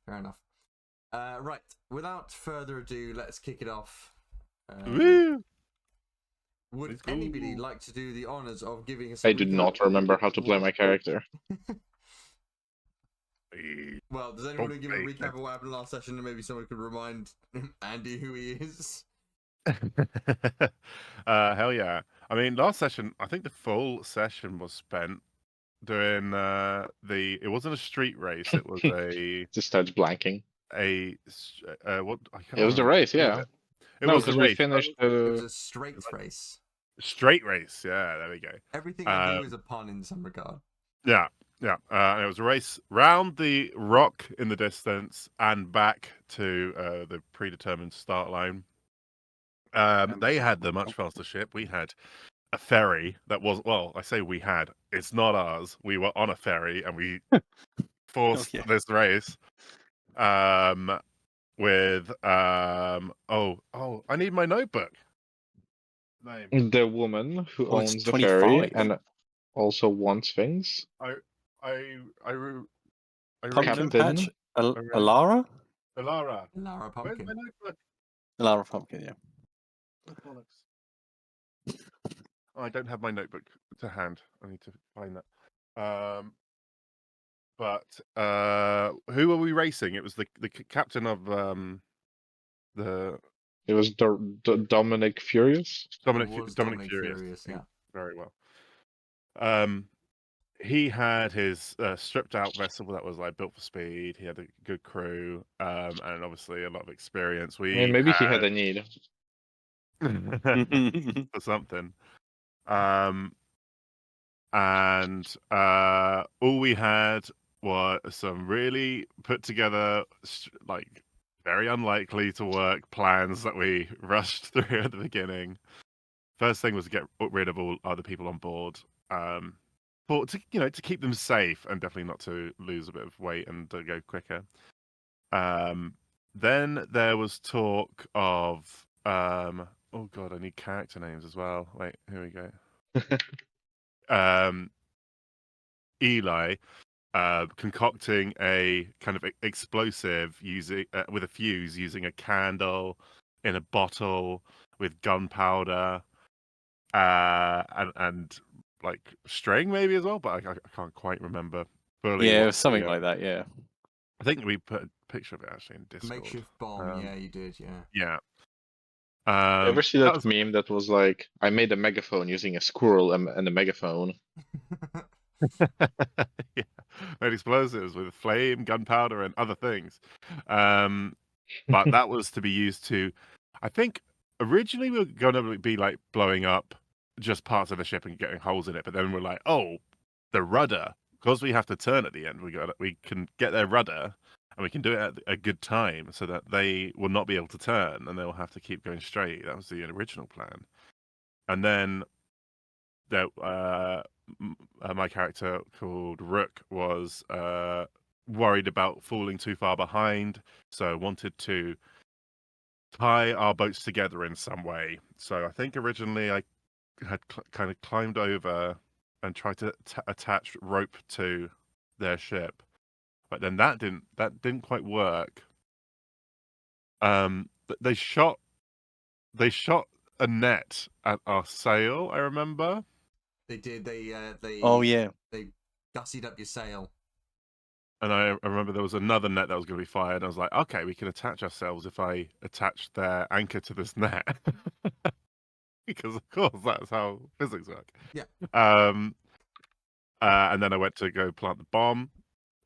fair enough. Right, without further ado, let's kick it off. Woo! Would Let's go. anybody like to do the honors of giving us? I do not remember how to play my character. Well, does anyone want to give a recap of what happened last session, and maybe someone could remind Andy who he is? Hell yeah! I mean, last session, I think the full session was spent doing It wasn't a street race. It was Just starts blanking. what? I can't It was the remember. race, yeah. It No, was the because we race. finished. It was a straight race. Straight race. Yeah, there we go. Everything I do is a pun in some regard. Yeah, yeah. It was a race round the rock in the distance and back to the predetermined start line. They had the much faster ship. We had a ferry that was, well, I say we had. It's not ours. We were on a ferry and we forced this race. With I need my notebook. Name. The woman who Oh, it's owns the 25. ferry and also wants things. Pumpkin Captain. Patch? Alara? Alara. Lara Where's Pumpkin. my notebook? Alara Pumpkin, yeah. Oh, I don't have my notebook to hand. I need to find that. But who were we racing? It was the captain of the. It was Dominic Furious. Dominic Furious. Yeah. Very well. He had his stripped out vessel that was like built for speed. He had a good crew, and obviously a lot of experience. Maybe he had a need for something. And all we had were some really put together, like very unlikely to work plans that we rushed through at the beginning. First thing was to get rid of all other people on board, to keep them safe and definitely not to lose a bit of weight and to go quicker. Then there was talk of oh god, I need character names as well. Wait, here we go. Eli concocting a kind of explosive using with a fuse, using a candle in a bottle with gunpowder and like string maybe as well, but I can't quite remember fully. Yeah, it was something like that. Yeah, I think we put a picture of it actually in Discord. Makeshift bomb. Yeah, you did. Yeah. Yeah. Ever see that meme that was like, I made a megaphone using a squirrel and a megaphone? Yeah, made explosives with flame, gunpowder, and other things. But that was to be used to, I think, originally we were going to be like blowing up just parts of the ship and getting holes in it. But then we're like, oh, the rudder, because we have to turn at the end. We can get their rudder, and we can do it at a good time so that they will not be able to turn and they'll have to keep going straight. That was the original plan. And then there, my character called Rook was worried about falling too far behind, so wanted to tie our boats together in some way. So I think originally I had kind of climbed over and tried to attach rope to their ship, but then that didn't quite work. But they shot a net at our sail, I remember. They did. They. Oh yeah. They gussied up your sail. And I remember there was another net that was going to be fired. I was like, okay, we can attach ourselves if I attach their anchor to this net. Because, of course, that's how physics work. Yeah. And then I went to go plant the bomb.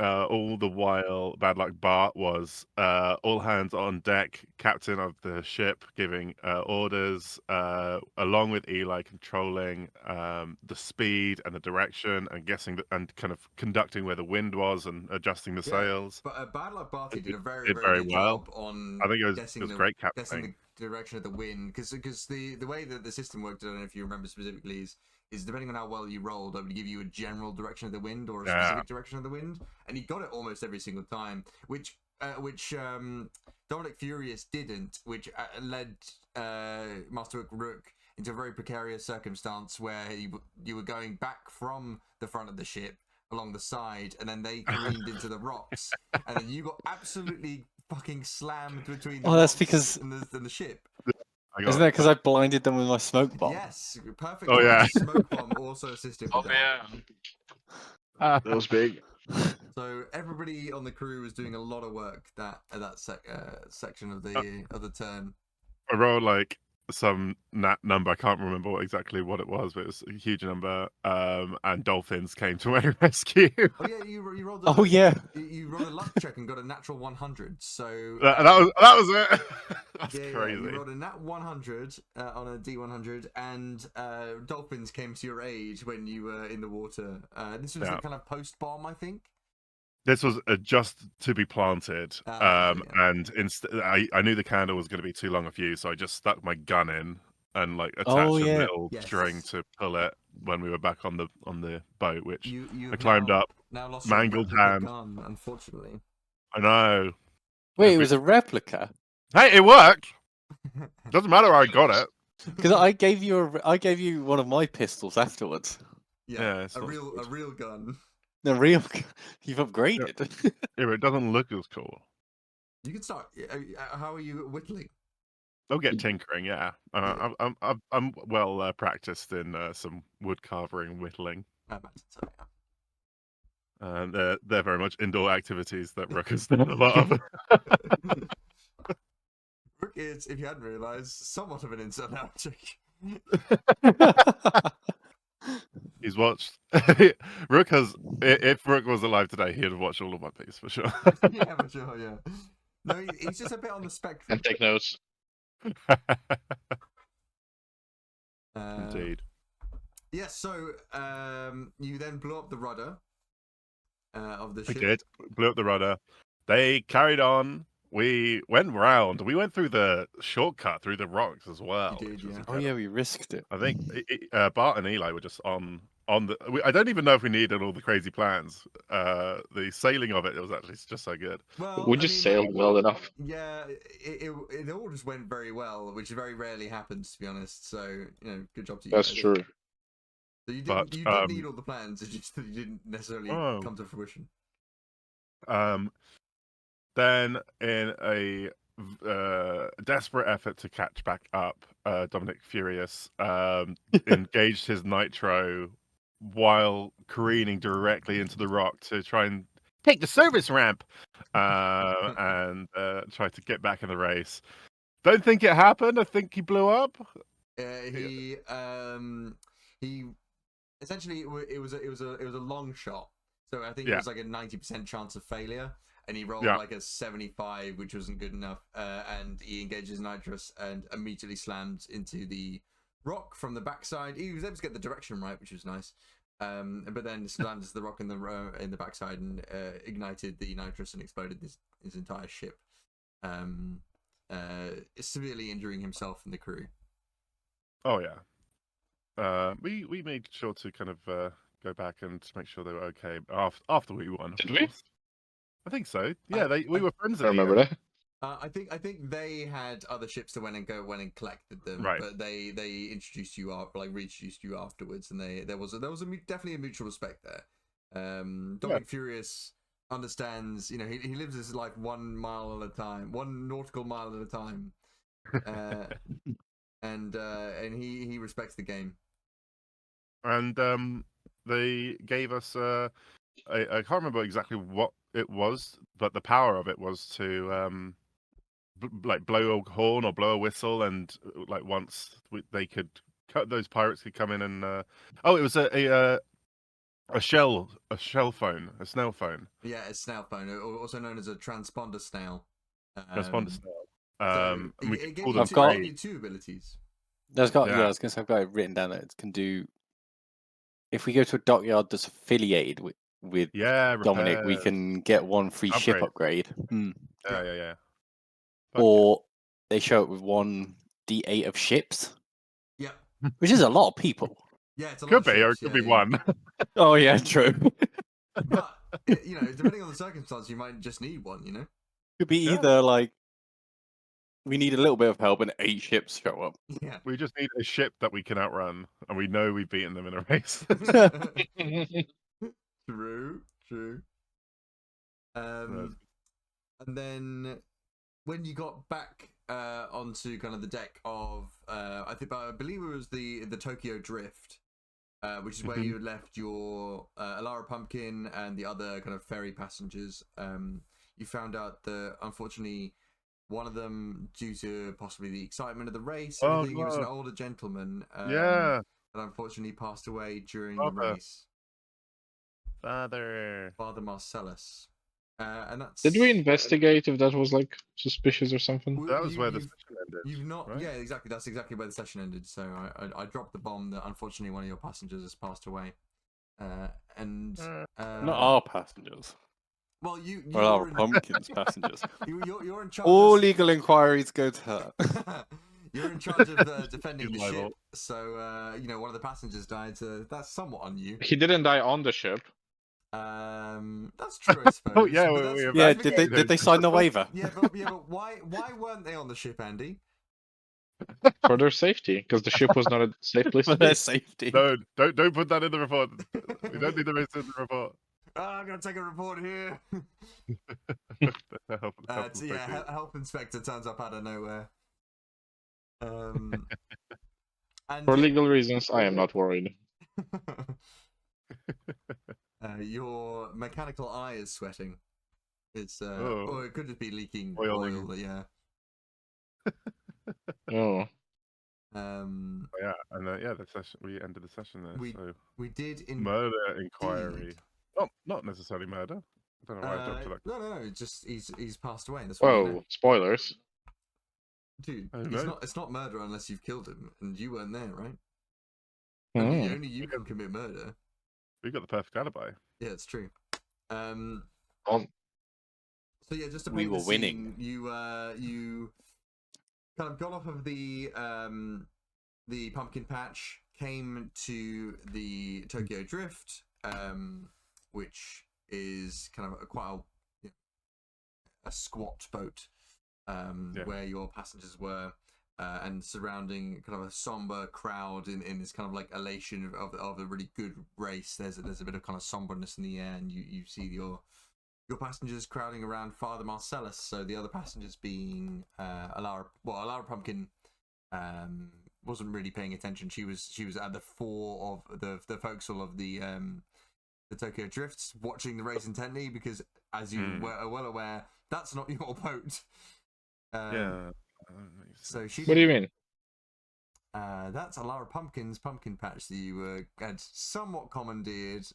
All the while, Bad Luck Bart was all hands on deck, captain of the ship, giving orders, along with Eli controlling the speed and the direction, and and kind of conducting where the wind was and adjusting the sails. But Bad Luck Barty did a very very good well. job on. I think it was great captaining. Guessing the direction of the wind, because the way that the system worked, I don't know if you remember specifically, is depending on how well you rolled, I would give you a general direction of the wind or a specific direction of the wind, and he got it almost every single time, which Dominic Furious didn't, which led Master Rook into a very precarious circumstance where you were going back from the front of the ship along the side, and then they careened into the rocks, and then you got absolutely fucking slammed between the that's rocks because and the ship. isn't that because I blinded them with my smoke bomb? Yes, perfect. Oh, yeah. Smoke bomb also assisted with that. That was big. So everybody on the crew was doing a lot of work section of the turn. I rolled like some number. I can't remember exactly what it was, but it was a huge number. And dolphins came to my rescue. Oh yeah, you rolled. Oh yeah. You rolled a luck check and got a natural 100. So that was it. That's crazy. Yeah, you rolled a nat 100 on a D100, and dolphins came to your aid when you were in the water. This was a kind of post bomb, I think. This was just to be planted, and I knew the candle was going to be too long a fuse, so I just stuck my gun in and like attached a little string to pull it when we were back on the boat, which I climbed up, mangled hand. Gun, unfortunately. I know. Wait, it was a replica. Hey, it worked. Doesn't matter how I got it. Because I gave you one of my pistols afterwards. Yeah, a real gun. The real, you've upgraded. Yeah, but it doesn't look as cool. You can start. How are you whittling? I'll get tinkering. Yeah, I'm well practiced in some wood carving and whittling. They're very much indoor activities that Rook has done a lot of. Rook is, if you hadn't realised, somewhat of an inside out chick. He's watched. Rook has. If Rook was alive today, he'd have watched all of One Piece for sure. Yeah, for sure. Yeah. No, he's just a bit on the spectrum. And take notes. Indeed. Yes. So, you then blew up the rudder of the ship. We did. Blew up the rudder. They carried on. We went round. We went through the shortcut through the rocks as well. You did, yeah. Oh yeah, we risked it. I think Bart and Eli were just on the. I don't even know if we needed all the crazy plans. The sailing of it was actually just so good. Well, we just sailed well enough. Yeah, it all just went very well, which very rarely happens, to be honest. So good job to you. That's true. So you did need all the plans. It's just that you didn't necessarily come to fruition. Then, in a desperate effort to catch back up, Dominic Furious engaged his nitro while careening directly into the rock to try and take the service ramp and try to get back in the race. Don't think it happened. I think he blew up. He essentially it was a long shot, so I think it was like a 90% chance of failure. And he rolled like a 75, which wasn't good enough. And he engaged his nitrous and immediately slammed into the rock from the backside. He was able to get the direction right, which was nice. But then slammed into the rock in the backside and ignited the nitrous and exploded his entire ship, severely injuring himself and the crew. Oh yeah. We made sure to kind of go back and make sure they were okay after we won. Did we? I think so. Yeah, we were friends. I remember that. I think they had other ships that went and collected them, right. But they introduced you reintroduced you afterwards, and there was definitely a mutual respect there. Dominic Furious understands, he lives his life 1 mile at a time, 1 nautical mile at a time, and he respects the game. And they gave us I can't remember exactly what it was, but the power of it was to blow a horn or blow a whistle, and like once they could those pirates could come in and it was a shell phone, a snail phone. Yeah, a snail phone, also known as a transponder snail. Transponder snail. It gave you 2 abilities. I was going to say I've got it written down that it can do. If we go to a dockyard that's affiliated with Dominic, we can get 1 free ship upgrade. Yeah. Or they show up with 1 D8 of ships. Yeah. Which is a lot of people. Yeah, it's a lot could of be, ships, or it could be 1. Oh yeah, true. But depending on the circumstance, you might just need 1. Could be either like we need a little bit of help and 8 ships show up. Yeah. We just need a ship that we can outrun, and we know we've beaten them in a race. True. And then when you got back onto kind of the deck of I believe it was the Tokyo Drift, which is where you had left your Alara Pumpkin and the other kind of ferry passengers. You found out that unfortunately one of them, due to possibly the excitement of the race, he was an older gentleman. That unfortunately passed away during the race. Father Marcellus. And that's. Did we investigate if that was like suspicious or something? That was where the session ended. You've not, right? Yeah, exactly. That's exactly where the session ended. So I dropped the bomb that unfortunately one of your passengers has passed away. Not our passengers. Well, you or our pumpkins passengers. You're in charge. All legal inquiries go to her. You're in charge of defending the ship. So one of the passengers died. So that's somewhat on you. He didn't die on the ship. That's true, I suppose. Oh yeah, yeah. Did they sign the waiver? Yeah, but why weren't they on the ship, Andy? For their safety, because the ship was not a safe place for to their be. safety. No, don't put that in the report. We don't need the rest in the report. Oh, I'm gonna take a report here. Health inspector turns up out of nowhere. And for legal reasons, I am not worried. Your mechanical eye is sweating. It's or it could just be leaking oil. Yeah. Oh. Yeah, and the session, we ended the session there. We did murder inquiry. Oh, not necessarily murder. I don't know why I jumped to that. No. Just he's passed away. That's whoa, spoilers. Dude, it's not murder unless you've killed him, and you weren't there, right? Only you can commit murder. We got the perfect alibi. Yeah, it's true. So yeah, just to we were winning. You kind of got off of the pumpkin patch, came to the Tokyo Drift, which is kind of quite a squat boat, where your passengers were. And surrounding kind of a somber crowd in this kind of like elation of a really good race. There's a bit of kind of somberness in the air, and you see your passengers crowding around Father Marcellus. So the other passengers being Alara Pumpkin wasn't really paying attention. She was at the fore of the forecastle of the Tokyo Drifts, watching the race intently, because as you are well aware, that's not your boat. So she. What do you mean? That's Alara Pumpkin's pumpkin patch that you had somewhat commandeered.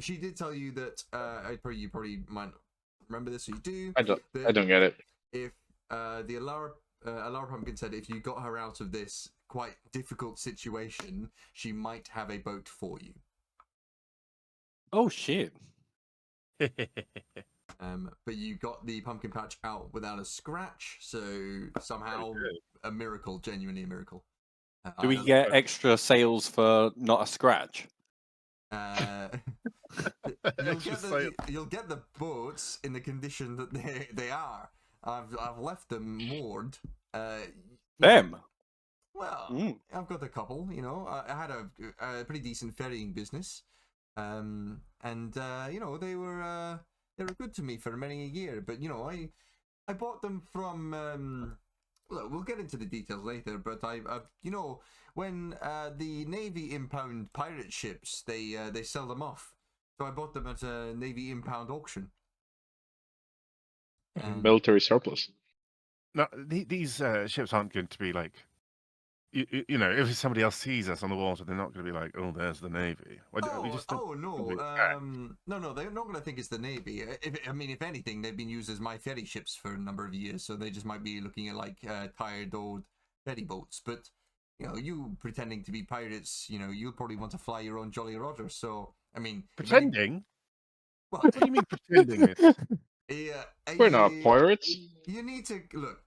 She did tell you that you probably might remember this, or you do. I don't get it. If the Alara Pumpkin said if you got her out of this quite difficult situation, she might have a boat for you. Oh shit. But you got the pumpkin patch out without a scratch, so somehow a miracle, genuinely a miracle. Do we get extra sales for not a scratch? You'll get the boats in the condition that they are. I've left them moored. Them? Well, I've got a couple. I had a pretty decent ferrying business, and they were good to me for many a year. But I bought them from. Look, we'll get into the details later. But when the Navy impound pirate ships, they sell them off. So I bought them at a Navy impound auction. Military surplus. No, these ships aren't going to be like. If somebody else sees us on the water, they're not going to be like, "Oh, there's the Navy." No, they're not going to think it's the Navy. If anything, they've been used as my ferry ships for a number of years, so they just might be looking at like tired old ferry boats. But you pretending to be pirates, you'll probably want to fly your own Jolly Roger. So pretending. What do you mean pretending? We're not pirates. You need to look.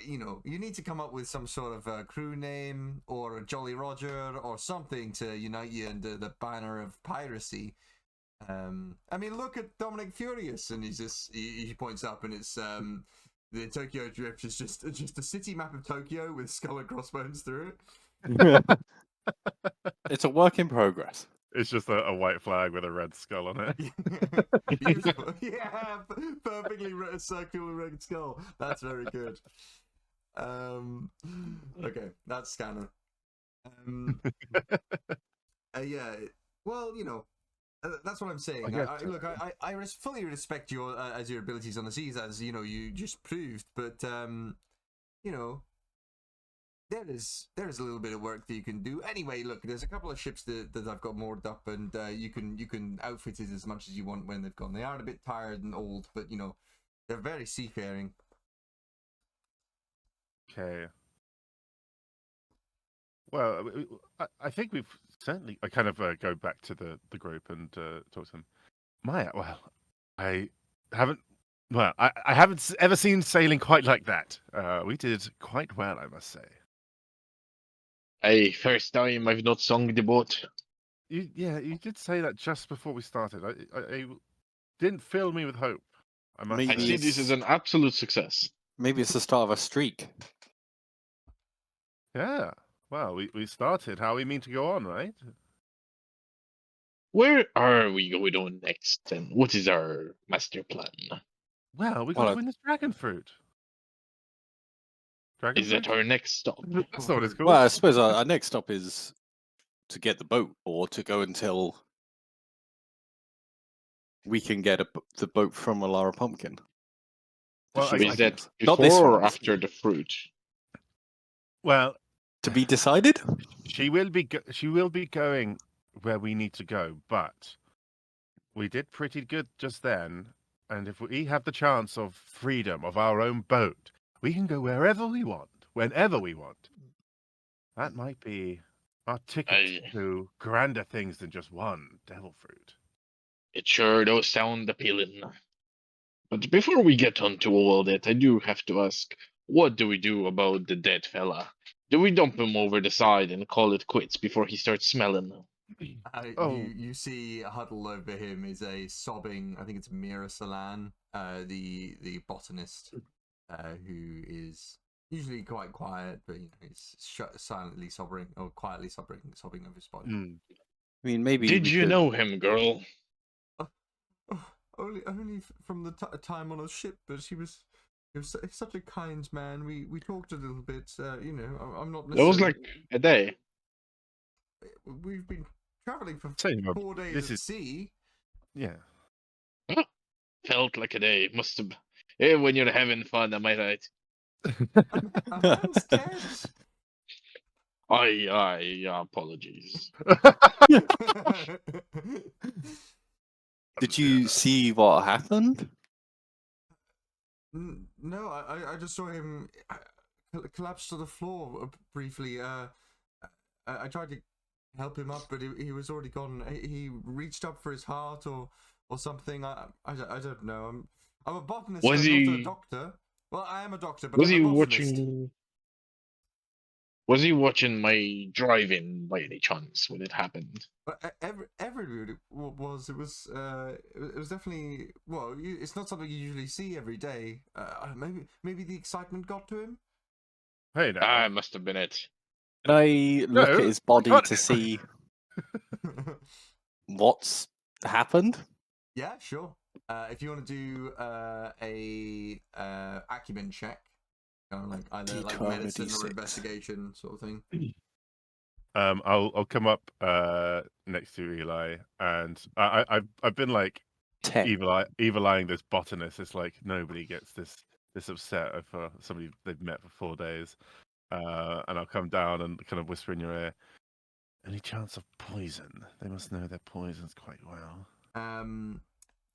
You need to come up with some sort of a crew name or a Jolly Roger or something to unite you under the banner of piracy. Look at Dominic Furious, and he points up, and it's the Tokyo Drift is just a city map of Tokyo with skull and crossbones through it. It's a work in progress. It's just a white flag with a red skull on it. Beautiful. Yeah, perfectly circular red skull. That's very good. Okay, that's Scanner. Yeah. Well, that's what I'm saying. Look, I fully respect your as your abilities on the seas, as you just proved. But there is a little bit of work that you can do. Anyway, look, there's a couple of ships that I've got moored up, and you can outfit it as much as you want when they've gone. They are a bit tired and old, but they're very seafaring. Okay. Well, I think we've certainly. I kind of go back to the group and talk to them. Maya, well, I haven't. Well, I haven't ever seen sailing quite like that. We did quite well, I must say. Hey, first time I've not sung the boat. You did say that just before we started. I didn't fill me with hope. I see this as an absolute success. Maybe it's the start of a streak. Yeah. Well, we started how we mean to go on, right? Where are we going on next, and what is our master plan? Well, we got to win this dragon fruit. Is that our next stop? That's not what it's called. Well, I suppose our next stop is to get the boat, or to go until we can get the boat from Alara Pumpkin. Well, is that before or after the fruit? Well, to be decided. She will be going where we need to go, but we did pretty good just then. And if we have the chance of freedom of our own boat, we can go wherever we want, whenever we want. That might be our ticket to grander things than just one devil fruit. It sure does sound appealing. But before we get on to all that, I do have to ask, what do we do about the dead fella? Do we dump him over the side and call it quits before he starts smelling? You see huddled over him is a sobbing, I think it's Mira Salan, the botanist, who is usually quite quiet, but he's silently sobbing or quietly sobbing over his body. I mean, maybe. Did you know him, girl? Only from the time on a ship, but he was such a kind man. We talked a little bit. I'm not. That was like a day. We've been traveling for 4 days at sea. Yeah. Felt like a day. Must have. Hey, when you're having fun, am I right? A man's dead. Apologies. Did you see what happened? No, I just saw him collapse to the floor briefly. I tried to help him up, but he was already gone. He reached up for his heart or something. I don't know. I'm a botanist. I'm not a doctor. Well, I am a doctor, but was I'm he a botanist. Was he watching my drive-in by any chance when it happened? But everybody was. It was definitely. Well, it's not something you usually see every day. Maybe the excitement got to him. Hey, it must have been it. Can I look at his body to see what's happened? Yeah, sure. If you want to do a acumen check, kind of like either like medicine or investigation sort of thing. I'll come up next to Eli, and I've been like evil-eyeing this botanist. It's like nobody gets this upset for somebody they've met for 4 days. And I'll come down and kind of whisper in your ear, any chance of poison? They must know their poisons quite well.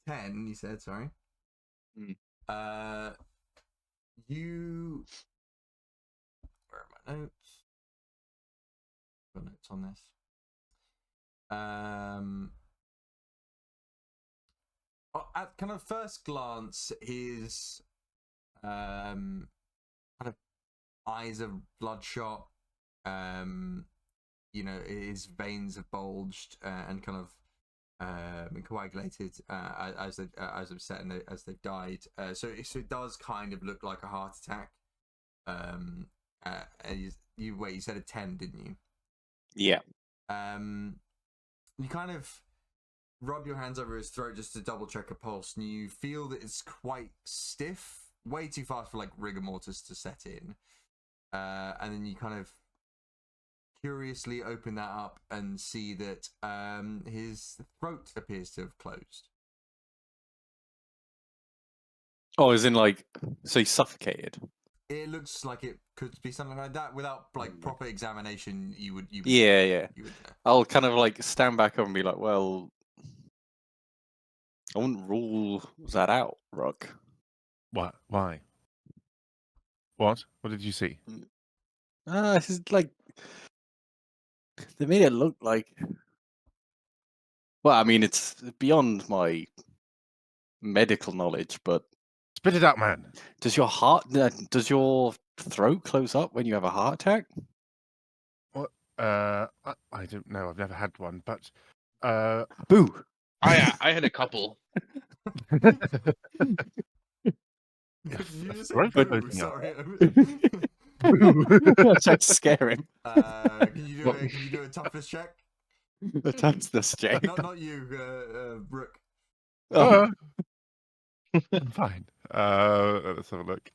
10, you said, sorry. You... Where are my notes? Got notes on this. At kind of first glance, his kind of eyes are bloodshot. His veins have bulged and kind of been coagulated as they've set and as they've died. So it does kind of look like a heart attack. You said a 10, didn't you? Yeah. You kind of rub your hands over his throat just to double check a pulse, and you feel that it's quite stiff, way too fast for like rigor mortis to set in. And then you kind of curiously open that up and see that his throat appears to have closed. Oh, as in like, so he's suffocated. It looks like it could be something like that. Without like proper examination, you would Yeah. you would know. I'll kind of like stand back up and be like, well, I wouldn't rule that out, Rock. What? Why? What? What did you see? It's like they made it look like. Well, I mean, it's beyond my medical knowledge, but Spit it out, man. does your throat close up when you have a heart attack? What? I don't know. I've never had one, but Boo! I had a couple. You just Throat said boo, closing up. sorry. I tried to scare him. Can you do a toughness check? The toughness check. Not you, Brooke. Oh. I'm fine. Let's have a look.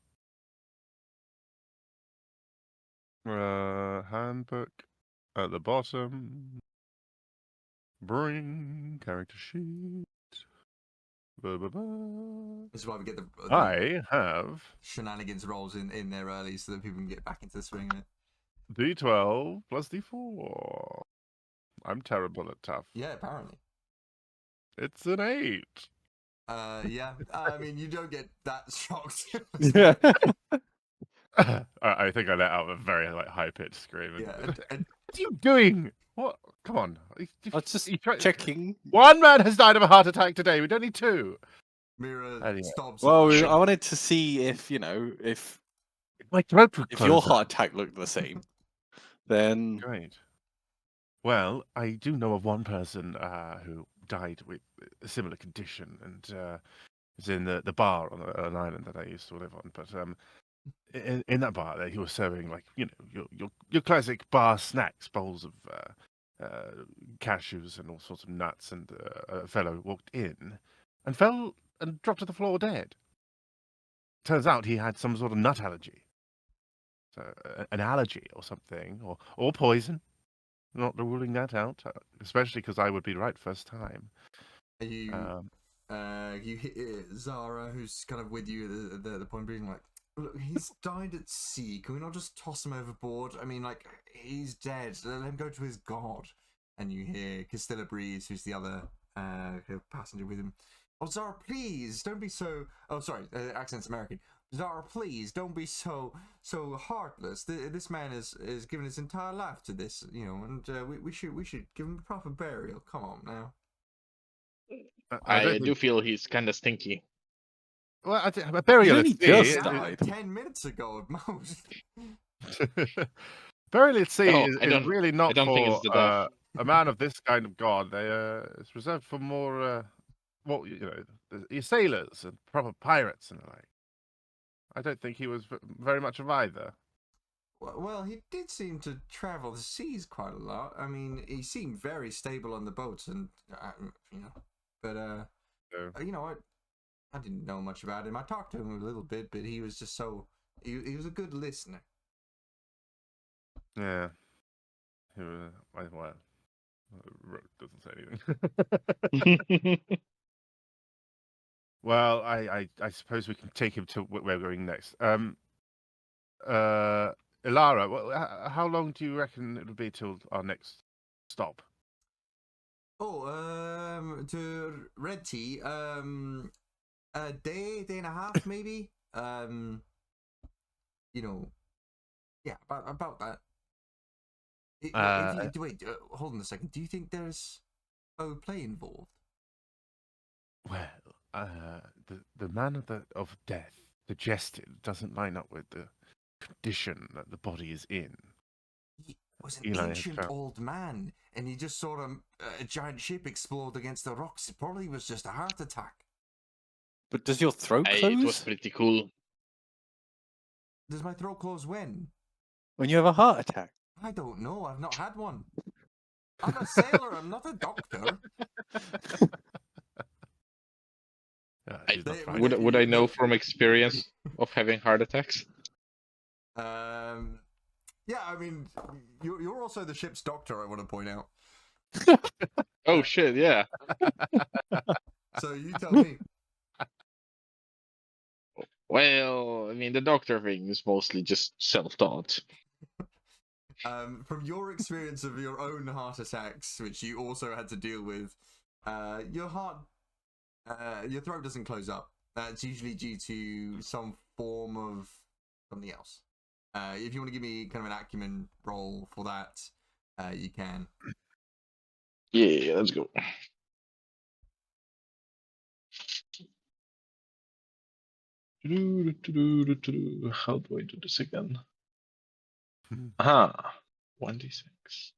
Handbook at the bottom. Bring character sheet. Blah, blah, blah. This is why we get the I have shenanigans rolls in there early so that people can get back into the swing of it. D12 plus D4. I'm terrible at tough. Yeah, apparently. It's an 8. Yeah. I mean, you don't get that shocked. Yeah. I think I let out a very high pitched scream. Yeah. What are you doing? What? Come on. I was just You try- checking. One man has died of a heart attack today. We don't need 2. Mira Anyway. stops. Well, and- I wanted to see if if My throat would your close heart up. attack looked the same, then Great. Well, I do know of one person who died with a similar condition, and it's in the bar on an island that I used to live on. But in that bar, there he was serving your classic bar snacks, bowls of cashews and all sorts of nuts. And a fellow walked in and fell and dropped to the floor dead. Turns out he had some sort of nut allergy, so an allergy or something, or poison. Not ruling that out, especially because I would be right first time. You hit Zara, who's kind of with you at the point being like, look, he's died at sea. Can we not just toss him overboard? I mean, like, he's dead. Let him go to his god. And you hear Castilla Breeze, who's the other passenger with him. Oh, Zara, please don't be so. Oh, sorry, accent's American. Zara, please don't be so heartless. This man is given his entire life to this, and we should give him a proper burial. Come on now. I do feel he's kind of stinky. Well, a burial He at sea. just Like died. 10 minutes ago at most. Burial at sea No, is I don't- really not I don't think it's for the death. a man of this kind of god. It's reserved for more, your sailors and proper pirates and the like. I don't think he was very much of either. Well, he did seem to travel the seas quite a lot. I mean, he seemed very stable on the boats, and but I didn't know much about him. I talked to him a little bit, but he was just he was a good listener. Yeah. Well, doesn't say anything. Well, I suppose we can take him to where we're going next. Ilara, how long do you reckon it'll be till our next stop? Oh, to Red Tea, a day and a half, maybe. Yeah, about that. Wait, hold on a second. Do you think there's foul play involved? Well, the man of death suggested doesn't line up with the condition that the body is in. He was an Eli ancient found- old man, and he just saw a giant ship explode against the rocks. It probably was just a heart attack. But does your throat It close was pretty cool. Does my throat close when? when you have a heart attack? I don't know. I've not had one. I'm a sailor. I'm not a doctor. Would I know from experience of having heart attacks? Yeah, I mean, you're also the ship's doctor. I want to point out. Oh shit! Yeah. So you tell me. Well, I mean, the doctor thing is mostly just self-taught. From your experience of your own heart attacks, which you also had to deal with, your throat doesn't close up. That's usually due to some form of something else. If you want to give me kind of an acumen roll for that, you can. Yeah, let's go. How do I do this again? Aha, 1d6.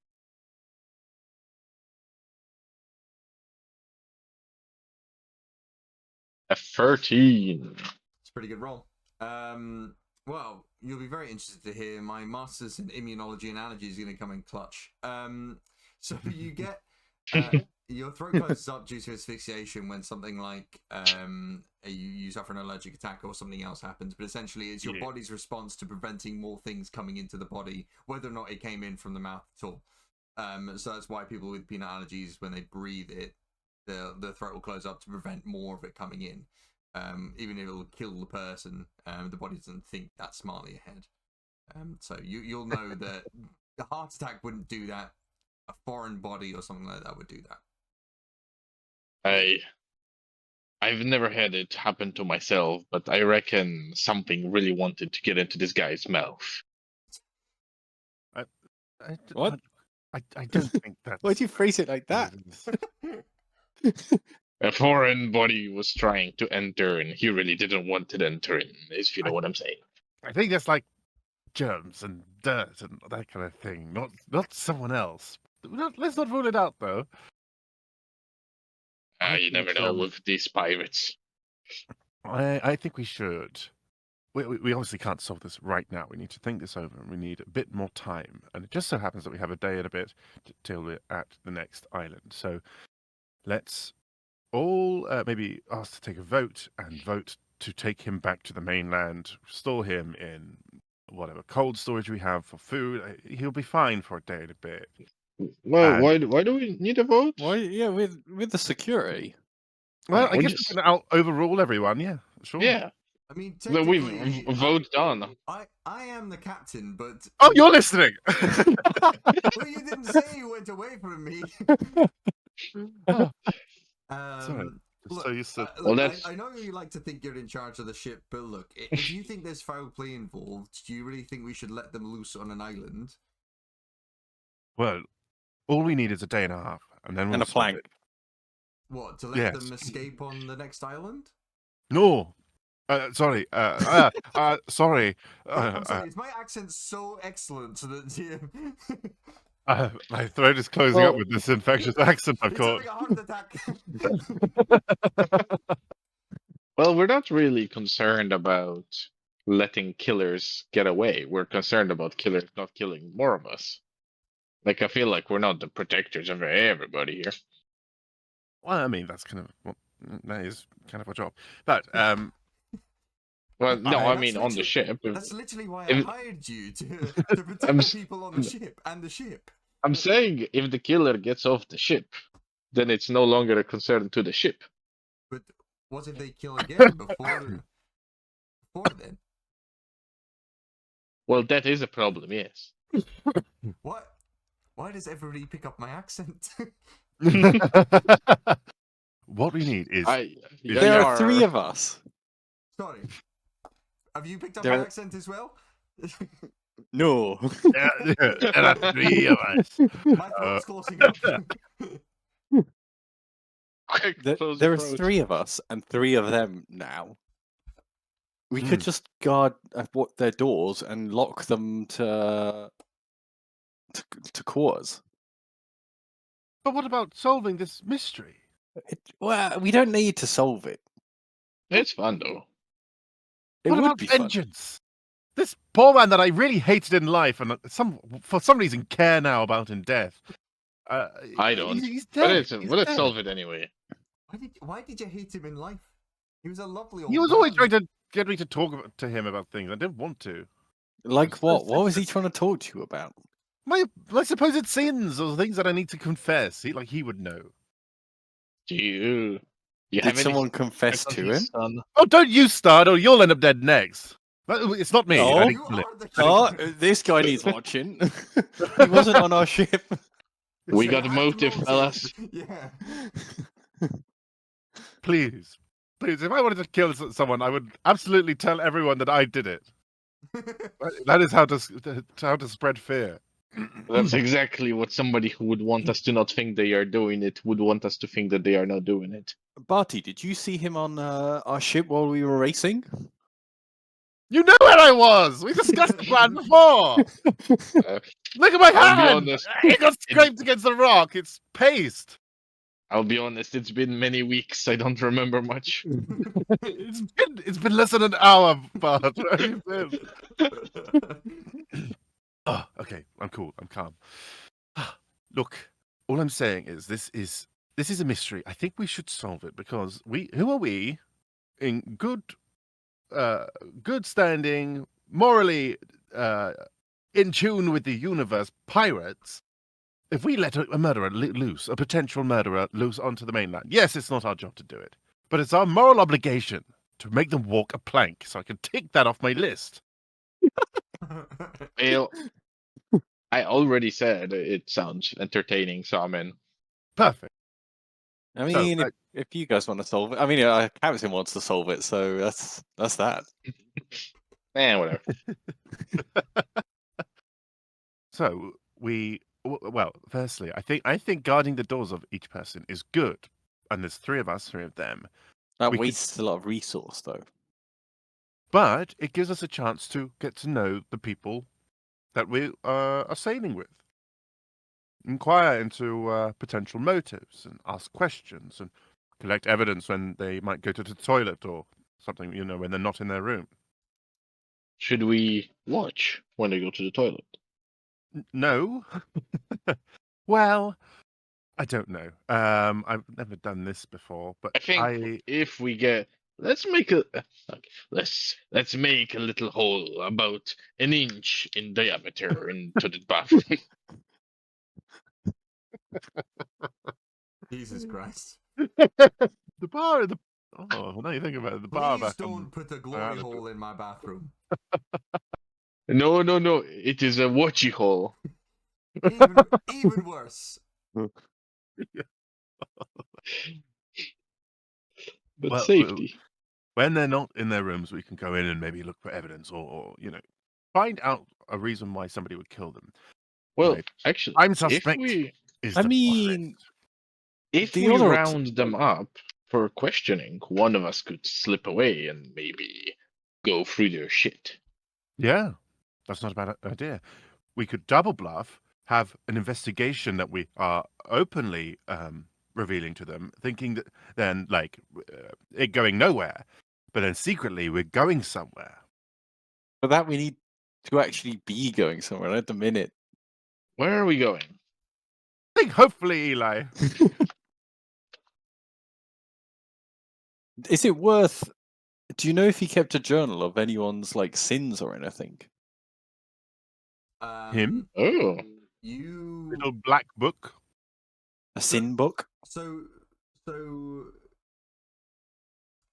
A 13. It's a pretty good roll. Well, you'll be very interested to hear my master's in immunology and allergy is going to come in clutch. So you get your throat closes up due to asphyxiation when something like you suffer an allergic attack or something else happens. But essentially, it's your body's response to preventing more things coming into the body, whether or not it came in from the mouth at all. So that's why people with peanut allergies, when they breathe it, the throat will close up to prevent more of it coming in. Even if it'll kill the person, the body doesn't think that smartly ahead. So you'll know that the heart attack wouldn't do that. A foreign body or something like that would do that. I've never had it happen to myself, but I reckon something really wanted to get into this guy's mouth. What? I don't think that. Why'd you phrase it like that? A foreign body was trying to enter, and he really didn't want it entering, if you know what I'm saying. I think that's like germs and dirt and that kind of thing, not someone else. Let's not rule it out, though. You never know with these pirates. I think we should. We obviously can't solve this right now. We need to think this over, and we need a bit more time. And it just so happens that we have a day and a bit till we're at the next island. So let's all maybe ask to take a vote and vote to take him back to the mainland, store him in whatever cold storage we have for food. He'll be fine for a day and a bit. Well, why do we need a vote? Why? Yeah, with the security. Well, I guess we can overrule everyone. Yeah, sure. Yeah. I mean, we've voted on. I am the captain, but oh, you're listening. Well, you didn't say you went away from me. Sorry. Look, So you said, I know you like to think you're in charge of the ship, but look, if you think there's foul play involved, do you really think we should let them loose on an island? Well, all we need is a day and a half, and then we'll a plank. it. What, to let them escape on the next island? No. Sorry. Sorry. I'm sorry. Is my accent so excellent that my throat is closing up with this infectious accent I've caught. Having a heart attack. Well, we're not really concerned about letting killers get away. We're concerned about killers not killing more of us. Like, I feel like we're not the protectors of everybody here. Well, I mean, that is kind of our job. But well, no, I mean on the ship. That's literally why I hired you to protect the people on the ship and the ship. I'm saying if the killer gets off the ship, then it's no longer a concern to the ship. But what if they kill again before then? Well, that is a problem, yes. What? Why does everybody pick up my accent? What we need is... there are 3 of us. Sorry. Have you picked up my accent as well? No. There are 3 of us. My throat's closing up. There are 3 of us and 3 of them now. We could just guard their doors and lock them to quarters. But what about solving this mystery? Well, we don't need to solve it. It's fun, though. It what would about be vengeance? Fun. This poor man that I really hated in life and for some reason care now about in death. I don't. He's But dead. let's He's let's dead. solve it anyway. Why did you hate him in life? He was a lovely old He was man. always trying to get me to talk to him about things. I didn't want to. Like It's what? so What was he sensitive. trying to talk to you about? My supposed sins or things that I need to confess. He would know. Do you Did have any someone confess on to his him? son? Oh, don't you start, or you'll end up dead next. It's not me. No. I didn't You kill it. are the Oh, this guy needs watching. He wasn't on our ship. We You got a had motive, fellas. Yeah. Please. If I wanted to kill someone, I would absolutely tell everyone that I did it. That is how to spread fear. That's exactly what somebody who would want us to not think they are doing it would want us to think that they are not doing it. Barty, did you see him on our ship while we were racing? You know where I was. We discussed the plan before. Look at my I'll be hand. honest, It got scraped against the rock. It's paste. I'll be honest, it's been many weeks. I don't remember much. It's been less than an hour, Bart. Where have you been? Oh, okay. I'm cool. I'm calm. Look, all I'm saying is this is a mystery. I think we should solve it because who are we in good standing, morally in tune with the universe pirates, if we let a murderer loose, a potential murderer loose onto the mainland? Yes, it's not our job to do it, but it's our moral obligation to make them walk a plank, so I can tick that off my list. Well, I already said it sounds entertaining, so I'm in. Perfect. I mean, if you guys want to solve it, I mean, Captain wants to solve it, so that's that. Whatever. So well, firstly, I think guarding the doors of each person is good, and there's three of them. That wastes a lot of resource, though. But it gives us a chance to get to know the people that we are sailing with. Inquire into potential motives and ask questions and collect evidence when they might go to the toilet or something, when they're not in their room. Should we watch when they go to the toilet? No. Well, I don't know. I've never done this before, but I think if we get, let's make a little hole about an inch in diameter into the bathroom. Jesus Christ. The bar, oh, now you think about it, the bar. Please don't put a glory hole in my bathroom. No. It is a watchy hole. Even worse. But safety. When they're not in their rooms, we can go in and maybe look for evidence or find out a reason why somebody would kill them. Well, actually, I'm suspect. if we round them up for questioning, one of us could slip away and maybe go through their shit. Yeah, that's not a bad idea. We could double bluff, have an investigation that we are openly revealing to them, thinking that then it going nowhere, but then secretly we're going somewhere. For that, we need to actually be going somewhere at the minute. Where are we going? I think hopefully, Eli. Is it worth? Do you know if he kept a journal of anyone's sins or anything? Him? Oh, little black book. A sin book. So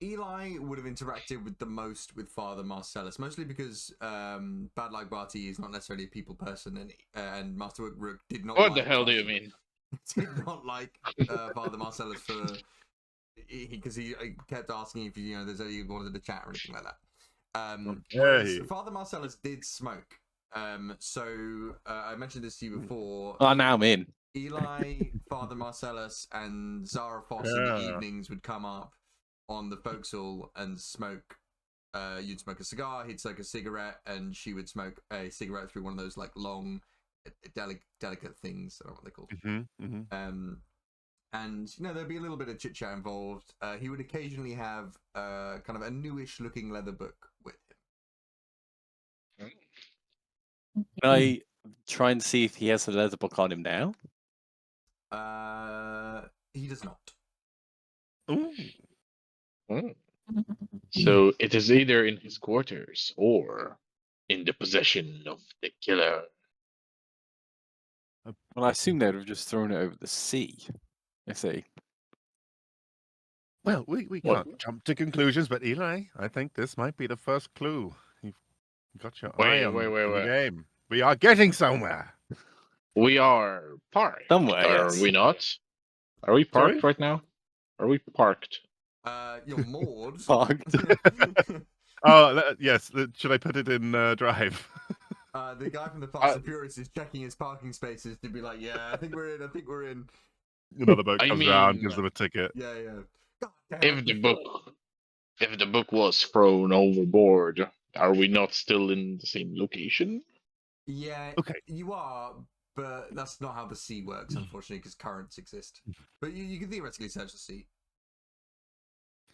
Eli would have interacted with the most with Father Marcellus, mostly because Bad Like Barty is not necessarily a people person, and Master Rook did not. What the hell do you mean? Did not like Father Marcellus because he kept asking if there's any wanted to chat or anything like that. Father Marcellus did smoke. So I mentioned this to you before. Oh, now I'm in. Eli, Father Marcellus, and Zara Foss in the evenings would come up on the forecastle and smoke. You'd smoke a cigar, he'd smoke a cigarette, and she would smoke a cigarette through one of those long, delicate things. I don't know what they're called. And there'd be a little bit of chit chat involved. He would occasionally have kind of a newish looking leather book with him. Can I try and see if he has a leather book on him now? He does not. Ooh. So it is either in his quarters or in the possession of the killer. Well, I assume they'd have just thrown it over the sea if they. Well, we can't jump to conclusions, but Eli, I think this might be the first clue. You've got your eye on the game. We are getting somewhere. We are parked. Somewhere, Are yes. we not? Are we parked right now? Are we parked? You're moored. Parked. Yes. Should I put it in Drive? The guy from the Fast and Furious is checking his parking spaces to be like, yeah, I think we're in. I think we're in. Another boat comes around, gives them a ticket. Yeah. God damn If the book was thrown overboard, are we not still in the same location? Yeah. Okay. You are, but that's not how the sea works, unfortunately, because currents exist. But you can theoretically search the sea.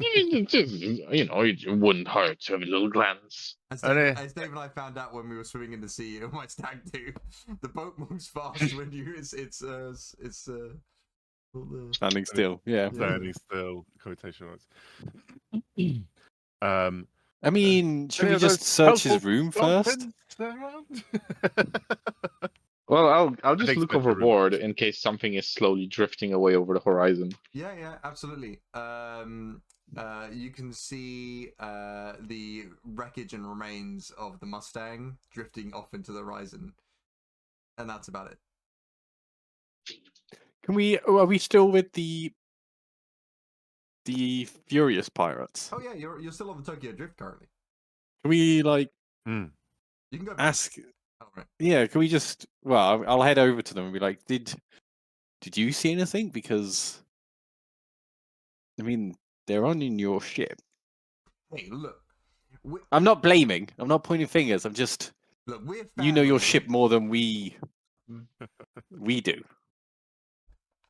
I mean, it wouldn't hurt to have a little glance. As Dave and I found out when we were swimming in the sea in my stag do, the boat moves fast when it's Standing still. Yeah. Standing still. Quotation marks. I mean, should we just search his room first? Well, I'll just look overboard in case something is slowly drifting away over the horizon. Yeah, absolutely. You can see the wreckage and remains of the Mustang drifting off into the horizon, and that's about it. Are we still with the Furious Pirates? Oh yeah, you're still on the Tokyo Drift currently. Can we You can go ask? Oh, right. Yeah, can we just? Well, I'll head over to them and be like, "Did you see anything?" Because I mean, they're on in your ship. Hey, look. I'm not blaming. I'm not pointing fingers. I'm just. Look, we're you know your ship more than we do.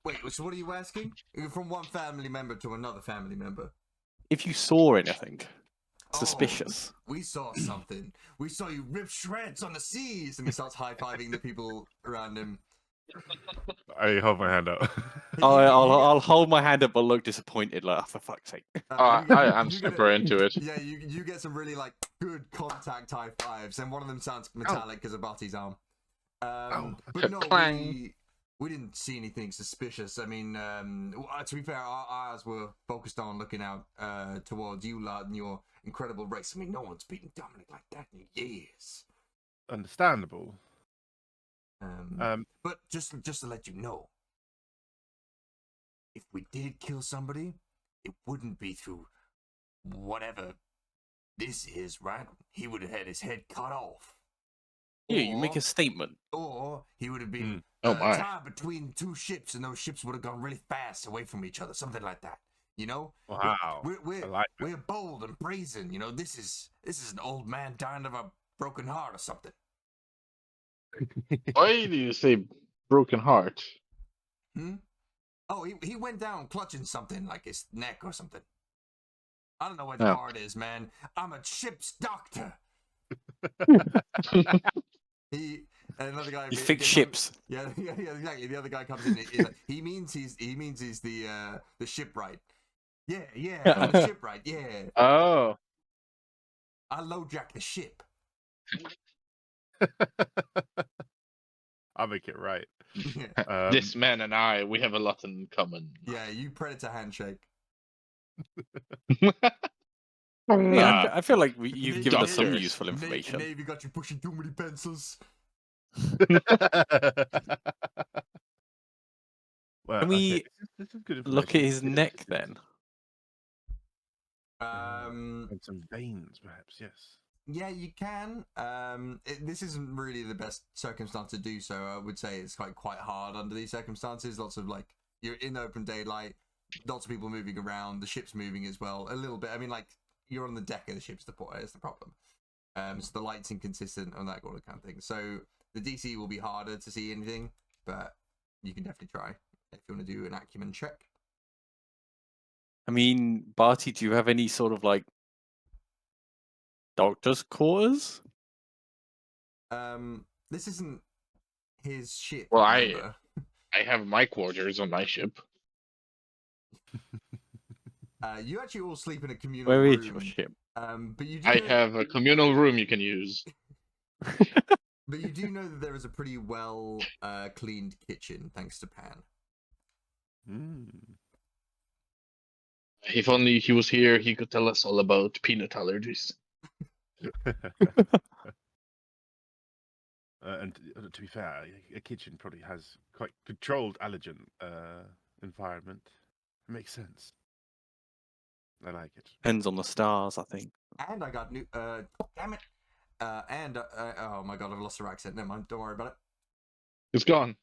Wait, so what are you asking? From one family member to another family member? If you saw anything suspicious. We saw something. We saw you rip shreds on the seas, and he starts high-fiving the people around him. I hold my hand up. I'll hold my hand up, but look disappointed. Like, oh, for fuck's sake. I'm super into it. Yeah, you get some really good contact high fives, and one of them sounds metallic because of Barty's arm. But no, we didn't see anything suspicious. I mean, to be fair, our eyes were focused on looking out towards you lot and your incredible race. I mean, no one's beaten Dominic like that in years. Understandable. But just to let you know, if we did kill somebody, it wouldn't be through whatever this is, right? He would have had his head cut off. Yeah, you make a statement. Or he would have been tied between two ships, and those ships would have gone really fast away from each other, something like that. You know? Wow. We're bold and brazen. You know, this is an old man dying of a broken heart or something. Why do you say broken heart? Oh, he went down clutching something like his neck or something. I don't know what the heart is, man. I'm a ship's doctor. Another guy. You fix ships. Yeah, exactly. The other guy comes in. He means he's the shipwright. Yeah, I'm the shipwright. Yeah. Oh. I LoJack the ship. I'll make it right. This man and I, we have a lot in common. Yeah, you predator handshake. Yeah, I feel like you've given us some useful information. Navy got you pushing too many pencils. Well, can we this is good look at his neck then? And some veins, perhaps. Yes. Yeah, you can. This isn't really the best circumstance to do so. I would say it's quite hard under these circumstances. Lots of you're in open daylight, lots of people moving around, the ship's moving as well a little bit. I mean, you're on the deck of the ship's the problem. So the light's inconsistent and that kind of thing. So the DC will be harder to see anything, but you can definitely try if you want to do an acumen check. I mean, Barty, do you have any sort of doctor's quarters? This isn't his ship. Well, remember? I have my quarters on my ship. You actually all sleep in a communal Where room. is your ship? But you do I know, have a communal room you can use. but you do know that there is a pretty well cleaned kitchen, thanks to Pan. If only he was here, he could tell us all about peanut allergies. And to be fair, a kitchen probably has quite controlled allergen environment. It makes sense. I like it. Depends on the stars, I think. And I got new. Damn it. Oh my god, I've lost her accent. Never mind. Don't worry about It's gone.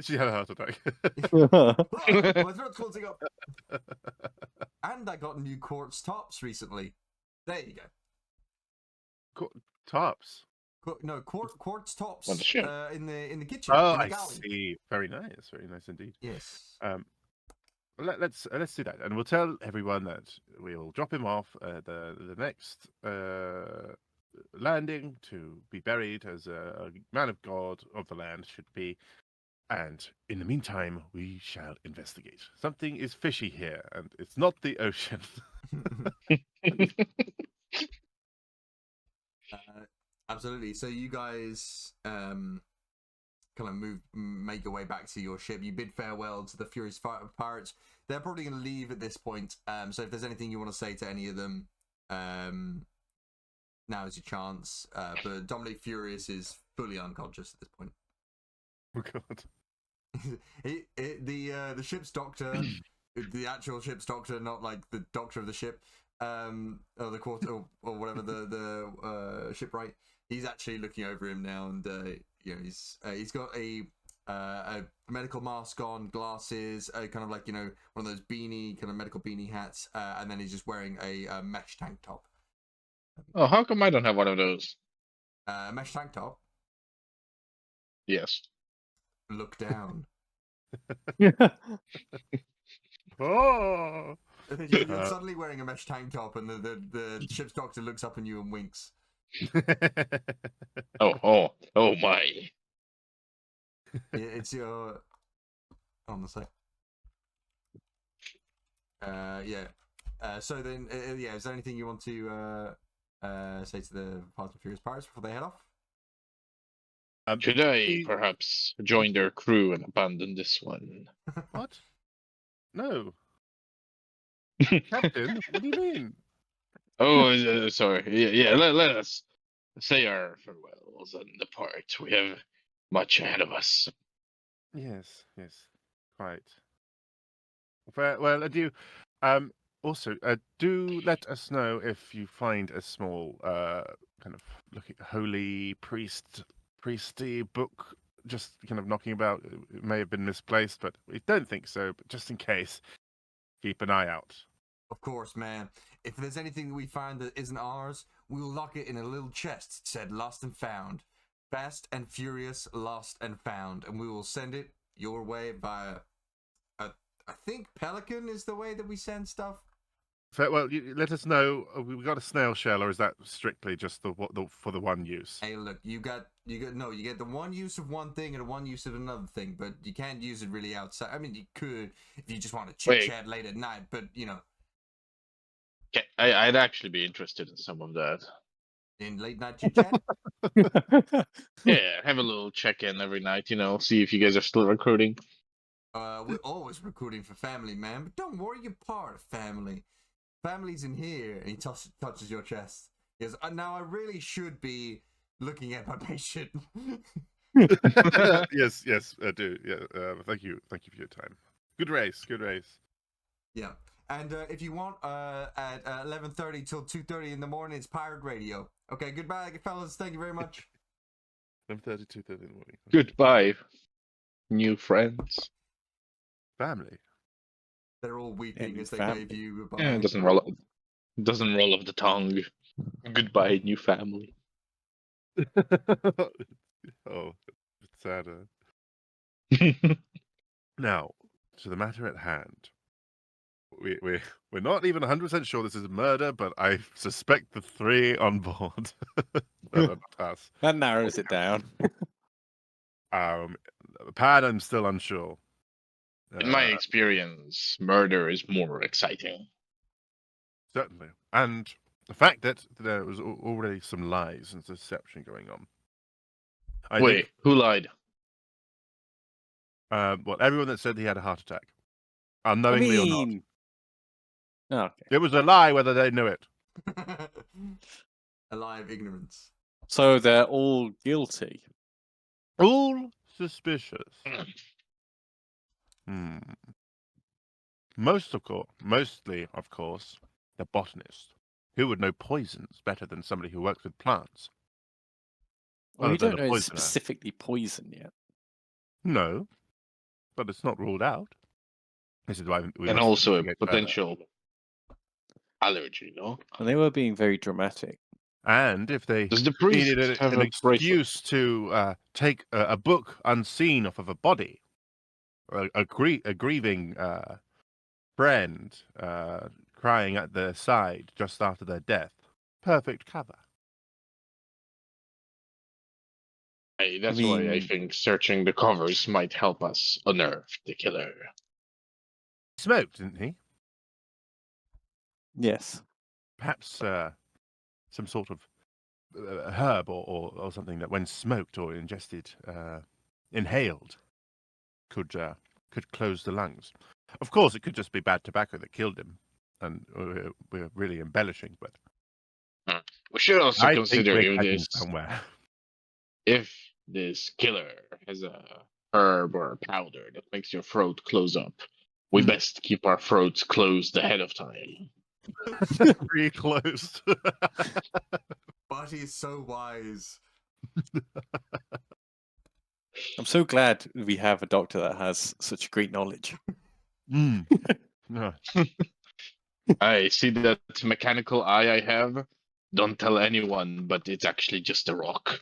She had a heart attack. it. My throat's closing up. And I got new quartz tops recently. There you go. Tops. No, quartz tops On the ship. in the kitchen. Oh, in the I galley. see. Very nice indeed. Yes. Let's do that, and we'll tell everyone that we'll drop him off at the next landing to be buried as a man of God of the land should be. And in the meantime, we shall investigate. Something is fishy here, and it's not the ocean. Absolutely. So you guys kind of make your way back to your ship. You bid farewell to the Furious Pirates. They're probably going to leave at this point. So if there's anything you want to say to any of them, now is your chance. But Dominic Furious is fully unconscious at this point. Oh God. The ship's doctor, the actual ship's doctor, not like the doctor of the ship, or the quarter or whatever the shipwright. He's actually looking over him now, and he's got a medical mask on, glasses, kind of like one of those kind of medical beanie hats, and then he's just wearing a mesh tank top. Oh, how come I don't have one of those? Mesh tank top. Yes. Look down. Oh! You're suddenly wearing a mesh tank top, and the ship's doctor looks up at you and winks. Oh my! It's your. On the sec. Yeah. So then, yeah. Is there anything you want to say to the Fast and Furious Pirates before they head off? Should I perhaps join their crew and abandon this one? What? No. Captain, what do you mean? Oh, sorry. Yeah. Let us say our farewells and depart. We have much ahead of us. Yes, quite. Well, adieu. Also, do let us know if you find a small, kind of looking holy priesty book just kind of knocking about. It may have been misplaced, but we don't think so. But just in case, keep an eye out. Of course, man. If there's anything that we find that isn't ours, we will lock it in a little chest. It said "Lost and Found." Fast and Furious, Lost and Found. And we will send it your way via, I think Pelican is the way that we send stuff. Well, let us know. We got a snail shell, or is that strictly just for the one use? Hey, look, you get the one use of one thing and one use of another thing, but you can't use it really outside. I mean, you could if you just want to chit chat late at night, but Okay, I'd actually be interested in some of that. In late night chit chat. Yeah, have a little check in every night. See if you guys are still recruiting. We're always recruiting for family, man. But don't worry, you're part of family. Family's in here. And he touches your chest. He goes, now I really should be looking at my patient. Yes, I do. Yeah, thank you for your time. Good race. Yeah, and if you want, at 11:30 till 2:30 in the morning, it's Pirate Radio. Okay, goodbye, fellas. Thank you very much. 11:30, 2:30 in the morning. Goodbye, new friends. Family. They're all weeping as they family. gave you goodbye. Yeah, it doesn't roll off the tongue. Goodbye, new family. Oh, it's sadder. Now, to the matter at hand. We're not even 100% sure this is murder, but I suspect the three on board. That narrows it down. Pad, I'm still unsure. In my experience, murder is more exciting. Certainly. And the fact that there was already some lies and deception going on. Wait, who lied? Well, everyone that said he had a heart attack. Unknowingly or not. Oh, okay. It was a lie whether they knew it. A lie of ignorance. So they're all guilty. All suspicious. Mostly, of course, the botanist. Who would know poisons better than somebody who works with plants? Well, we don't know it's specifically poison yet. No, but it's not ruled out. This is why we and also a potential allergy, no? And they were being very dramatic. And if they Does the priest needed have an a excuse to take a book unseen off of a body, or a grieving friend crying at their side just after their death, perfect cover. Hey, that's why I think searching the covers might help us unearth the killer. He smoked, didn't he? Yes. Perhaps some sort of herb or something that when smoked or ingested, inhaled, could close the lungs. Of course, it could just be bad tobacco that killed him, and we're really embellishing, but... We should also I consider if this killer has a herb or a powder that makes your throat close up. We best keep our throats closed ahead of time. Re-closed. But he's so wise. I'm so glad we have a doctor that has such great knowledge. No. I see that mechanical eye I have. Don't tell anyone, but it's actually just a rock.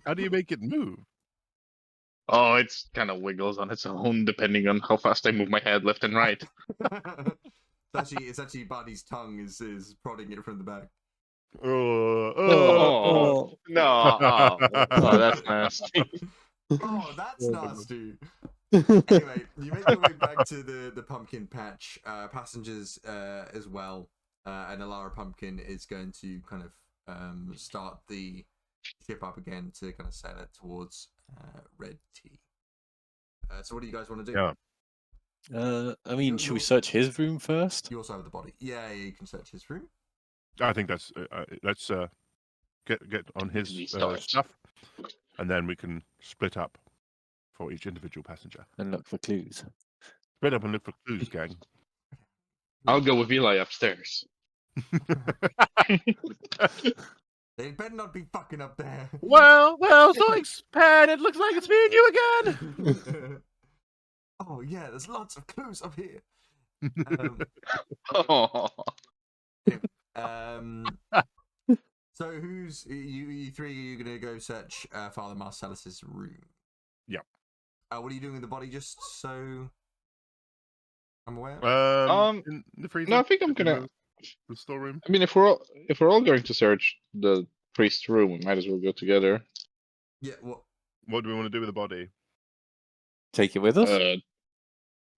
How do you make it move? Oh, it's kind of wiggles on its own depending on how fast I move my head left and right. It's actually Buddy's tongue is prodding it from the back. No, that's nasty. Oh, that's nasty. Anyway, you make your way back to the pumpkin patch. Passengers as well, and Alara Pumpkin is going to kind of start the ship up again to kind of sail it towards Red Tea. So what do you guys want to do? Yeah. I mean, should we search his room first? You also have the body. Yeah, you can search his room. I think that's let's get on his stuff, and then we can split up for each individual passenger and look for clues. Split up and look for clues, gang. I'll go with Eli upstairs. They better not be fucking up there. Well, thanks, Pat. It looks like it's me and you again. Oh yeah, there's lots of clues up here. So who's you three? You're gonna go search Father Marcellus's room. Yeah. What are you doing with the body? Just so I'm aware. In the freezer. No, I think I'm gonna the storeroom. I mean, if we're all going to search the priest's room, we might as well go together. Yeah. What do we want to do with the body? Take it with us.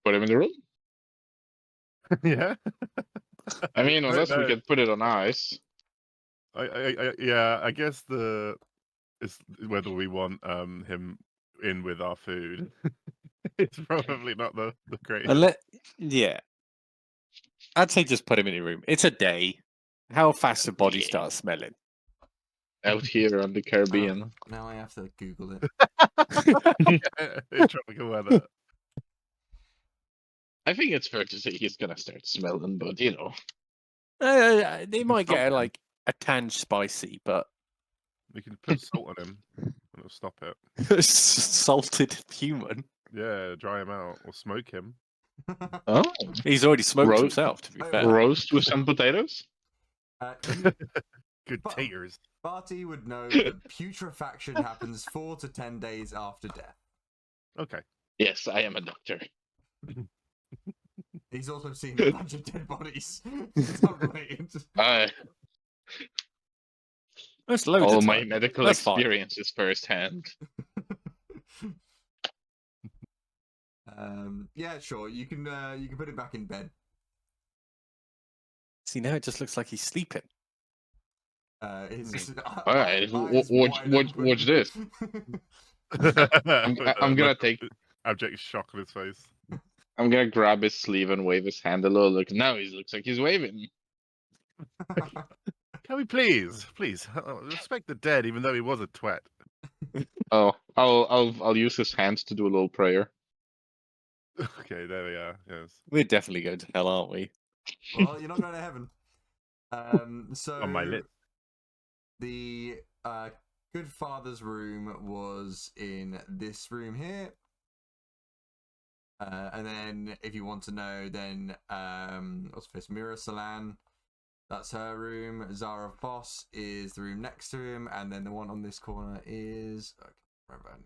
Put him in the room. Yeah. I mean, unless we could put it on ice. I guess it's whether we want him in with our food. It's probably not the greatest. Yeah. I'd say just put him in your room. It's a day. How fast the body starts smelling? Out here on the Caribbean. Now I have to Google it. In tropical weather. I think it's fair to say he's gonna start smelling, but you know. They might get like a tan spicy, but we can put salt on him and it'll stop it. Salted human. Yeah, dry him out or smoke him. Oh, he's already smoked himself. To be fair, roast with some potatoes. Good taters. Barty would know that putrefaction happens 4 to 10 days after death. Okay. Yes, I am a doctor. He's also seen a bunch of dead bodies. It's not related. That's loads all of my time. medical That's experience is firsthand. Yeah, sure. You can put it back in bed. See, now it just looks like he's sleeping. It's just, All right, eyes wide open. watch this. I'm gonna take. Abject shock on his face. I'm gonna grab his sleeve and wave his hand a little. Look, now he looks like he's waving. Can we please respect the dead, even though he was a twat? Oh, I'll use his hands to do a little prayer. Okay, there we are. Yes. We're definitely going to hell, aren't we? Well, you're not going to heaven. So On my list. The good father's room was in this room here. And then, if you want to know, then what's this? Mira Salan, that's her room. Zara Foss is the room next to him, and then the one on this corner is I can't remember her name.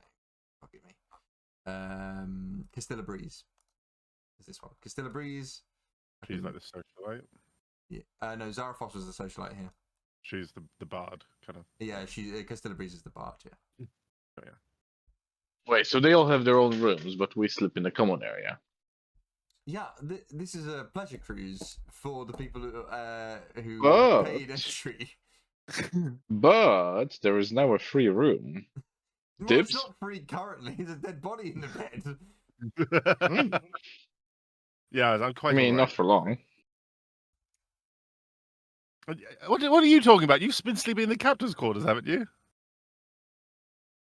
Forgive me. Castilla Breeze is this one. Castilla Breeze. She's like the socialite. Yeah. No, Zara Foss was the socialite here. She's the bard, kind of. Yeah, Castilla Breeze is the bard. Yeah. Oh, yeah. Wait, so they all have their own rooms, but we sleep in the common area. Yeah, this is a pleasure cruise for the people who But- paid entry. But there is now a free room. Well, Dibs? it's not free currently. There's a dead body in the bed. Yeah, I'm quite. I mean, alright. not for long. What are you talking about? You've been sleeping in the captain's quarters, haven't you?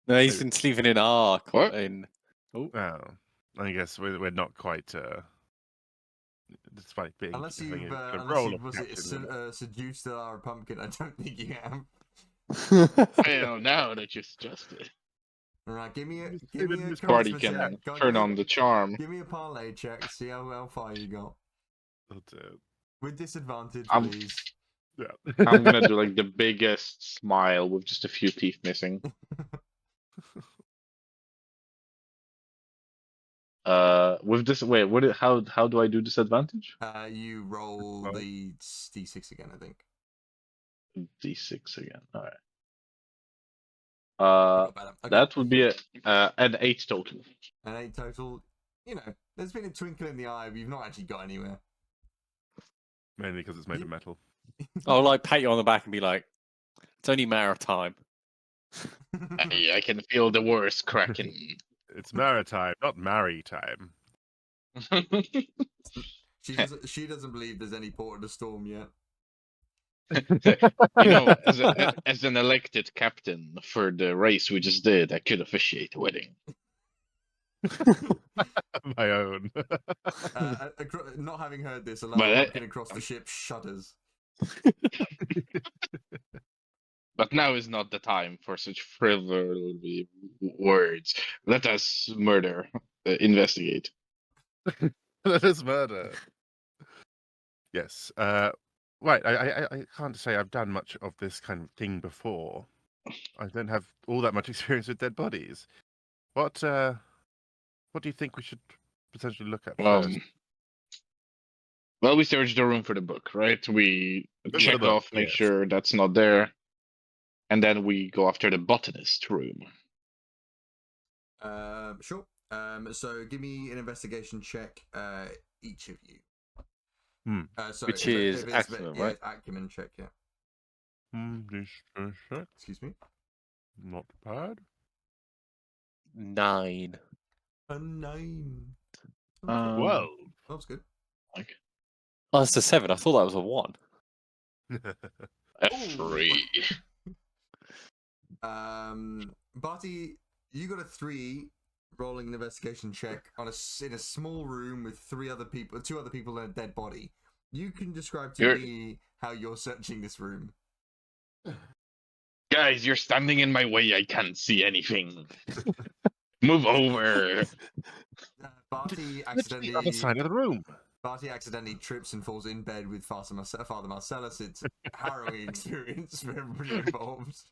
No, he's been sleeping in our What? in. Oh, I guess we're not quite. Despite being Unless having you've, a unless role you of was it captain, seduced our pumpkin, I don't think you have. Well, now that you suggested, All right, give me a party charisma can check. Go turn give on me- the charm. Give me a parlay check. See how far you got I'll do it. with disadvantage, I'm- please. Yeah. I'm gonna do like the biggest smile with just a few teeth missing. With this, wait, how do I do disadvantage? You roll Well. the d6 again, I think. D6 again. All right. You got better. Okay. That would be an 8 total. An 8 total. You know, there's been a twinkle in the eye, but you've not actually got anywhere. Mainly because it's made of metal. I'll like pat you on the back and be like, "It's only a matter of time." I can feel the worst cracking. It's maritime, not maritime. She doesn't believe there's any port of the storm yet. You know, as an elected captain for the race we just did, I could officiate a wedding. My own. Not having heard this, a But lot that- walking across the ship shudders. But now is not the time for such frivolous words. Let us investigate. That is murder. Yes. Right. I can't say I've done much of this kind of thing before. I don't have all that much experience with dead bodies. What do you think we should potentially look at first? Well, we searched the room for the book, right? We Look for check the book, off, make yes. sure that's not there, and then we go after the botanist room. Sure. So give me an investigation check, each of you. Sorry, Which is it's acumen, yeah, right? it's acumen check, yeah. Excuse me. Not bad. 9. A 9. Well. That's good. Oh, that's a 7. I thought that was a 1. A Ooh. 3. Barty, you got a 3 rolling an investigation check in a small room with 2 other people and a dead body. You can describe to me how you're searching this room. Guys, you're standing in my way. I can't see anything. Move over. Barty Let's to the other side of the room. Barty accidentally trips and falls in bed with Father Marcellus. It's a harrowing experience for everybody involved.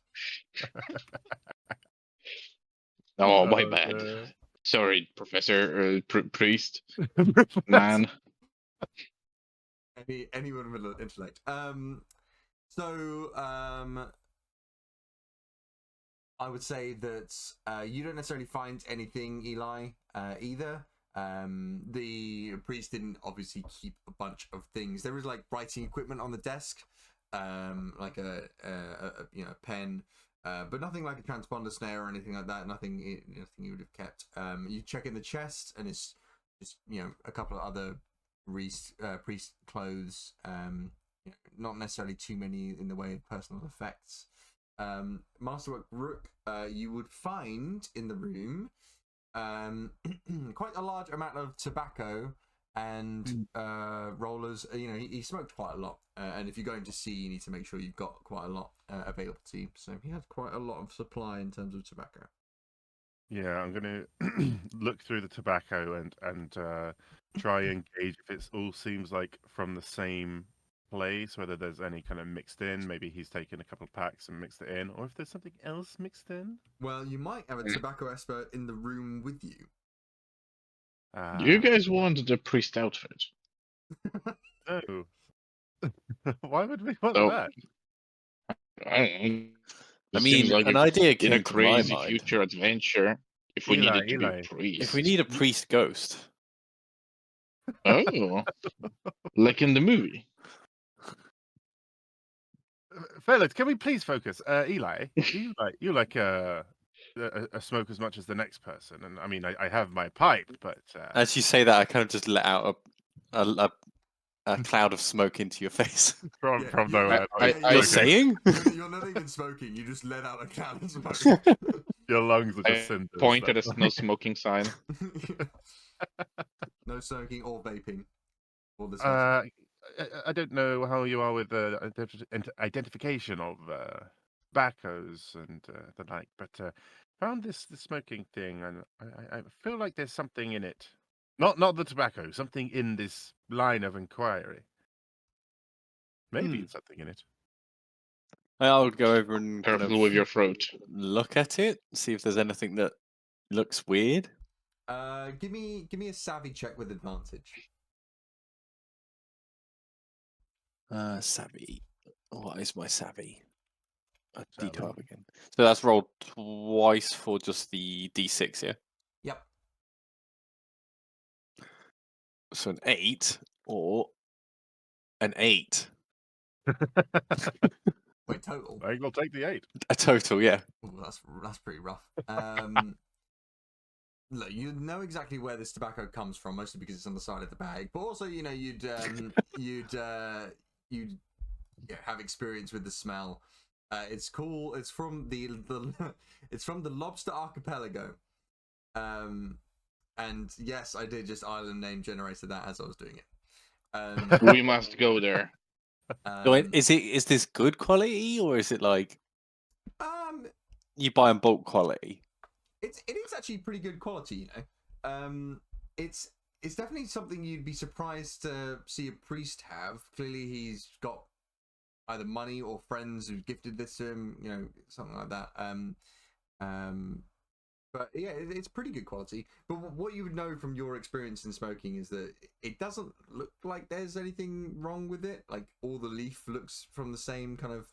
Oh, my bad. Sorry, Professor, Priest, man. Anyone with intellect. I would say that you don't necessarily find anything, Eli, either. The priest didn't obviously keep a bunch of things. There was like writing equipment on the desk, like a pen, but nothing like a transponder snare or anything like that. Nothing you would have kept. You check in the chest, and it's just a couple of other priest clothes. Not necessarily too many in the way of personal effects. Masterwork Rook, you would find in the room quite a large amount of tobacco and rollers. He smoked quite a lot, and if you're going to sea, you need to make sure you've got quite a lot available to you. So he had quite a lot of supply in terms of tobacco. Yeah, I'm going to look through the tobacco and try and gauge if it all seems like from the same place, whether there's any kind of mixed in. Maybe he's taken a couple of packs and mixed it in, or if there's something else mixed in. Well, you might have a tobacco expert in the room with you. Do you guys want the priest outfit? No. Why would we want that? I don't know. I mean, like an idea came in a to my crazy mind. future adventure. If we needed to be a priest, if we need a priest ghost, oh, like in the movie. Fellas, can we please focus? Eli, you like a smoke as much as the next person, and I mean, I have my pipe, but as you say that, I kind of just let out a cloud of smoke into your face. from nowhere. You're saying? You're not even smoking. You just let out a cloud of smoke. Your lungs are just cinders. Point at a no smoking sign. No smoking or vaping. Or the I don't know how you are with the identification of tobaccos and the like, but found this the smoking thing, and I feel like there's something in it. Not the tobacco, something in this line of inquiry. Maybe it's something in it. I'll go over and Careful with your throat. Look at it, see if there's anything that looks weird. Give me a savvy check with advantage. Savvy. What is my savvy? A D12 again. So that's rolled twice for just the D6, yeah? Yep. So an 8 or an 8. Wait, total? I think I'll take the 8. A total, yeah. Ooh, that's pretty rough. Look, you know exactly where this tobacco comes from, mostly because it's on the side of the bag. But also, you'd have experience with the smell. It's cool. It's from the it's from the Lobster Archipelago. And yes, I did just island name generated that as I was doing it. We must go there. Is this good quality, or is it like you buy in bulk quality? It is actually pretty good quality, It's definitely something you'd be surprised to see a priest have. Clearly, he's got either money or friends who gifted this to him, something like that. But yeah, it's pretty good quality. But what you would know from your experience in smoking is that it doesn't look like there's anything wrong with it. Like, all the leaf looks from the same kind of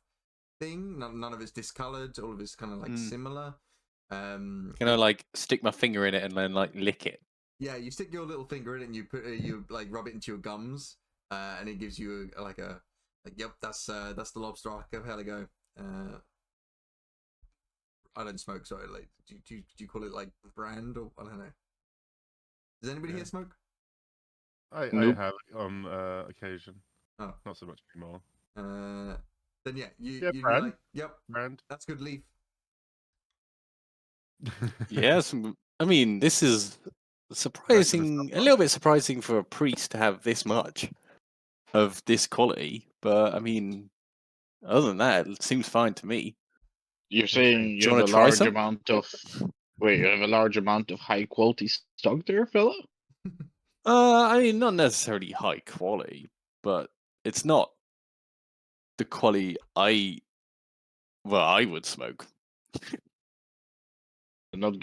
thing. None of it's discolored. All of it's kind of like similar. Can I like stick my finger in it and then like lick it? Yeah, you stick your little finger in it and you like rub it into your gums, and it gives you yep, that's the Lobster Archipelago. I don't smoke, so like, do you call it like brand, or I don't know? Does anybody here smoke? I have on occasion. Oh, not so much anymore. Then yeah, brand. You're like, yep, brand. That's good leaf. Yes, I mean, this is surprising, a little bit surprising for a priest to have this much of this quality, but I mean, other than that, it seems fine to me. You're saying you have a large amount of high quality stock there, fella? I mean, not necessarily high quality, but it's not the quality I would smoke. Not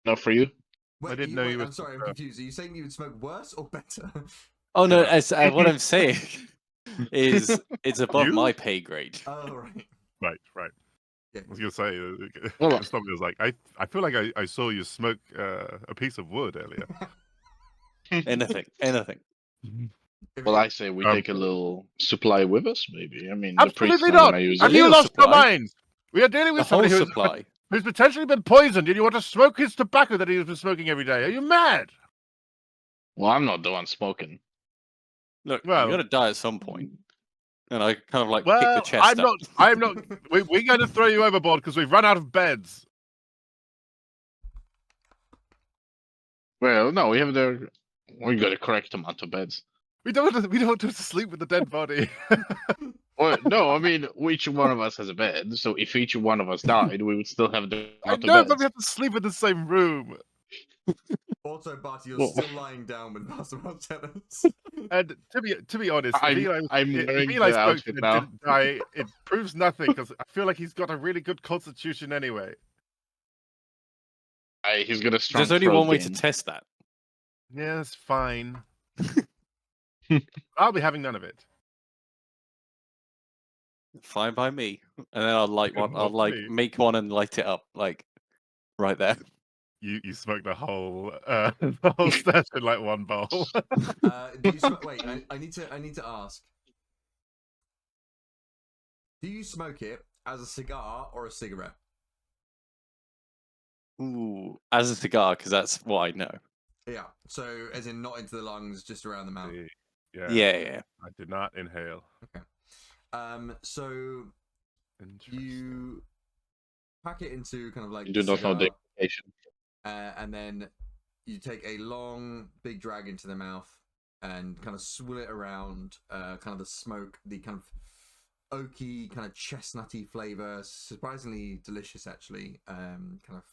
enough for you? Wait, I didn't know you were. I'm sorry, I'm confused. Are you saying you would smoke worse or better? Oh no, what I'm saying is it's above my pay grade. Oh right. Right. Yeah. I was gonna say, Well, somebody was like, I feel like I saw you smoke a piece of wood earlier. anything, anything. If Well, it- I say we Um, take a little supply with us, maybe. I mean, the priest's Absolutely not not. gonna use Have it. you little lost your supply. minds? We are dealing The with whole somebody supply. who's potentially been poisoned, and you want to smoke his tobacco that he's been smoking every day. Are you mad? Well, I'm not the one smoking. Look, Well- you got to die at some point. And I kind of like pick the Well, chest I'm up. not. I'm not. We're going to throw you overboard because we've run out of beds. Well, no, we have the. We got a correct amount of beds. We don't. We don't have to sleep with the dead body. Well, no, I mean, each one of us has a bed, so if each one of us died, we would still have the I amount know, of but we beds. have to sleep in the same room. Also, Barty, you're Well- still lying down with Master Marcellus. And to be honest, if I'm wearing Eli the spoke outfit and now. didn't die, it proves nothing because I feel like he's got a really good constitution anyway. He's got a strong. There's only throat one way to game. test that. Yeah, that's fine. I'll be having none of it. Fine by me. And then I'll light one. I'll Not like me. make one and light it up, like right there. You smoked the whole the whole stash in like one bowl. Do you wait, I need to ask. Do you smoke it as a cigar or a cigarette? Ooh, as a cigar, because that's what I know. Yeah. So, as in not into the lungs, just around the mouth. Yeah, Yeah. I did not inhale. So Interesting. you pack it into kind of like You do not know cigar, the implication. and then you take a long, big drag into the mouth and kind of swill it around. Kind of the smoke, the kind of oaky, kind of chestnutty flavor, surprisingly delicious actually. Kind of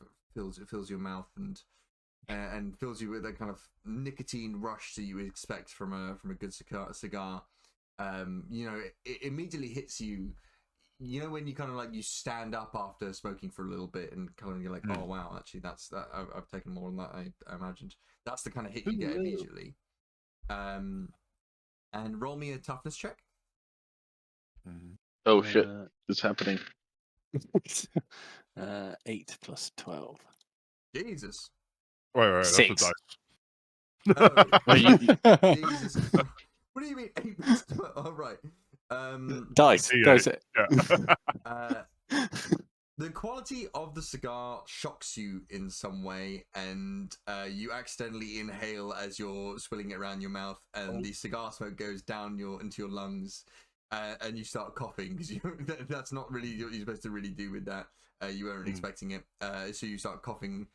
fills your mouth and fills you with a kind of nicotine rush that you would expect from a good cigar. You know, it immediately hits you. You know when you kind of like you stand up after smoking for a little bit and kind of you're like, oh wow, actually that's that I've taken more than that I imagined. That's the kind of hit you get immediately. And roll me a toughness check. Mhm. Oh shit, it's happening. 8 plus 12. Jesus. Wait, that's the 6. dice. Oh, Well, you- Jesus. What do you mean 8 plus 12? Oh, right. Dice. Yeah. Dice. Yeah. The quality of the cigar shocks you in some way, and you accidentally inhale as you're swilling it around your mouth, and the cigar smoke goes down into your lungs, and you start coughing because that's not really what you're supposed to really do with that. You weren't expecting it, so you start coughing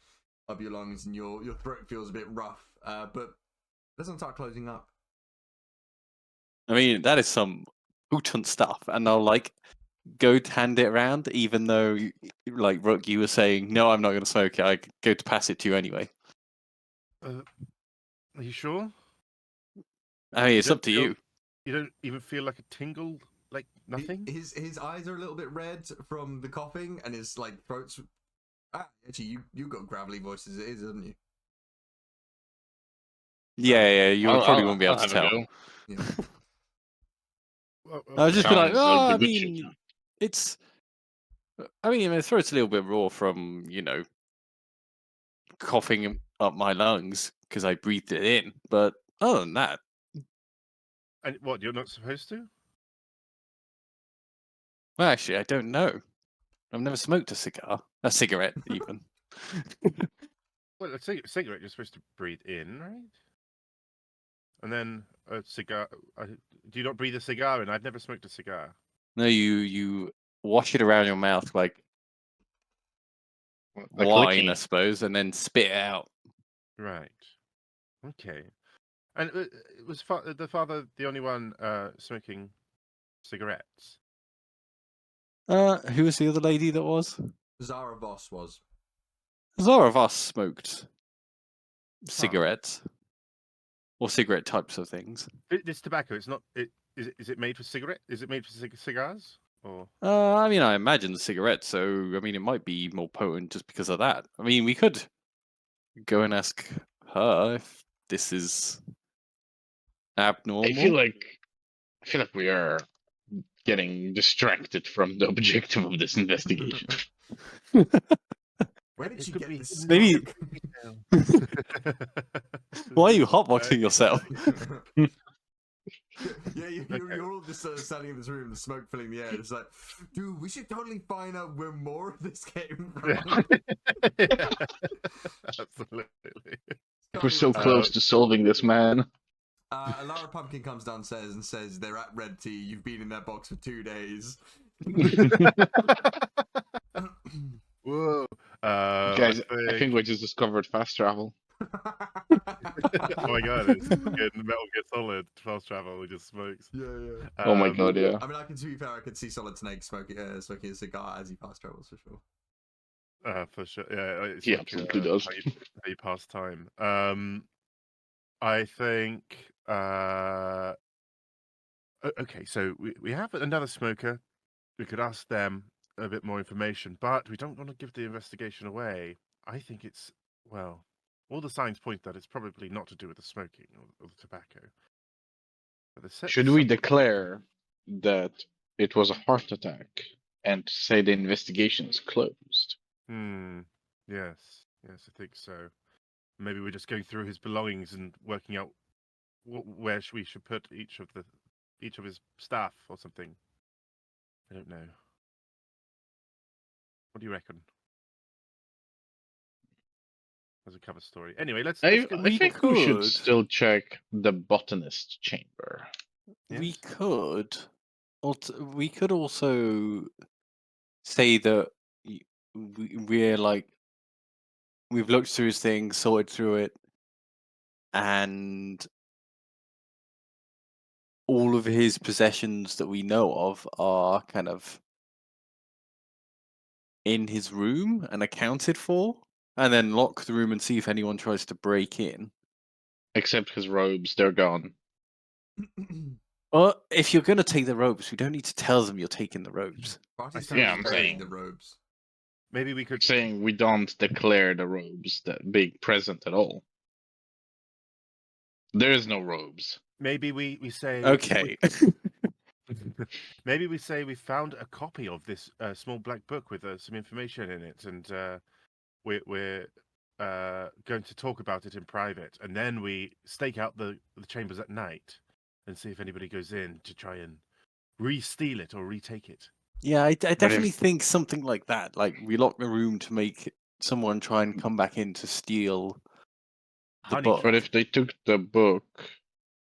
up your lungs, and your throat feels a bit rough, but it doesn't start closing up. I mean, that is some potent stuff, and I'll like go to hand it around, even though, like Rook, you were saying, no, I'm not going to smoke it. I go to pass it to you anyway. Are you sure? I mean, it's don't up to feel- you. You don't even feel like a tingle, like nothing. His eyes are a little bit red from the coughing, and his like throat's. Actually, you've got gravelly voice as it is, haven't you? Yeah, you probably won't be able I'll to have a tell. go. Yeah. I was just be like, Sounds oh, like I a good shit. mean, it's. I mean, my throat's a little bit raw from, coughing up my lungs because I breathed it in. But other than that, And what? You're not supposed to? well, actually, I don't know. I've never smoked a cigarette even. Well, a cigarette you're supposed to breathe in, right? And then a cigar. Do you not breathe a cigar in? I've never smoked a cigar. No, you wash it around your mouth like Like wine, licking. I suppose, and then spit it out. Right. Okay. And was the father the only one smoking cigarettes? Who was the other lady that was? Zara Voss was. Zara of us smoked cigarettes or cigarette types of things. This tobacco. It's not. Is it made for cigarette? Is it made for cigars? Or I mean, I imagine cigarettes, so I mean, it might be more potent just because of that. I mean, we could go and ask her if this is abnormal. I feel like we are getting distracted from the objective of this investigation. Where did It you could get be this? Maybe- smoke? Why are you hotboxing yourself? Yeah, you're all just standing in this room, the smoke filling the air. It's like, dude, we should totally find out where more of this came from. Absolutely. We're so close to solving this, man. Alara Pumpkin comes downstairs and says they're at Red Tea. You've been in that box for 2 days. Whoa. Guys, I think we just discovered fast travel. Oh my god, it's good. Metal Gear Solid fast travel. It just smokes. Yeah, yeah. Oh my god, yeah. I mean, to be fair, I could see Solid Snake smoking a cigar as he fast travels for sure. For sure. Yeah, it's He like, absolutely does. How you pass time. I think. Okay, so we have another smoker. We could ask them a bit more information, but we don't want to give the investigation away. I think it's, well, all the signs point that it's probably not to do with the smoking or the tobacco. But Should we declare that it was a heart attack and say the investigation is closed? Yes, I think so. Maybe we're just going through his belongings and working out where we should put each of his staff or something. I don't know. What do you reckon? As a cover story. Anyway, let's I go. think we should still check the botanist chamber. Yes. We could. We could also say that we're like we've looked through his thing, sorted through it, and all of his possessions that we know of are kind of in his room and accounted for, and then lock the room and see if anyone tries to break in. Except his robes, they're gone. Well, if you're going to take the robes, we don't need to tell them you're taking the robes. Yeah, I'm saying the robes. Maybe we could saying we don't declare the robes that being present at all. There is no robes. Maybe we say Okay. Maybe we say we found a copy of this small black book with some information in it, and we're going to talk about it in private, and then we stake out the chambers at night and see if anybody goes in to try and re-steal it or retake it. Yeah, I definitely think something like that. Like we lock the room to make someone try and come back in to steal the book. But if they took the book,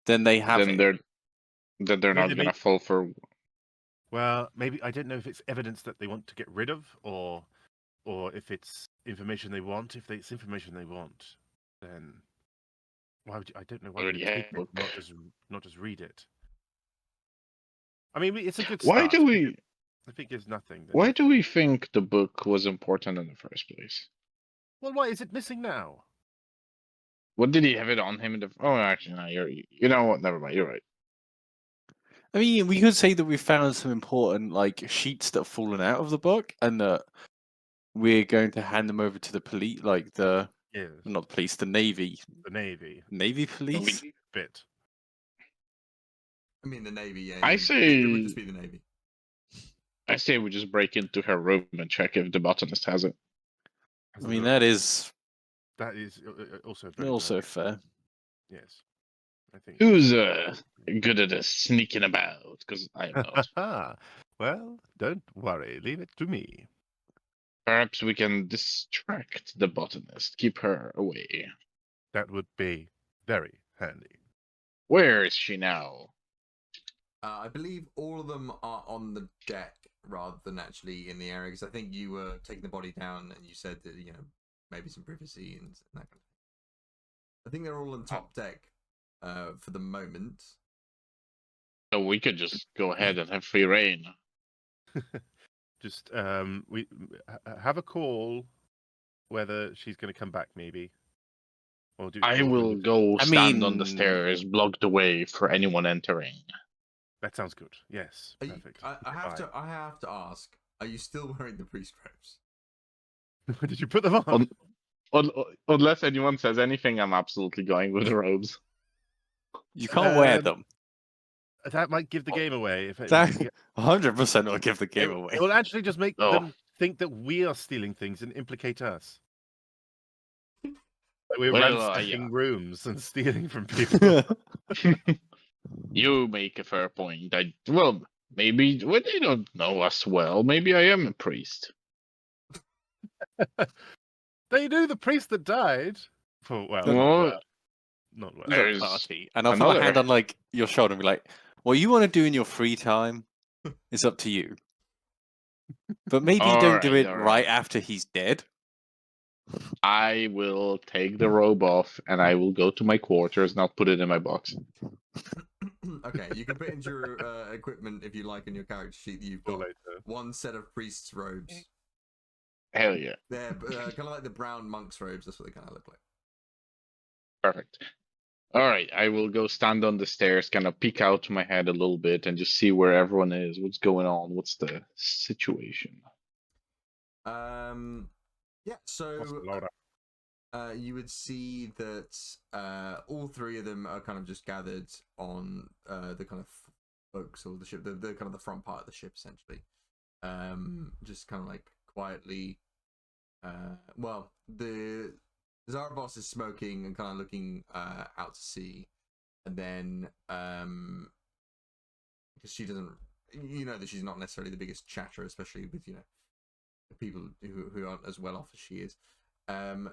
then they have then it. they're not going to fall for. Well, maybe I don't know if it's evidence that they want to get rid of, or if it's information they want. If it's information they want, then why would you, I don't know why would you take it, not just read it. I mean, it's a good start. Why do we? I think it's nothing. Why do we think the book was important in the first place? Well, why is it missing now? What did he have it on him? Oh, actually, no. You know what? Never mind. You're right. I mean, we could say that we found some important like sheets that have fallen out of the book, and that we're going to hand them over to the police, like not the police, the Navy. The Navy. Navy police. Bit. I mean, the Navy. Yeah. I say it would just be the Navy. I say we just break into her room and check if the botanist has it. I mean, that is also fair. Yes, I think. Who's good at sneaking about? Because I am not. Well, don't worry. Leave it to me. Perhaps we can distract the botanist. Keep her away. That would be very handy. Where is she now? I believe all of them are on the deck rather than actually in the area, because I think you were taking the body down and you said that, maybe some privacy and that kind of thing. I think they're all on top deck for the moment. So we could just go ahead and have free reign. Just we have a call whether she's going to come back, maybe. I will go stand on the stairs, block the way for anyone entering. That sounds good. Yes, perfect. I have to ask: are you still wearing the priest robes? Did you put them on? Unless anyone says anything, I'm absolutely going with the robes. You can't wear them. That might give the game away. If 100% will give the game away. It will actually just make them think that we are stealing things and implicate us. Like we're Well, ransacking rooms and stealing from people. You make a fair point. Well, maybe they don't know us well. Maybe I am a priest. They knew the priest that died. Well, not well. Look, There's Barty, and I'll put my hand another. on like your shoulder and be like, "What you want to do in your free time is up to you. But maybe don't do it All right after he's dead." I will take the robe off and I will go to my quarters and I'll put it in my box. Okay, you can put into your equipment if you like in your character sheet that you've Till got later. one set of priest's robes. Hell yeah. They're kind of like the brown monk's robes. That's what they kind of look like. Perfect. All right, I will go stand on the stairs, kind of peek out my head a little bit and just see where everyone is, what's going on, what's the situation. Yeah. So What's the loadout? you would see that all three of them are kind of just gathered on the kind of folks or the ship, the kind of the front part of the ship, essentially. Just kind of like quietly. Well, the Zarabos is smoking and kind of looking out to sea, and then because she doesn't, that she's not necessarily the biggest chatter, especially with people who aren't as well off as she is. And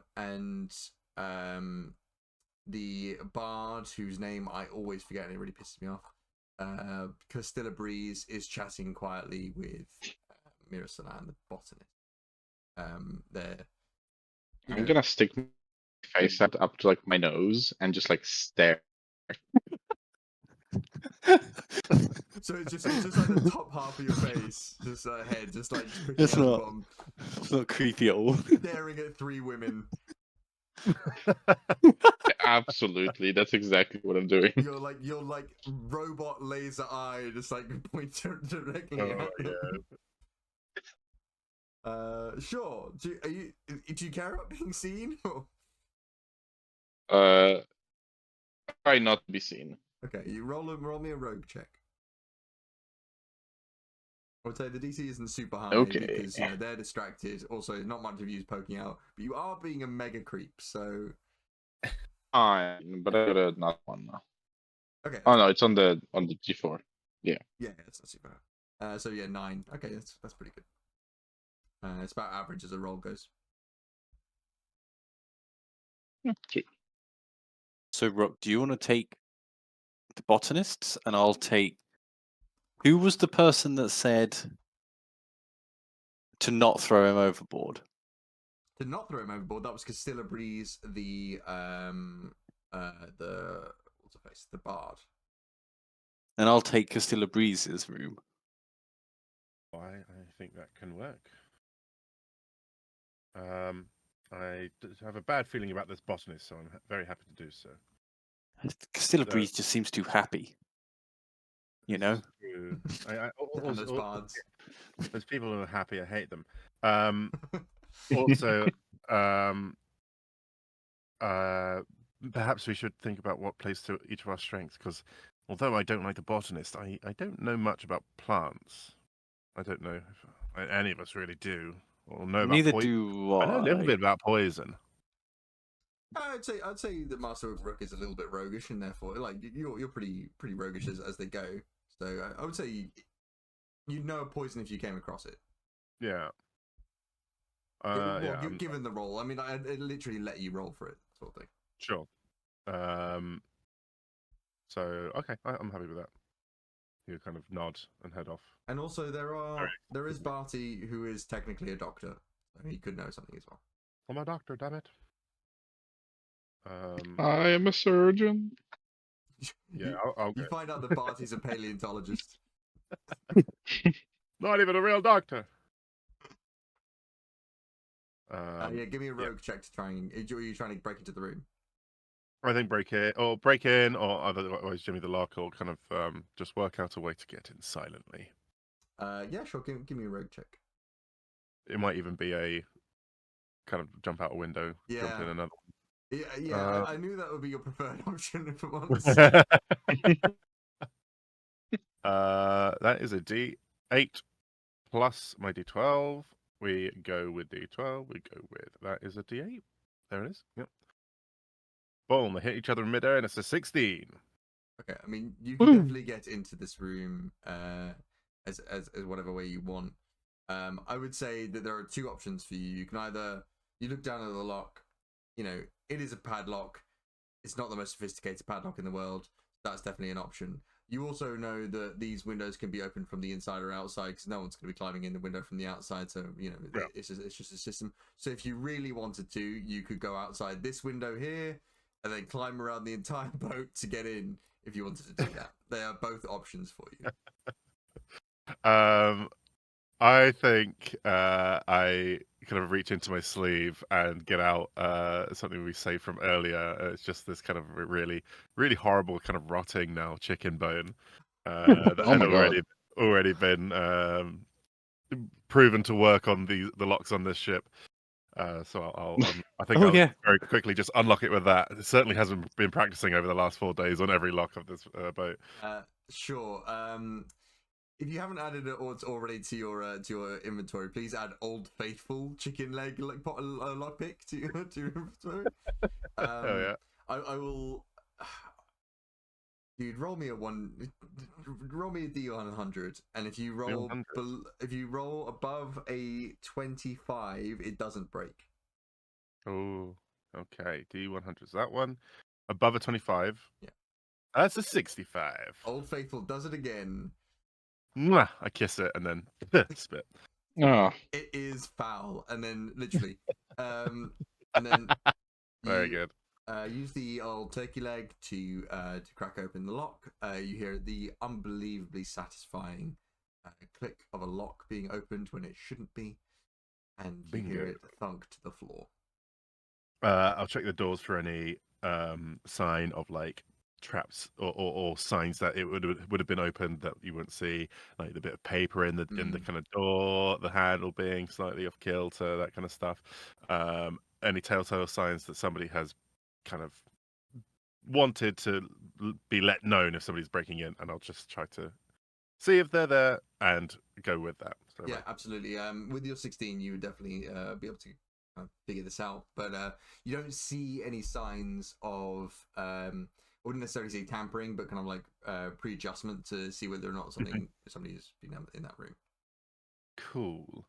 the bard, whose name I always forget and it really pisses me off, Castilla Breeze, is chatting quietly with Mirasalan, the botanist. I'm gonna stick my face up to like my nose and just like stare. So it's just like the top half of your face, just head, just like picking It's out the not- bottom, It's not creepy at all. staring at three women. Absolutely, that's exactly what I'm doing. You're like robot laser eye, just like pointing directly Oh, at them. Sure. Do you care about being seen? Try not to be seen. Okay, you roll me a rogue check. I would say the DC isn't super high Okay. because they're distracted. Also, not much of you is poking out, but you are being a mega creep. So Fine, but I got a not one now. okay. Oh no, it's on the G4. Yeah, it's not super high. So yeah, 9. Okay, that's pretty good. It's about average as a roll goes. Okay. So, Rock, do you want to take the botanists, and I'll take. Who was the person that said to not throw him overboard? To not throw him overboard, that was Castilla Breeze, the what's her face, the bard. Oh, And I'll take Castilla Breeze's room. I think that can work. I have a bad feeling about this botanist, so I'm very happy to do so. Castilla So- Breeze just seems too happy. You know? True. And those bards. There's people who are happy. I hate them. Also, perhaps we should think about what plays to each of our strengths. Because although I don't like the botanist, I don't know much about plants. I don't know if any of us really do or know Neither about poison. do I know a little I. bit about poison. I'd say that Master Rook is a little bit roguish, and therefore, like you're pretty roguish as they go. So I would say you'd know a poison if you came across it. Yeah. Given the roll, I mean, I'd literally let you roll for it, sort of thing. Sure. So okay, I'm happy with that. You kind of nod and head off. And also, there is Barty, who is technically a doctor, so he could know something as well. I'm a doctor, damn it. I am a surgeon. Yeah, I'll You go. find out that Barty's a paleontologist. Not even a real doctor. Yeah, give me a rogue check to try and. Are you trying to break into the room? I think break in, or otherwise Jimmy the Lark will kind of just work out a way to get in silently. Yeah, sure. Give me a rogue check. It might even be a kind of jump out a window, jump in another. Yeah. I knew that would be your preferred option for once. That is a D8 plus my D12. We go with D12. We go with that is a D8. There it is. Yep. Boom! They hit each other in midair, and it's a 16. Okay, I mean, you can Woo. definitely get into this room as whatever way you want. I would say that there are two options for you. You can either you look down at the lock, you know, it is a padlock. It's not the most sophisticated padlock in the world. That's definitely an option. You also know that these windows can be opened from the inside or outside because no one's going to be climbing in the window from the outside. So you know, Yeah. it's just a system. So if you really wanted to, you could go outside this window here and then climb around the entire boat to get in. If you wanted to do that, they are both options for you. I think I kind of reach into my sleeve and get out something we saved from earlier. It's just this kind of really, really horrible kind of rotting now chicken bone that Oh had my God. already been proven to work on the locks on this ship. So I think Oh I'll yeah. very quickly just unlock it with that. It certainly hasn't been practicing over the last 4 days on every lock of this boat. Sure. If you haven't added it already to your inventory, please add Old Faithful chicken leg lockpick to your inventory. Oh yeah. I will. Dude, roll me a D100, and if you roll 100. above a 25, it doesn't break. Oh, okay. D100 is that one. Above a 25. Yeah. That's a 65. Old Faithful does it again. Mwah! I kiss it and then spit. Oh, It is foul, and then literally, and then Very you good. use the old turkey leg to crack open the lock. You hear the unbelievably satisfying click of a lock being opened when it shouldn't be, and you hear Bingo. it thunk to the floor. I'll check the doors for any sign of like traps or signs that it would have been opened that you wouldn't see, like the bit of paper in the kind of door, the handle being slightly off kilter, that kind of stuff. Any telltale signs that somebody has kind of wanted to be let known if somebody's breaking in, and I'll just try to see if they're there and go with that. So, Yeah, like, absolutely. With your 16, you would definitely be able to figure this out, but you don't see any signs of I wouldn't necessarily say tampering, but kind of like pre-adjustment to see whether or not somebody's been in that room. cool.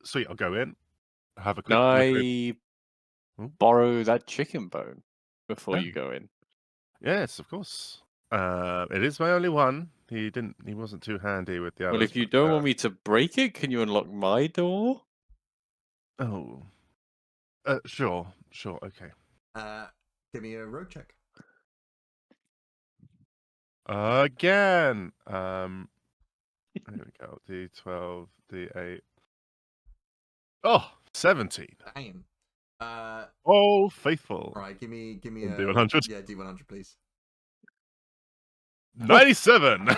Sweet. I'll go in, have a Can quick look. I borrow that chicken bone before Yeah. you go in? Yes, of course. It is my only one. He wasn't too handy with the Well, others. if you don't want me to break it, can you unlock my door? Oh, sure, okay. Give me a road check. Again. There we go. D12, D8. Oh, 17. Damn. Oh, faithful. All right, give me On a D100? Yeah, D100, please. 97.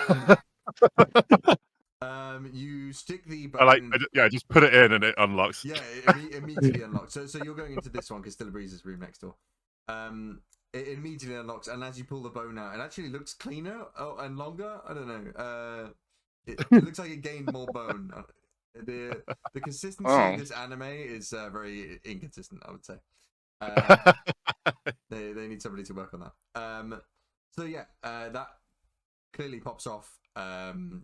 You stick the I bone. just put it in and it unlocks. Yeah, it immediately unlocks. So you're going into this one because Stillabreeze's room next door. It immediately unlocks, and as you pull the bone out, it actually looks cleaner and longer. I don't know. It looks like it gained more bone. The consistency of this anime is very inconsistent, I would say. They need somebody to work on that. So yeah, that clearly pops off.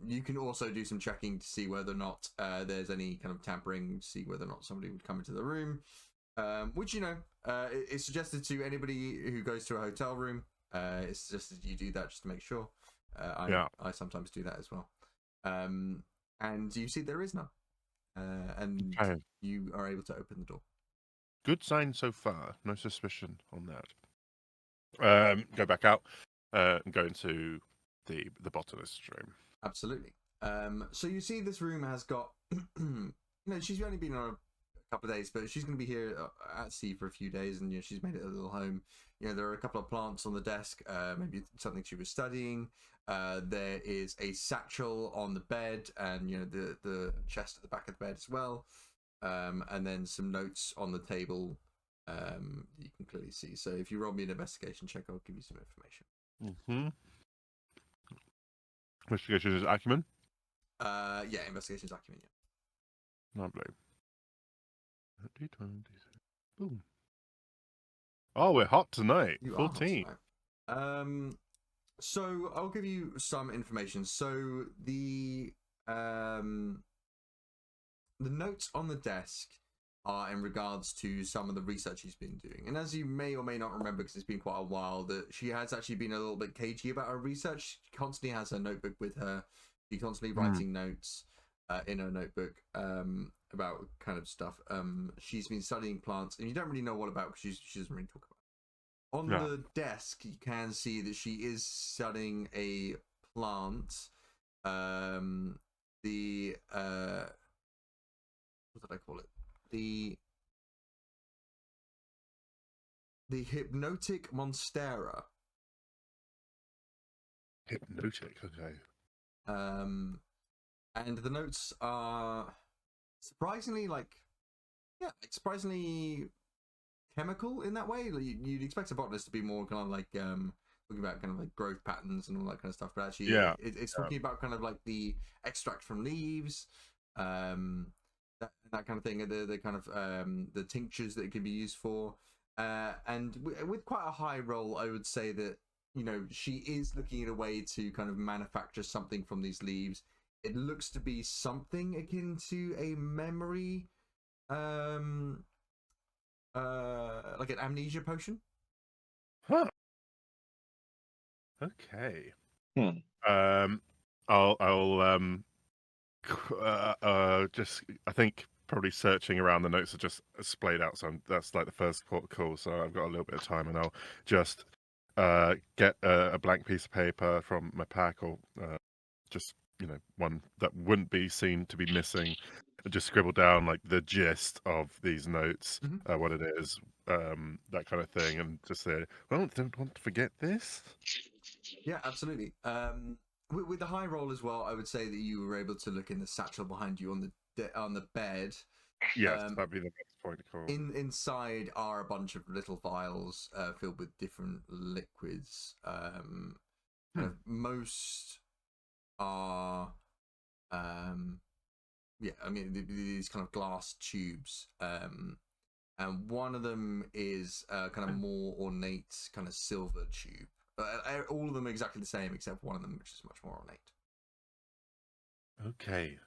You can also do some checking to see whether or not there's any kind of tampering, to see whether or not somebody would come into the room. Which, you know, it's suggested to anybody who goes to a hotel room. It's suggested you do that just to make sure. I sometimes do that as well. And you see there is none. And Okay. you are able to open the door. Good sign so far. No suspicion on that. Go back out and go into the botanist's room. Absolutely. So you see this room has got, she's only been on a couple of days, but she's going to be here at sea for a few days, and she's made it a little home. There are a couple of plants on the desk, maybe something she was studying. There is a satchel on the bed, and the chest at the back of the bed as well. And then some notes on the table. You can clearly see. So if you roll me an investigation check, I'll give you some information. Investigation is acumen. Yeah, investigation is acumen. Yeah. Lovely. Boom. Oh, we're hot tonight. You are hot 14. tonight. So I'll give you some information. So the notes on the desk are in regards to some of the research he's been doing. And as you may or may not remember, because it's been quite a while, that she has actually been a little bit cagey about her research. She constantly has her notebook with her. She's constantly writing notes in her notebook about kind of stuff. She's been studying plants, and you don't really know what about because she doesn't really talk about it. On the desk, you can see that she is studying a plant. What did I call it? The Hypnotic Monstera. Hypnotic, okay. And the notes are surprisingly surprisingly chemical in that way. Like, you'd expect a botanist to be more kind of like talking about kind of like growth patterns and all that kind of stuff, but actually, it's talking about kind of like the extract from leaves, that kind of thing, the kind of the tinctures that it can be used for, and with quite a high roll, I would say that she is looking at a way to kind of manufacture something from these leaves. It looks to be something akin to a memory, like an amnesia potion. Huh. Okay. I'll just, I think probably searching around the notes are just splayed out, so that's like the first port of call, so I've got a little bit of time, and I'll just get a blank piece of paper from my pack, or just one that wouldn't be seen to be missing, just scribble down like the gist of these notes, what it is, that kind of thing, and just say, well, don't want to forget this. Yeah, absolutely. With the high roll as well, I would say that you were able to look in the satchel behind you on the bed. Yes, that'd be the next point of call. Inside are a bunch of little vials filled with different liquids. Most are, these kind of glass tubes. And one of them is kind of more ornate, kind of silver tube. All of them are exactly the same, except one of them, which is much more ornate. Okay.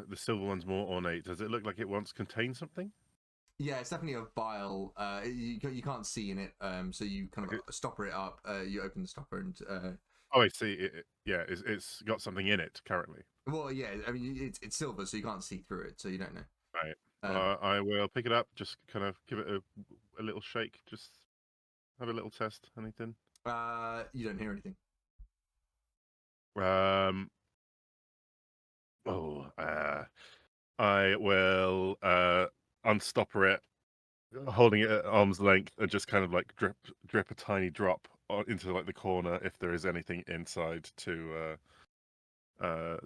The silver one's more ornate. Does it look like it once contained something? Yeah, it's definitely a vial. You can't see in it, so you kind of stopper it up. You open the stopper and. Oh, I see. It's got something in it currently. Well, yeah. I mean, it's silver, so you can't see through it, so you don't know. Right. I will pick it up. Just kind of give it a little shake. Just have a little test. Anything? You don't hear anything. I will unstopper it, holding it at arm's length, and just kind of like drip a tiny drop into like the corner if there is anything inside to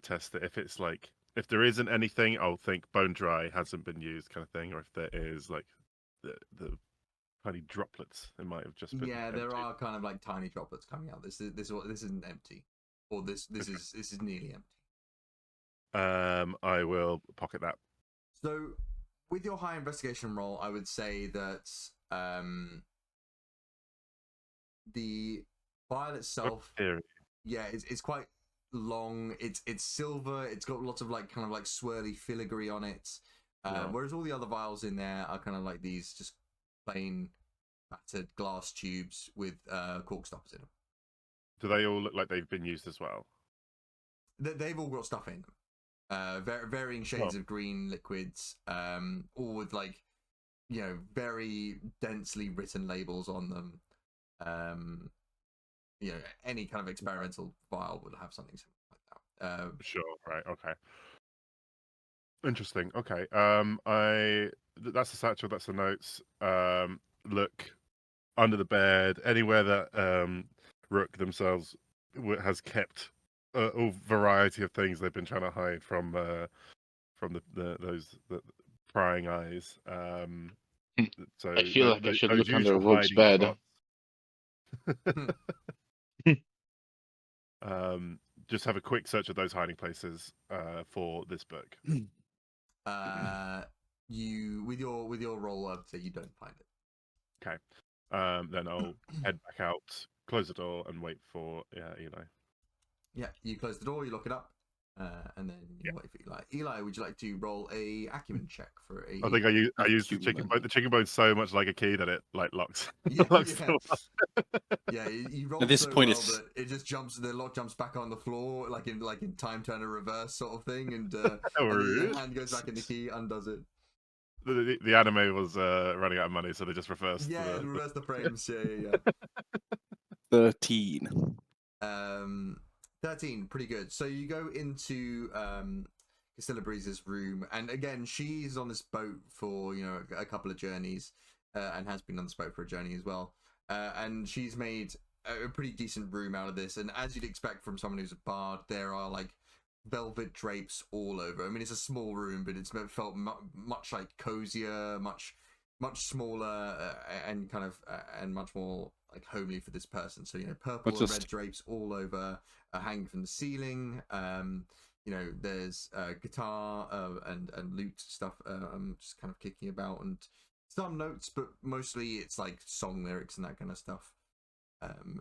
test it. If there isn't anything, I'll think bone dry, hasn't been used, kind of thing. Or if there is, like the tiny droplets, it might have just been. Yeah, empty. there are kind of like tiny droplets coming out. This isn't empty, or this is nearly empty. I will pocket that. So, with your high investigation roll, I would say that the vial itself, it's quite long. It's silver. It's got lots of like kind of like swirly filigree on it. Whereas all the other vials in there are kind of like these just plain battered glass tubes with cork stoppers in them. Do they all look like they've been used as well? They've all got stuff in them. Varying shades of green liquids, all with like, very densely written labels on them. Any kind of experimental vial would have something like that. Sure. Right. Okay. Interesting. Okay. That's the satchel. That's the notes. Look under the bed, anywhere that Rook themselves has kept a variety of things they've been trying to hide from those prying eyes. So I feel like I should look under Rook's bed. Just have a quick search of those hiding places for this book. You with your roll up, so you don't find it. Okay. then I'll head back out, close the door, and wait for Eli. Yeah, you close the door, you lock it up, and then you wait for Eli. Eli, would you like to roll a acumen check for a? I think I use the chicken Acumen. bone. The chicken bone's so much like a key that it like locks. Yeah, locks yeah. the door. Yeah, you roll this so point, well it's- that it just jumps. The lock jumps back on the floor, like in Time Turner reverse sort of thing, and your Rude. hand goes back in the key, undoes it. The anime was running out of money, so they just reversed. Yeah, the, reverse the frames. Yeah. 13. 13, pretty good. So you go into Castilla Breeze's room, and again, she's on this boat for a couple of journeys, and has been on this boat for a journey as well. And she's made a pretty decent room out of this. And as you'd expect from someone who's a bard, there are like velvet drapes all over. I mean, it's a small room, but it's felt much like cozier, much smaller, and kind of and much more like homely for this person. So purple and red drapes all over, hanging from the ceiling. There's guitar and lute stuff just kind of kicking about, and some notes, but mostly it's like song lyrics and that kind of stuff.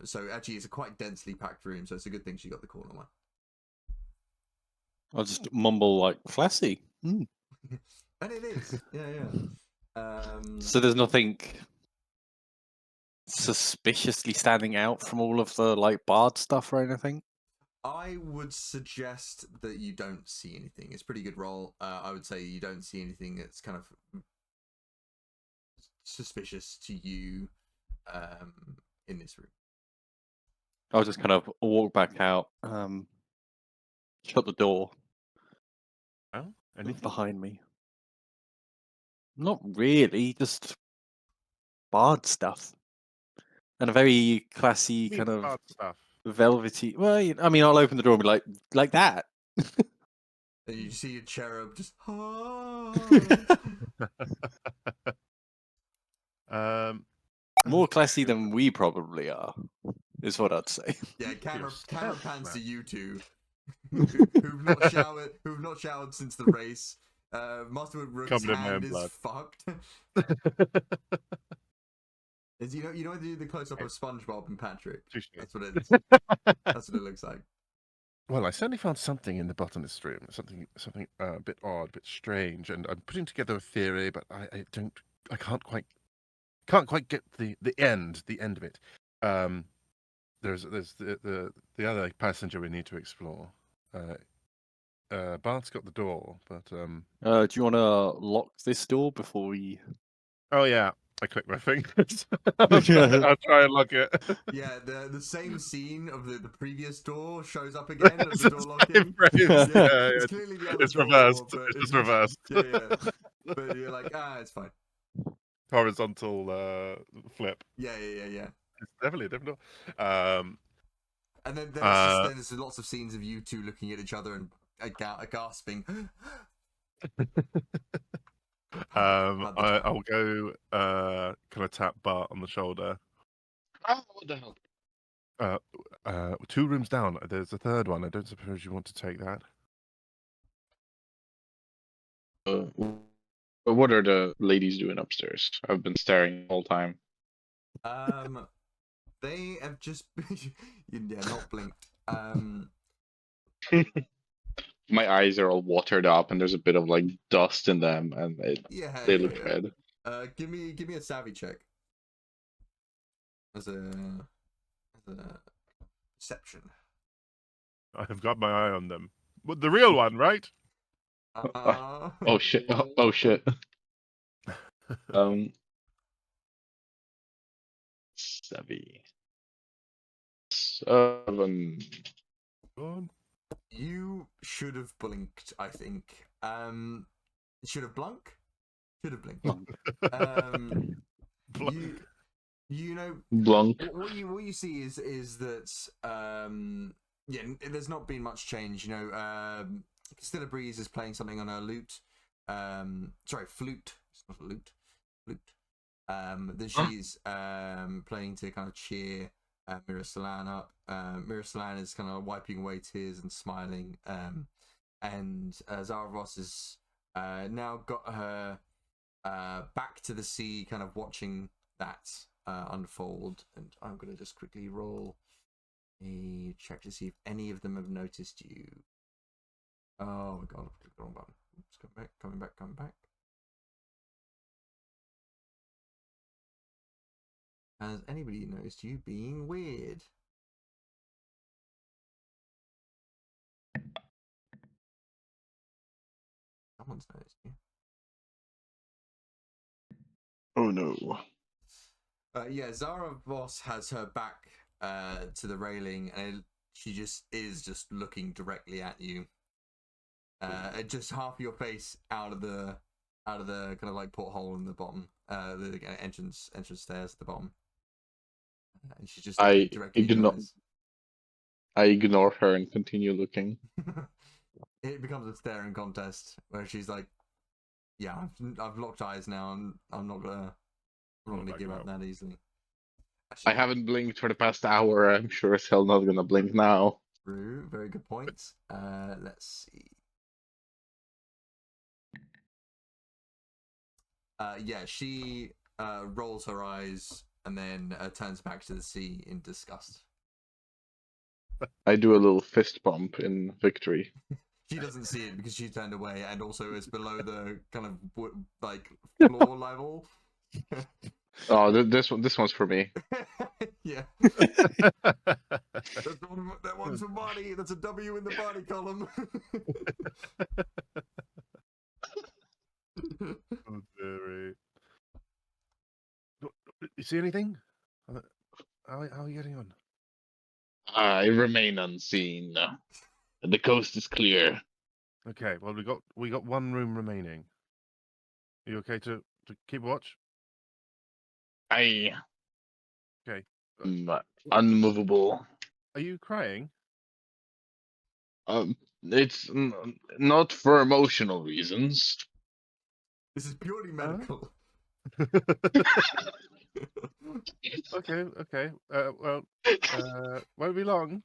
So actually, it's a quite densely packed room, so it's a good thing she got the corner one. I'll just mumble like classy. And it is, yeah. So there's nothing suspiciously standing out from all of the like bard stuff or anything. I would suggest that you don't see anything. It's a pretty good roll. I would say you don't see anything that's kind of suspicious to you in this room. I'll just kind of walk back out, shut the door Oh, anything? behind me. Not really, just bard stuff. And a very classy kind of Hard stuff. velvety. Well, I mean, I'll open the door and be like that. And you see a cherub just. More classy than we probably are, is what I'd say. Yeah, camera Yes. pans to you two, who've not showered since the race. Master Rook's Covered in my hand own is blood. fucked. Is you know they do the close up of SpongeBob and Patrick. That's what it is. That's what it looks like. Well, I certainly found something in the bottom of this room. Something a bit odd, a bit strange, and I'm putting together a theory, but I can't quite get the end of it. There's the other passenger we need to explore. Bart's got the door, but Do you want to lock this door before we? oh yeah, I click my fingers. I'll try and lock it. Yeah, the same scene of the previous door shows up again of the door locking. Yeah, It's clearly the other it's door, reversed. but It's just reversed. Yeah. But you're like, it's fine. Horizontal flip. Yeah. It's definitely a different door. And then there's lots of scenes of you two looking at each other and gasping. I'll go kind of tap Bart on the shoulder. Oh, what the hell? 2 rooms down, there's a third one. I don't suppose you want to take that. What are the ladies doing upstairs? I've been staring the whole time. They have just not blinked. My eyes are all watered up, and there's a bit of like dust in them, and they look red. Give me a savvy check. As a perception. I have got my eye on them. But the real one, right? Oh shit! Oh shit! 7. Good. You should have blinked, I think. Should have blunk? Should have blinked. Blunk. You know, Blunk. what you see is that there's not been much change. Castilla Breeze is playing something on her lute. Flute. It's not a lute. Flute. Then she's playing to kind of cheer Mirasalan up. Mirasalan is kind of wiping away tears and smiling. And Zaravos has now got her back to the sea, kind of watching that unfold, and I'm gonna just quickly roll a check to see if any of them have noticed you. Oh my god, I clicked the wrong button. Oops, coming back. Has anybody noticed you being weird? Someone's noticed you. Oh no. Yeah, Zara Voss has her back to the railing, and she just is looking directly at you. Just half your face out of the kind of like porthole in the bottom, the entrance stairs at the bottom, and she's just looking directly in your eyes. I ignore her and continue looking. It becomes a staring contest where she's like, "Yeah, I've locked eyes now, and I'm not gonna give up that easily." I haven't blinked for the past hour. I'm sure as hell not gonna blink now. True, very good points. Let's see. Yeah, she rolls her eyes and then turns back to the sea in disgust. I do a little fist bump in victory. She doesn't see it because she turned away, and also it's below the kind of like floor level. Oh, this one's for me. Yeah, that one's for body. That's a W in the body column. Oh, dearie. You see anything? How are you getting on? I remain unseen. The coast is clear. Okay, well we got one room remaining. Are you okay to keep watch? I Okay. am unmovable. Are you crying? It's not for emotional reasons. This is purely medical. Okay. Well, won't be long.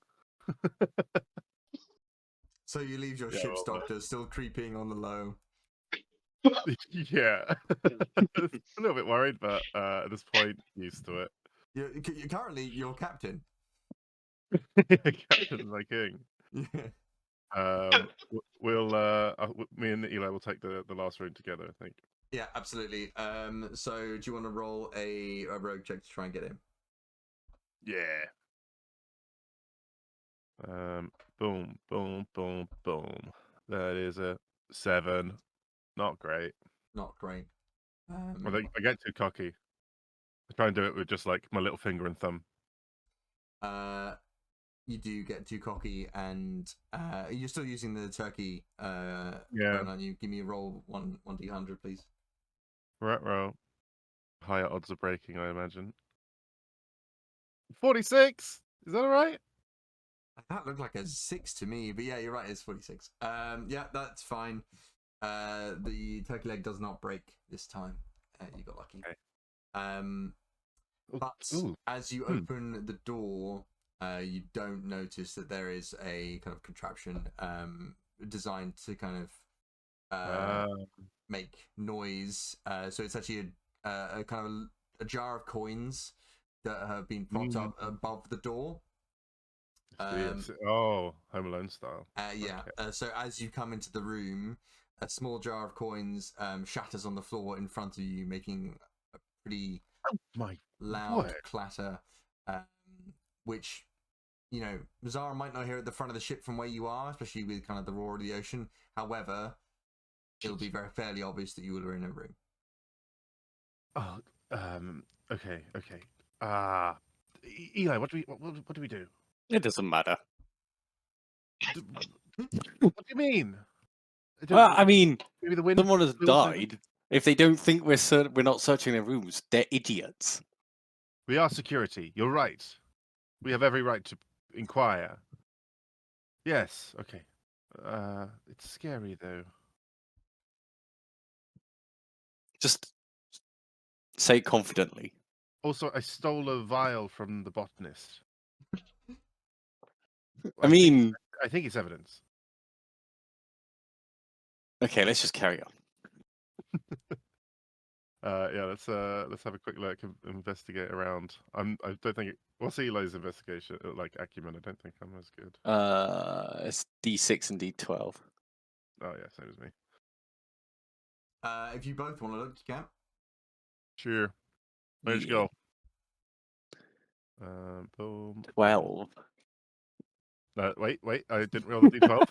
So you leave your ship's doctor still creeping on the low. Yeah. A little bit worried, but at this point, used to it. You're currently your captain. Captain, my king. Yeah. We'll me and Eli will take the last room together, I think. Yeah, absolutely. So do you want to roll a rogue check to try and get him? Yeah. Boom. That is a 7. Not great. Not great. I get too cocky. I try and do it with just like my little finger and thumb. You do get too cocky, and you're still using the turkey. Yeah. Bone, aren't you? Give me a roll 1d100, please. Right. Higher odds of breaking, I imagine. 46. Is that all right? That looked like a 6 to me, but yeah, you're right. It's 46. Yeah, that's fine. The turkey leg does not break this time. You got lucky. Okay. But as you open the door, you don't notice that there is a kind of contraption designed to kind of make noise. So it's actually a kind of a jar of coins that have been propped up above the door. Home Alone style. Yeah. Okay. So as you come into the room, a small jar of coins shatters on the floor in front of you, making a pretty loud clatter, which, you know, Zara might not hear at the front of the ship from where you are, especially with kind of the roar of the ocean. However, it'll be fairly obvious that you are in a room. Oh, okay. Eli, what do we do? It doesn't matter. What do you mean? Well, I mean, maybe the wind someone has died. If they don't think we're not searching their rooms, they're idiots. We are security. You're right. We have every right to inquire. Yes. Okay. It's scary though. Just say it confidently. Also, I stole a vial from the botanist. I mean, I think it's evidence. Okay, let's just carry Yeah, let's have a quick look. Investigate around. I don't think. What's Eli's investigation like acumen? I don't think I'm as good. It's D6 and D12. Oh yeah, same as me. If you both want to look, you can. Sure. Let's Yeah. go. Boom. 12. Wait. I didn't roll the d12.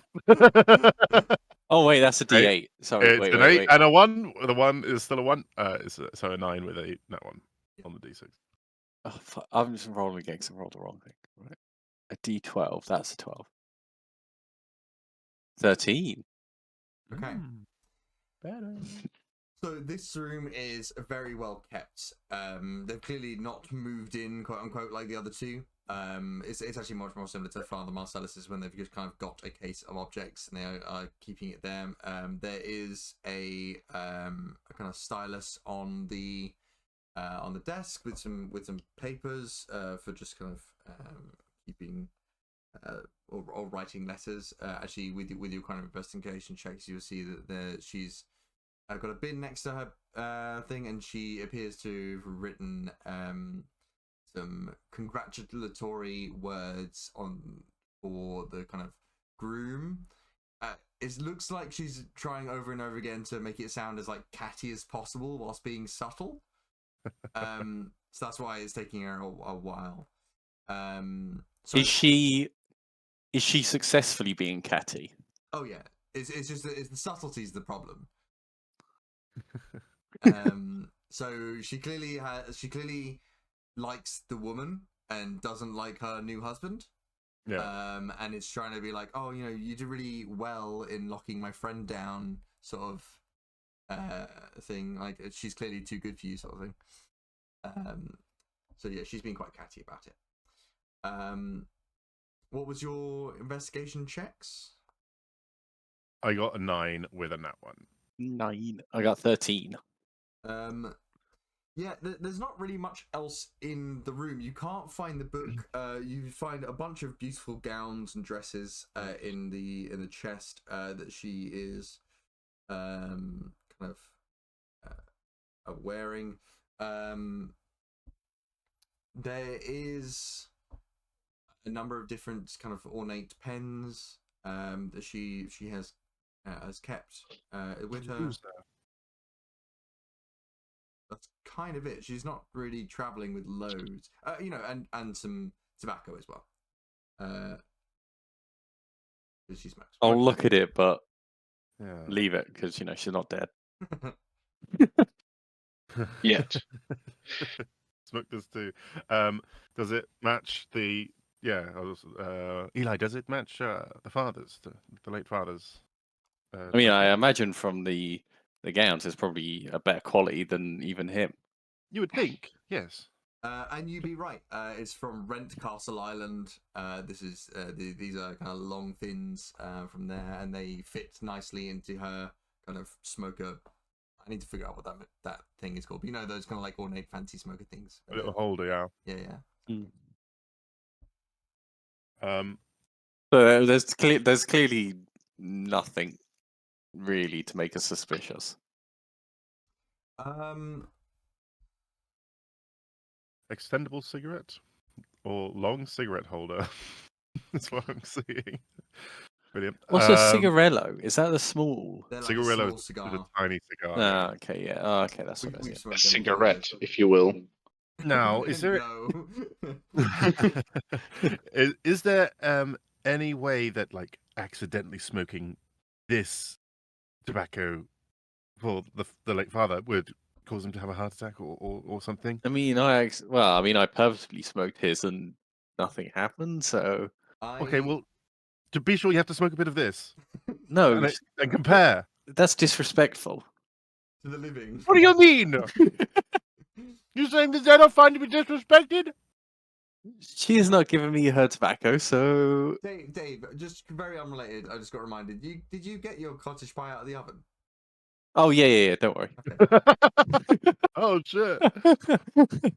Oh wait, that's a Okay, D8. Sorry, it's wait, an wait, 8 wait. and a 1. The 1 is still a 1. So a 9 with a that one on the d6. Oh, I'm just rolling again because I rolled the wrong thing. Right. A D12. That's a 12. 13. Okay. Better. So this room is very well kept. They've clearly not moved in, quote unquote, like the other two. It's actually much more similar to Father Marcellus's when they've just kind of got a case of objects and they are keeping it there. There is a kind of stylus on the desk with some papers for just kind of keeping or writing letters. Actually, with your kind of investigation checks, you'll see that she's got a bin next to her thing, and she appears to have written some congratulatory words for the kind of groom. It looks like she's trying over and over again to make it sound as like catty as possible whilst being subtle. So that's why it's taking her a while. So, Is she successfully being catty? oh yeah, it's just the subtlety's the problem. So she clearly likes the woman and doesn't like her new husband. Yeah. And it's trying to be like, oh, you did really well in locking my friend down, sort of thing. Like she's clearly too good for you, sort of thing. So yeah, she's been quite catty about it. What was your investigation checks? I got a 9 with a nat 1. 9. I got 13. Yeah, there's not really much else in the room. You can't find the book. You find a bunch of beautiful gowns and dresses in the chest that she is kind of wearing. There is a number of different kind of ornate pens that she has kept with her. Who's there? That's kind of it. She's not really traveling with loads, and some tobacco as well. Because she smokes. I'll look at it, but Yeah. leave it because she's not dead. Yet. Smoke does too. Does it match the? Yeah, Eli. Does it match the fathers, the late fathers? I mean, I imagine from the gowns, it's probably a better quality than even him. You would think, yes. And you'd be right. It's from Rent Castle Island. This is these are kind of long thins from there, and they fit nicely into her kind of smoker. I need to figure out what that thing is called. But those kind of like ornate fancy smoker things. A little holder, yeah. Yeah. So there's clearly nothing really to make us suspicious. Extendable cigarette or long cigarette holder. That's what I'm seeing. Brilliant. What's a cigarello? Is that the small? They're like Cigarillo a is small a cigar. tiny cigar. Ah, okay, yeah. Oh, okay, that's what We've it is. smoked A them cigarette, before. if you will. Now, is there No. is there any way that like accidentally smoking this tobacco for the late father would cause him to have a heart attack or something? I mean, I purposely smoked his and nothing happened. So Okay, well, to be sure, you have to smoke a bit of this no, and compare. that's disrespectful. To the living. What do you mean? You're saying that I don't find to be disrespected? She has not given me her tobacco, so Dave, just very unrelated. I just got reminded. Did you get your cottage pie out of the oven? oh yeah. Don't worry. Okay. Oh shit! I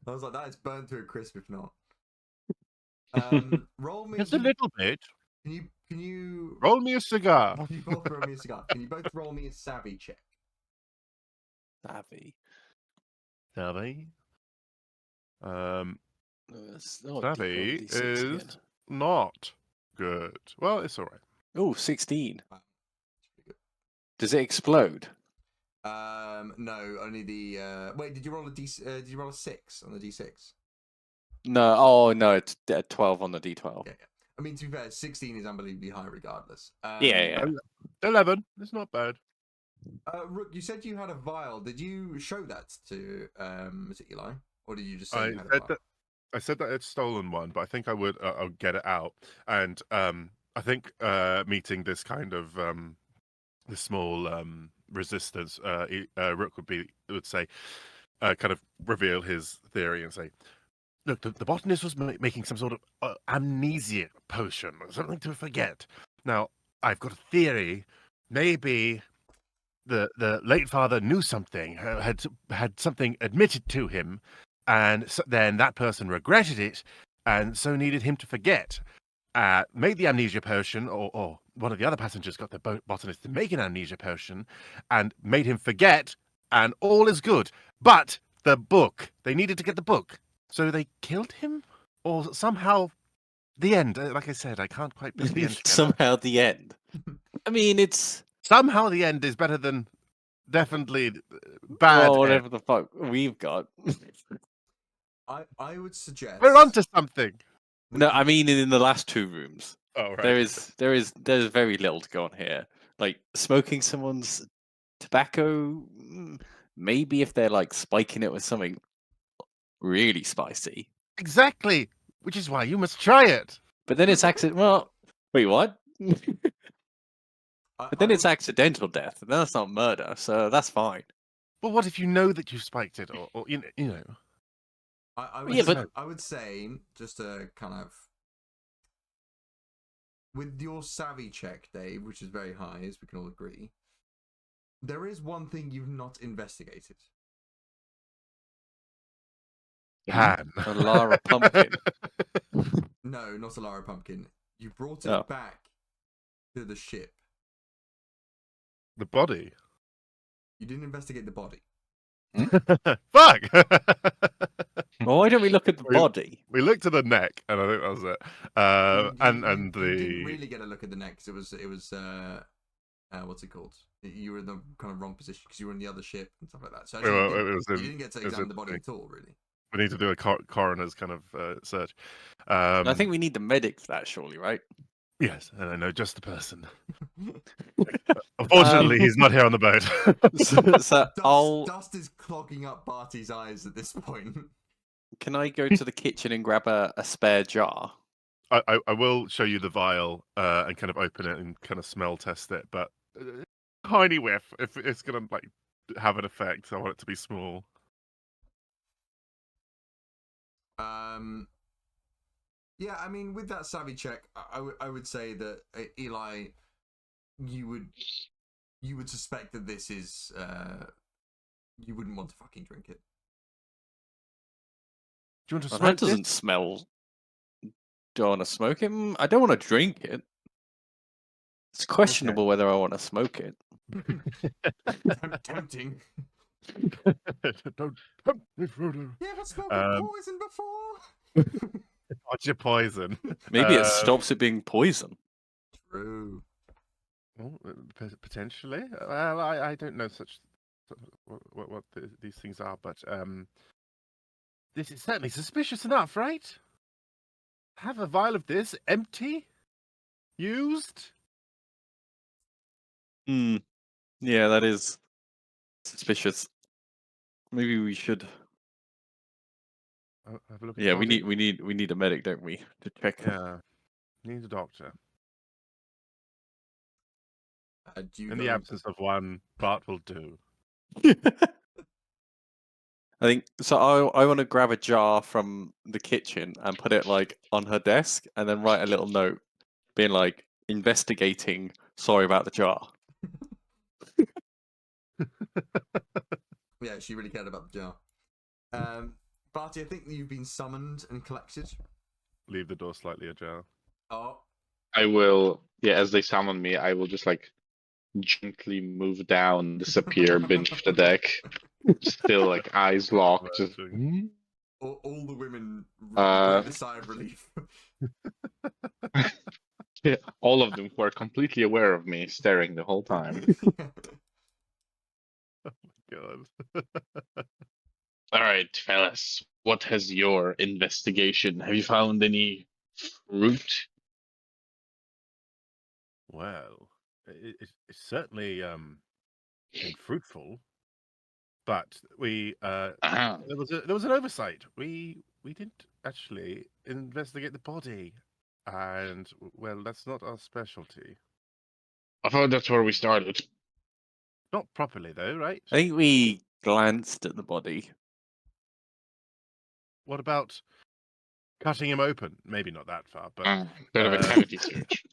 was like, that is burnt to a crisp. If not, roll me. Just a little bit. Can you Roll me a cigar. Can you both roll me a cigar? Can you both roll me a savvy check? Savvy. Savvy. It's not Savvy D6 is again. not good. Well, it's all right. Oh, 16. Wow. That's pretty Does it explode? good. No, only the. Wait, did you roll a did you roll a 6 on the d6? No. Oh, no. It's 12 on the D12. Yeah. I mean, to be fair, 16 is unbelievably high, regardless. Yeah. 11. It's not bad. Rook, you said you had a vial. Did you show that to was it Eli, or did you just say I you had a said vial? that. I said that I'd stolen one, but I think I would. I'll get it out, and I think meeting this kind of this small resistance, Rook would say, kind of reveal his theory and say, "Look, the botanist was making some sort of amnesia potion, or something to forget. Now, I've got a theory. Maybe the late father knew something, had something admitted to him, and then that person regretted it, and so needed him to forget. Made the amnesia potion, or one of the other passengers got the botanist to make an amnesia potion, and made him forget, and all is good. But the book, they needed to get the book, so they killed him, or somehow." The end. Like I said, I can't quite put the end together. Somehow the end. I mean, it's Somehow the end is better than definitely bad. well, end. whatever the fuck we've got. I would suggest We're onto something. No, I mean in the last 2 rooms. Oh, right. There's very little to go on here. Like smoking someone's tobacco, maybe if they're like spiking it with something really spicy. Exactly. Which is why you must try it. But then it's accident. Well, wait, what? I, But then I it's accidental death, and that's not murder, so that's fine. But what if you know that you spiked it, or you know? I would Yeah, say, but- I would say, just to kind of, with your savvy check, Dave, which is very high, as we can all agree, there is one thing you've not investigated. Pan. A Lara pumpkin. No, not a Lara Pumpkin. You brought it Oh. back to the ship. The body. You didn't investigate the body. Fuck. Well, why don't we look at the We- body? We looked at the neck, and I think that was it. And you didn't the really get a look at the neck 'cause it was what's it called? You were in the kind of wrong position because you were in the other ship and stuff like that. So actually, it was you in, didn't get to it was examine in the body thing. at all, really. We need to do a coroner's kind of search. I think we need the medic for that, surely, right? Yes, and I know just the person. Unfortunately, he's not here on the boat. So I'll. Dust is clogging up Barty's eyes at this point. Can I go to the kitchen and grab a spare jar? I will show you the vial and kind of open it and kind of smell test it, but tiny whiff. If it's gonna like have an effect, I want it to be small. Yeah, I mean, with that savvy check, I would say that Eli, you would suspect that this is you wouldn't want to fucking drink it. Do you want to Well, smoke that doesn't smell. Do I want to smoke it? I don't want to drink it. It's questionable whether I want to smoke it. Tempting. Don't tempt me, Frodo. You ever smoked poison before? What's your poison? Maybe it stops it being poison. True. Well, potentially. Well, I don't know what these things are, but this is certainly suspicious enough, right? Have a vial of this empty, used. Yeah, that is suspicious. Maybe we should. Have a look at Yeah, the body. we need a medic, don't we, to check? Yeah, need a doctor. In the absence of one, Bart will do. I think so. I want to grab a jar from the kitchen and put it like on her desk, and then write a little note, being like, "Investigating. Sorry about the jar." Yeah, she really cared about the jar. Barty, I think you've been summoned and collected. Leave the door slightly ajar. Oh, I will, yeah, as they summon me, I will just like gently move down, disappear beneath the deck. Still like eyes locked. Just, Emerging. All the women Uh, breathe a sigh of relief. yeah, all of them were completely aware of me, staring the whole time. God. All right, fellas, what has your investigation? Have you found any fruit? Well, it's certainly been fruitful, but we Uh-huh. there was an oversight. We didn't actually investigate the body, and well, that's not our specialty. I thought that's where we started. Not properly though, right? I think we glanced at the body. What about cutting him open? Maybe not that far, but Bit of a uh, cavity search.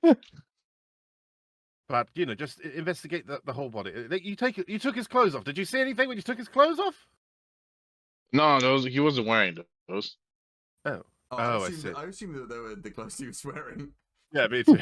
but you know, just investigate the whole body. You took his clothes off. Did you see anything when you took his clothes off? No, he wasn't wearing those. Oh, Oh, I see. I assumed that they were the clothes he was wearing. Yeah, me too.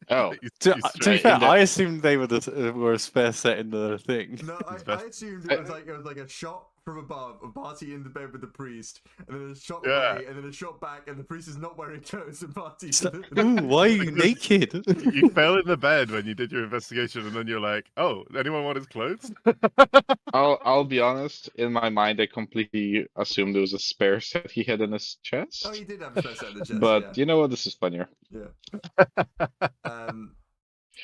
Oh. To, You to be straight- fair, in the- I assumed they were a spare set in the thing. No, His I vest. assumed it was like a shot from above of Barty in the bed with the priest, and then a shot Yeah. away, and then a shot back, and the priest is not wearing clothes, and Barty's. It's like, ooh, why are you naked? You fell in the bed when you did your investigation, and then you're like, "Oh, anyone want his clothes?" I'll be honest. In my mind, I completely assumed there was a spare set he had in his chest. Oh, he did have a spare set in the chest. But Yeah. you know what? This is funnier.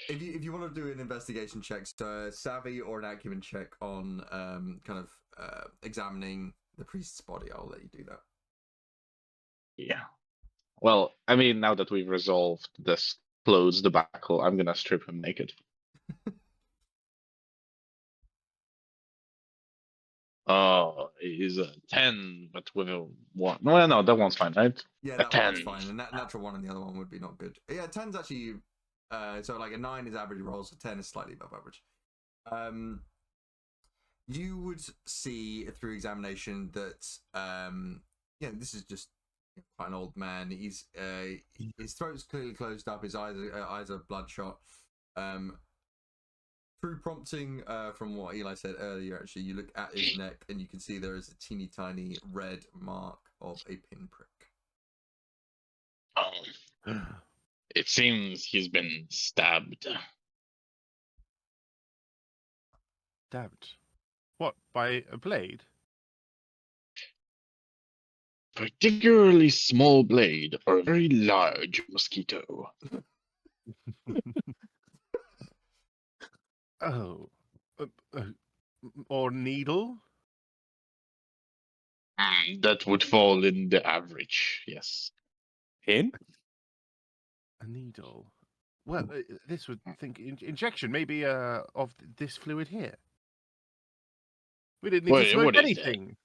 If you want to do an investigation check, so a savvy or an acumen check on kind of examining the priest's body, I'll let you do that. Yeah. Well, I mean, now that we've resolved this clothes debacle, I'm gonna strip him naked. Oh, he's a 10, but with a 1. No, that one's fine, right? Yeah, A that one's 10. fine. The natural one and the other one would be not good. Yeah, 10's actually so like a 9 is average roll, so 10 is slightly above average. You would see through examination that yeah, this is just quite an old man. He's his throat's clearly closed up, his eyes are bloodshot. Through prompting from what Eli said earlier, actually, you look at his neck and you can see there is a teeny tiny red mark of a pinprick. It seems he's been stabbed. Stabbed. What, by a blade? Particularly small blade or a very large mosquito. Oh, or needle? That would fall in the average, yes. In? A needle. Well, this would think injection, maybe of this fluid here. We didn't need to Wait, smoke what is that? anything.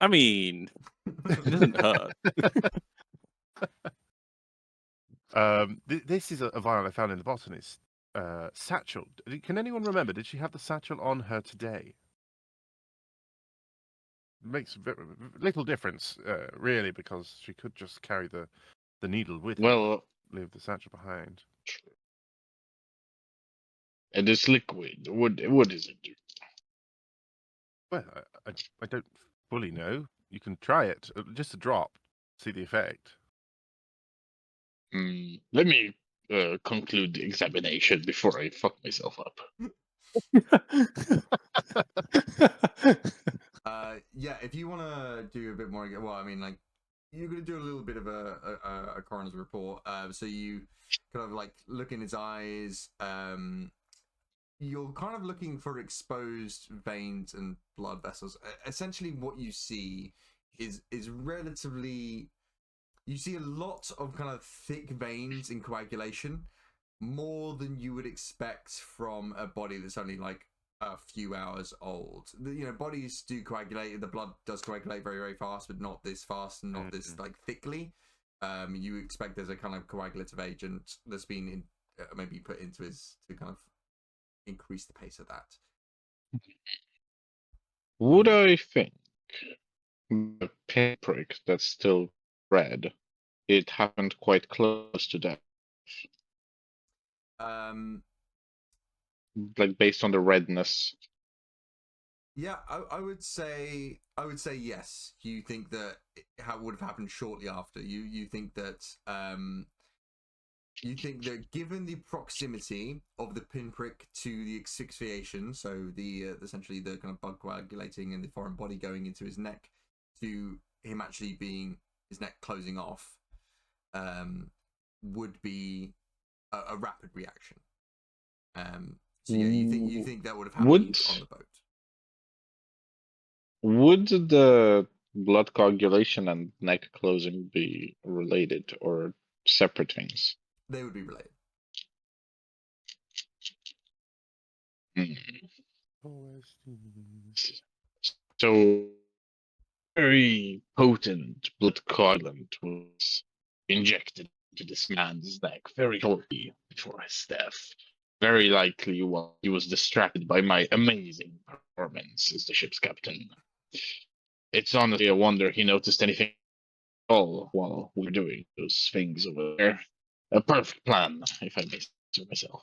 I mean, it doesn't hurt. This is a vial I found in the botanist satchel. Can anyone remember? Did she have the satchel on her today? Makes little difference, really, because she could just carry the needle with her, Well, leave the satchel behind. it is liquid. What is it? Well, I don't fully know. You can try it, just a drop, see the effect. Let me conclude the examination before I fuck myself up. Yeah, if you want to do a bit more, well, I mean, like, you're going to do a little bit of a coroner's report. So you kind of like look in his eyes. You're kind of looking for exposed veins and blood vessels. Essentially, what you see is relatively. You see a lot of kind of thick veins in coagulation, more than you would expect from a body that's only like a few hours old. You know, bodies do coagulate. The blood does coagulate very, very fast, but not this fast and not this like thickly. You expect there's a kind of coagulative agent that's been maybe put into his to kind of increase the pace of that. Would I think the pinprick that's still red, it happened quite close to death? Like based on the redness. Yeah, I would say yes. You think that how would have happened shortly after. You think that given the proximity of the pinprick to the asphyxiation, so the essentially the kind of blood coagulating and the foreign body going into his neck, to him actually being his neck closing off, would be a rapid reaction. So yeah, you think that would have happened on the boat? Would the blood coagulation and neck closing be related or separate things? They would be related. So, very potent blood coagulant was injected into this man's neck very shortly before his death. Very likely while he was distracted by my amazing performance as the ship's captain. It's honestly a wonder he noticed anything at all while we were doing those things over there. A perfect plan, if I may say myself.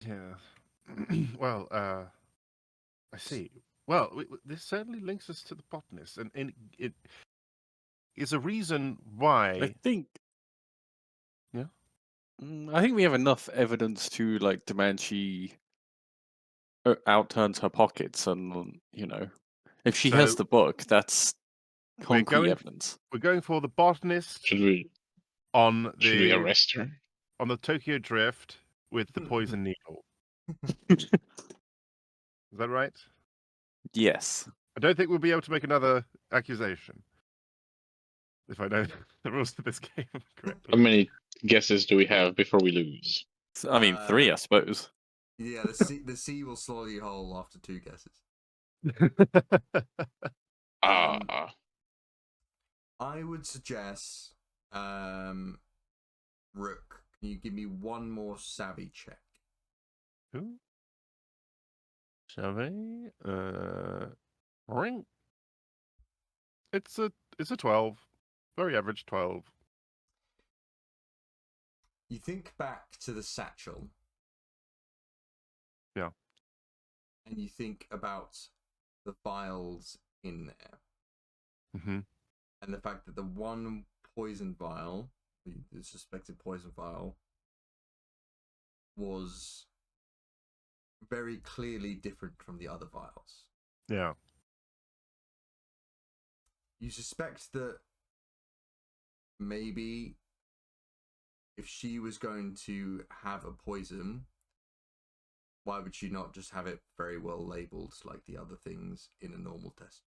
Yeah. Well, I see. Well, this certainly links us to the botanist, and it is a reason I why. think. Yeah. I think we have enough evidence to demand she outturns her pockets, and if she has So the book, that's we're concrete evidence. going for the botanist Should we on arrest her? the Tokyo Drift with the poison needle. Is that right? Yes. I don't think we'll be able to make another accusation if I know the rules of this game How correctly. many guesses do we have before we lose? I mean, 3, I suppose. Yeah, the sea will swallow you whole after 2 guesses. Ah, I would suggest, Rook, can you give me one more savvy check? Who? Shall we? Ring. It's a 12. Very average 12. You think back to the satchel. Yeah. And you think about the vials in there. Mm-hmm. And the fact that the one poison vial, the suspected poison vial, was very clearly different from the other vials. Yeah. You suspect that maybe if she was going to have a poison, why would she not just have it very well labeled like the other things in a normal test?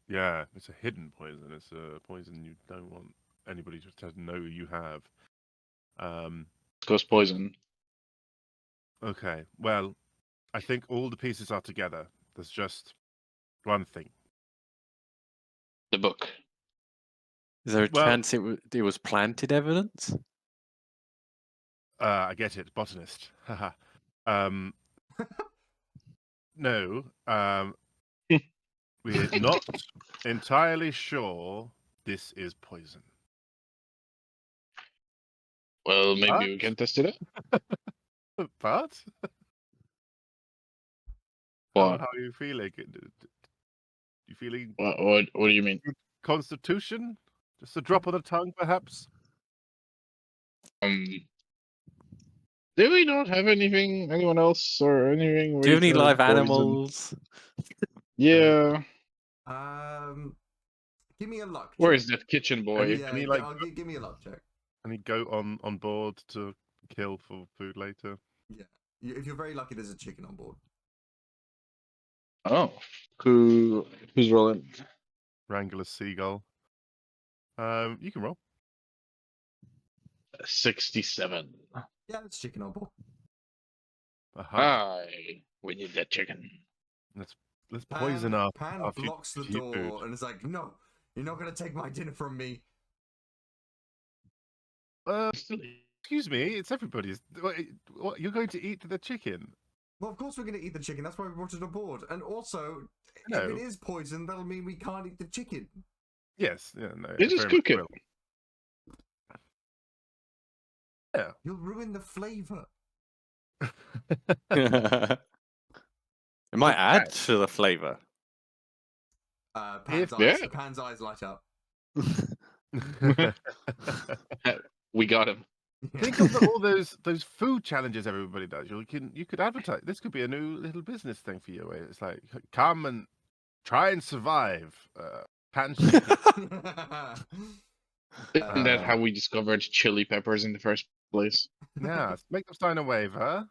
Yeah, it's a hidden poison. It's a poison you don't want anybody to know you have. ghost poison. Okay, well, I think all the pieces are together. There's just one thing. The book. Is there a Well- chance it was planted evidence? I get it, botanist. Haha. No, we're not entirely sure this is poison. Well, maybe What? we can test it out. But What? how are you feeling? You feeling What do you mean? constitution? Just a drop on the tongue, perhaps? Do we not have anyone else or anything? Do you have any where live poison- animals? Yeah. Give me a luck. Where check. is that kitchen boy? Yeah, Can you, give me a luck check. Can he go on board to kill for food later? Yeah, if you're very lucky, there's a chicken on board. Oh, who's rolling? Wrangle a seagull. You can roll. 67. Yeah, there's chicken on board. Aha. We need that chicken. Let's poison our Pan blocks the future door food. and is like, "No, you're not gonna take my dinner from me." Excuse me, it's everybody's. What, you're going to eat the chicken? Well, of course we're gonna eat the chicken. That's why we brought it aboard. And also, No. if it is poison, that'll mean we can't eat the chicken. Yes. Yeah. No. You just very much cook it. will. Yeah. You'll ruin the flavor. It might Okay. add to the flavor. Pan's If- eyes. Pan's eyes light up. We got him. Think of all those food challenges everybody does. You could advertise. This could be a new little business thing for you. Where it's like, come and try and survive. Pan chicken. Isn't that how we discovered chili peppers in the first place? Yeah, make them sign a waiver,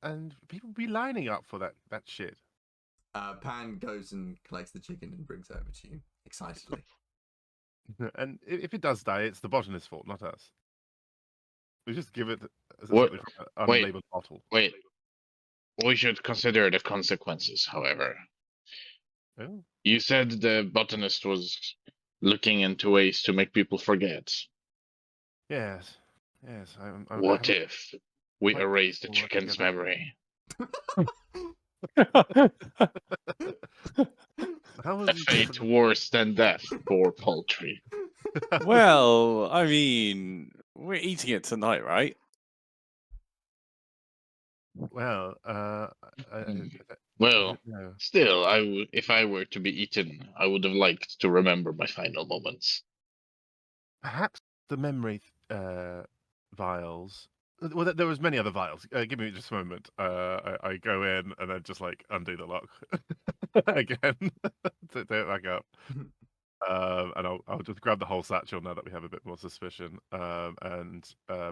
and people be lining up for that shit. Pan goes and collects the chicken and brings it over to you excitedly. And if it does die, it's the botanist's fault, not us. We just give it as What- an wait. unlabeled bottle. Wait. We should consider the consequences, however. Oh. You said the botanist was looking into ways to make people forget. Yes. I What haven't- if we quite erase the what chicken's together. memory? How A was he fate worse than death for poultry. Well, I mean, we're eating it tonight, right? Well, Well, no. still, if I were to be eaten, I would have liked to remember my final moments. Perhaps the memory vials. Well, there was many other vials. Give me just a moment. I go in and then just like undo the lock again to do it back up. And I'll just grab the whole satchel now that we have a bit more suspicion, and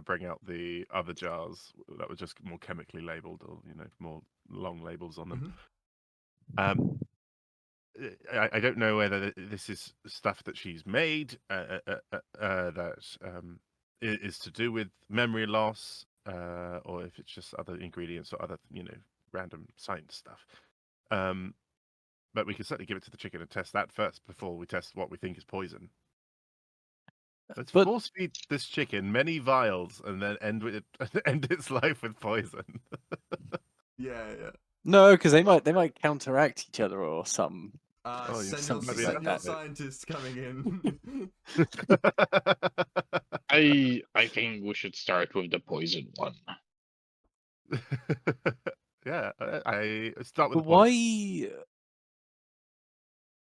bring out the other jars that were just more chemically labeled, or more long labels on them. I don't know whether this is stuff that she's made that is to do with memory loss, or if it's just other ingredients or other random science stuff. But we can certainly give it to the chicken and test that first before we test what we think is poison. Let's But- force feed this chicken many vials and then end its life with poison. Yeah. No, because they might counteract each other or something. Oh, you Send something your, like send your that. scientists coming in. I think we should start with the poison one. Yeah, I start with But the why poison.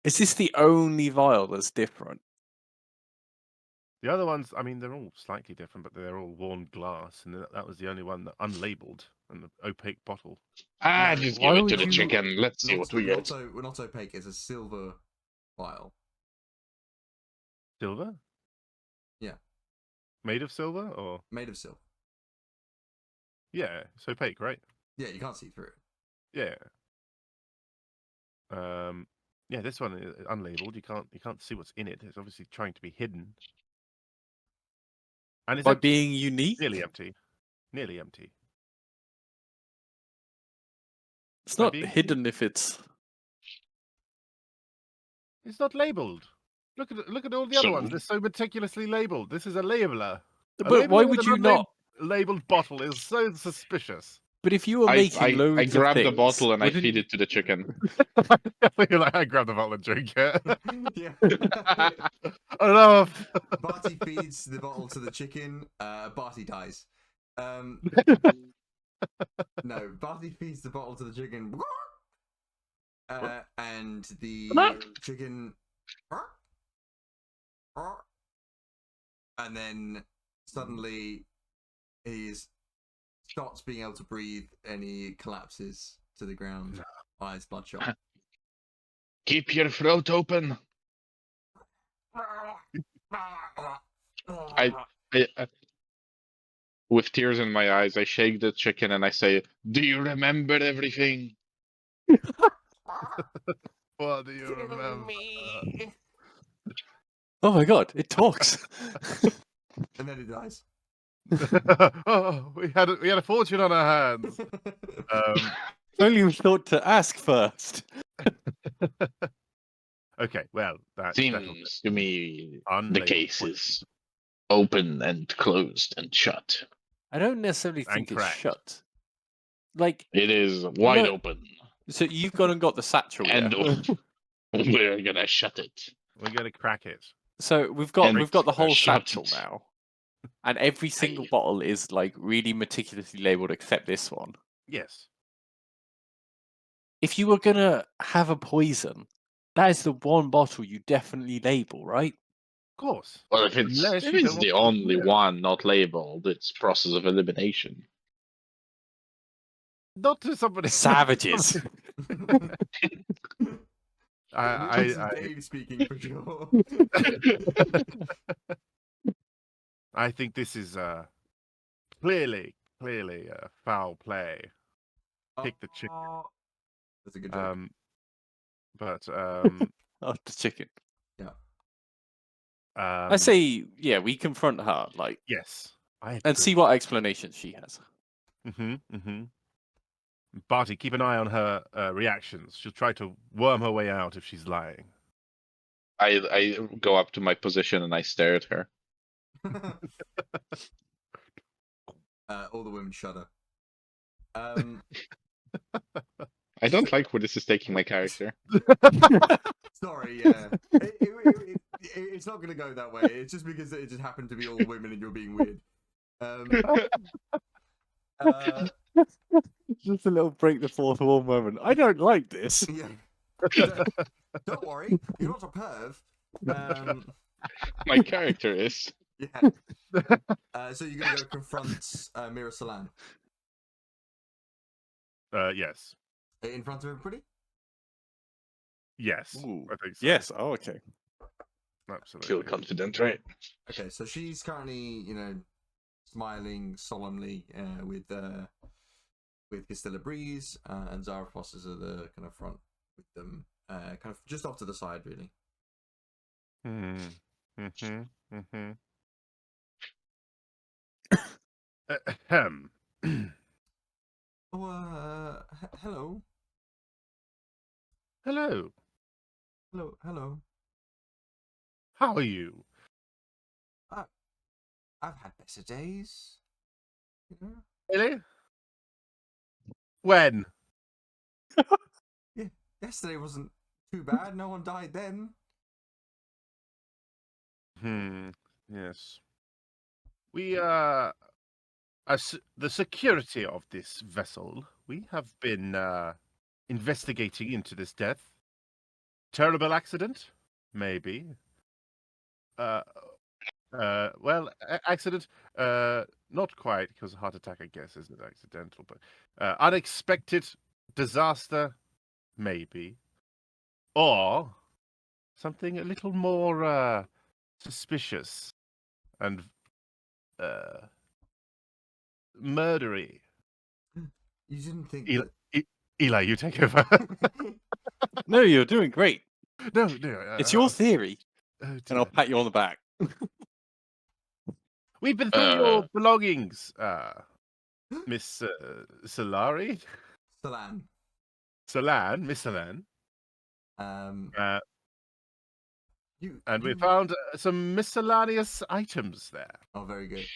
is this the only vial that's different? The other ones, I mean, they're all slightly different, but they're all worn glass, and that was the only one that unlabeled and the opaque bottle. Ah, No, just why give it would to the you- chicken. Let's see what we get. Not opaque. It's a silver vial. Silver? Yeah. Made of silver, or Made of silver. yeah, it's opaque, right? Yeah, you can't see through it. Yeah. Yeah, this one is unlabeled. You can't see what's in it. It's obviously trying to be hidden. And it's By empty. being unique? Nearly empty. Nearly empty. It's By not being hidden if it's. It's not labeled. Look at all the other So- ones. They're so meticulously labeled. This is a labeler. A But why labeler would with you an not? Labeled bottle is so suspicious. But if you were making loads I of grab the things, bottle and I wouldn't feed you- it to the chicken. You're like, I grab the bottle and drink it. Yeah. Enough. Barty feeds the bottle to the chicken. Barty dies. No, Barty feeds the bottle to the chicken. And the chicken. And then suddenly he stops being able to breathe and he collapses to the ground. Eyes bloodshot. Keep your throat open. With tears in my eyes, I shake the chicken and I say, "Do you remember everything?" What do you remember? Oh my god, it talks. And then it dies. Oh, we had a fortune on our hands. Only we thought to ask first. Okay, well, that's settled. Seems to me the Unlabeled case poison. is open and closed and shut. I don't necessarily And think it's cracked. shut. Like, It is wide No. open, so you've gone and got the satchel, and yeah? we're gonna shut it. We're gonna crack it. So we've got And the whole shut satchel it. now, and every single bottle is like really meticulously labeled except this one. Yes. if you were gonna have a poison, that is the one bottle you definitely label, right? Of course. Well, if Unless you it's don't want the people to only know. one not labeled, it's process of elimination. Not to somebody. Savages. This is I Dave speaking for sure. I think this is clearly foul play. Pick the chicken. Oh, that's a good joke. But Oh, the chicken. I um, say, yeah, we confront her, like, yes, I and see what explanation she has. Mm-hmm. Barty, keep an eye on her reactions. She'll try to worm her way out if she's lying. I go up to my position and I stare at her. All the women shudder. I don't like where this is taking my character. Sorry, yeah. It's not going to go that way. It's just because it just happened to be all women and you're being weird. Just a little break the fourth wall moment. I don't like this. Yeah. Don't worry, you're not a perv. My character is. Yeah. So you're going to go confront Mira Salan Yes. in front of everybody? Yes. Ooh, I think so. yes. Oh, okay. Absolutely. Feel confident, right? Okay, so she's currently, smiling solemnly with Histilla Breeze, and Zara Foss is at the kind of front with them, kind of just off to the side, really. Ahem. Oh, hello. Hello. Hello. How are you? I've had better days. Really? When? Yeah, yesterday wasn't too bad. No one died then. Yes. We the security of this vessel, we have been investigating into this death. Terrible accident? Maybe. Accident? Not quite, because a heart attack, I guess, isn't accidental, but unexpected disaster? Maybe. Or something a little more suspicious and murdery. You didn't think Eli, you take over. No, you're doing great. No. It's your theory, Oh and dear. I'll pat you on the back. We've been through your belongings, Miss Solari? Salan. Miss Salan. Um, And we found some miscellaneous items there. Oh, very good.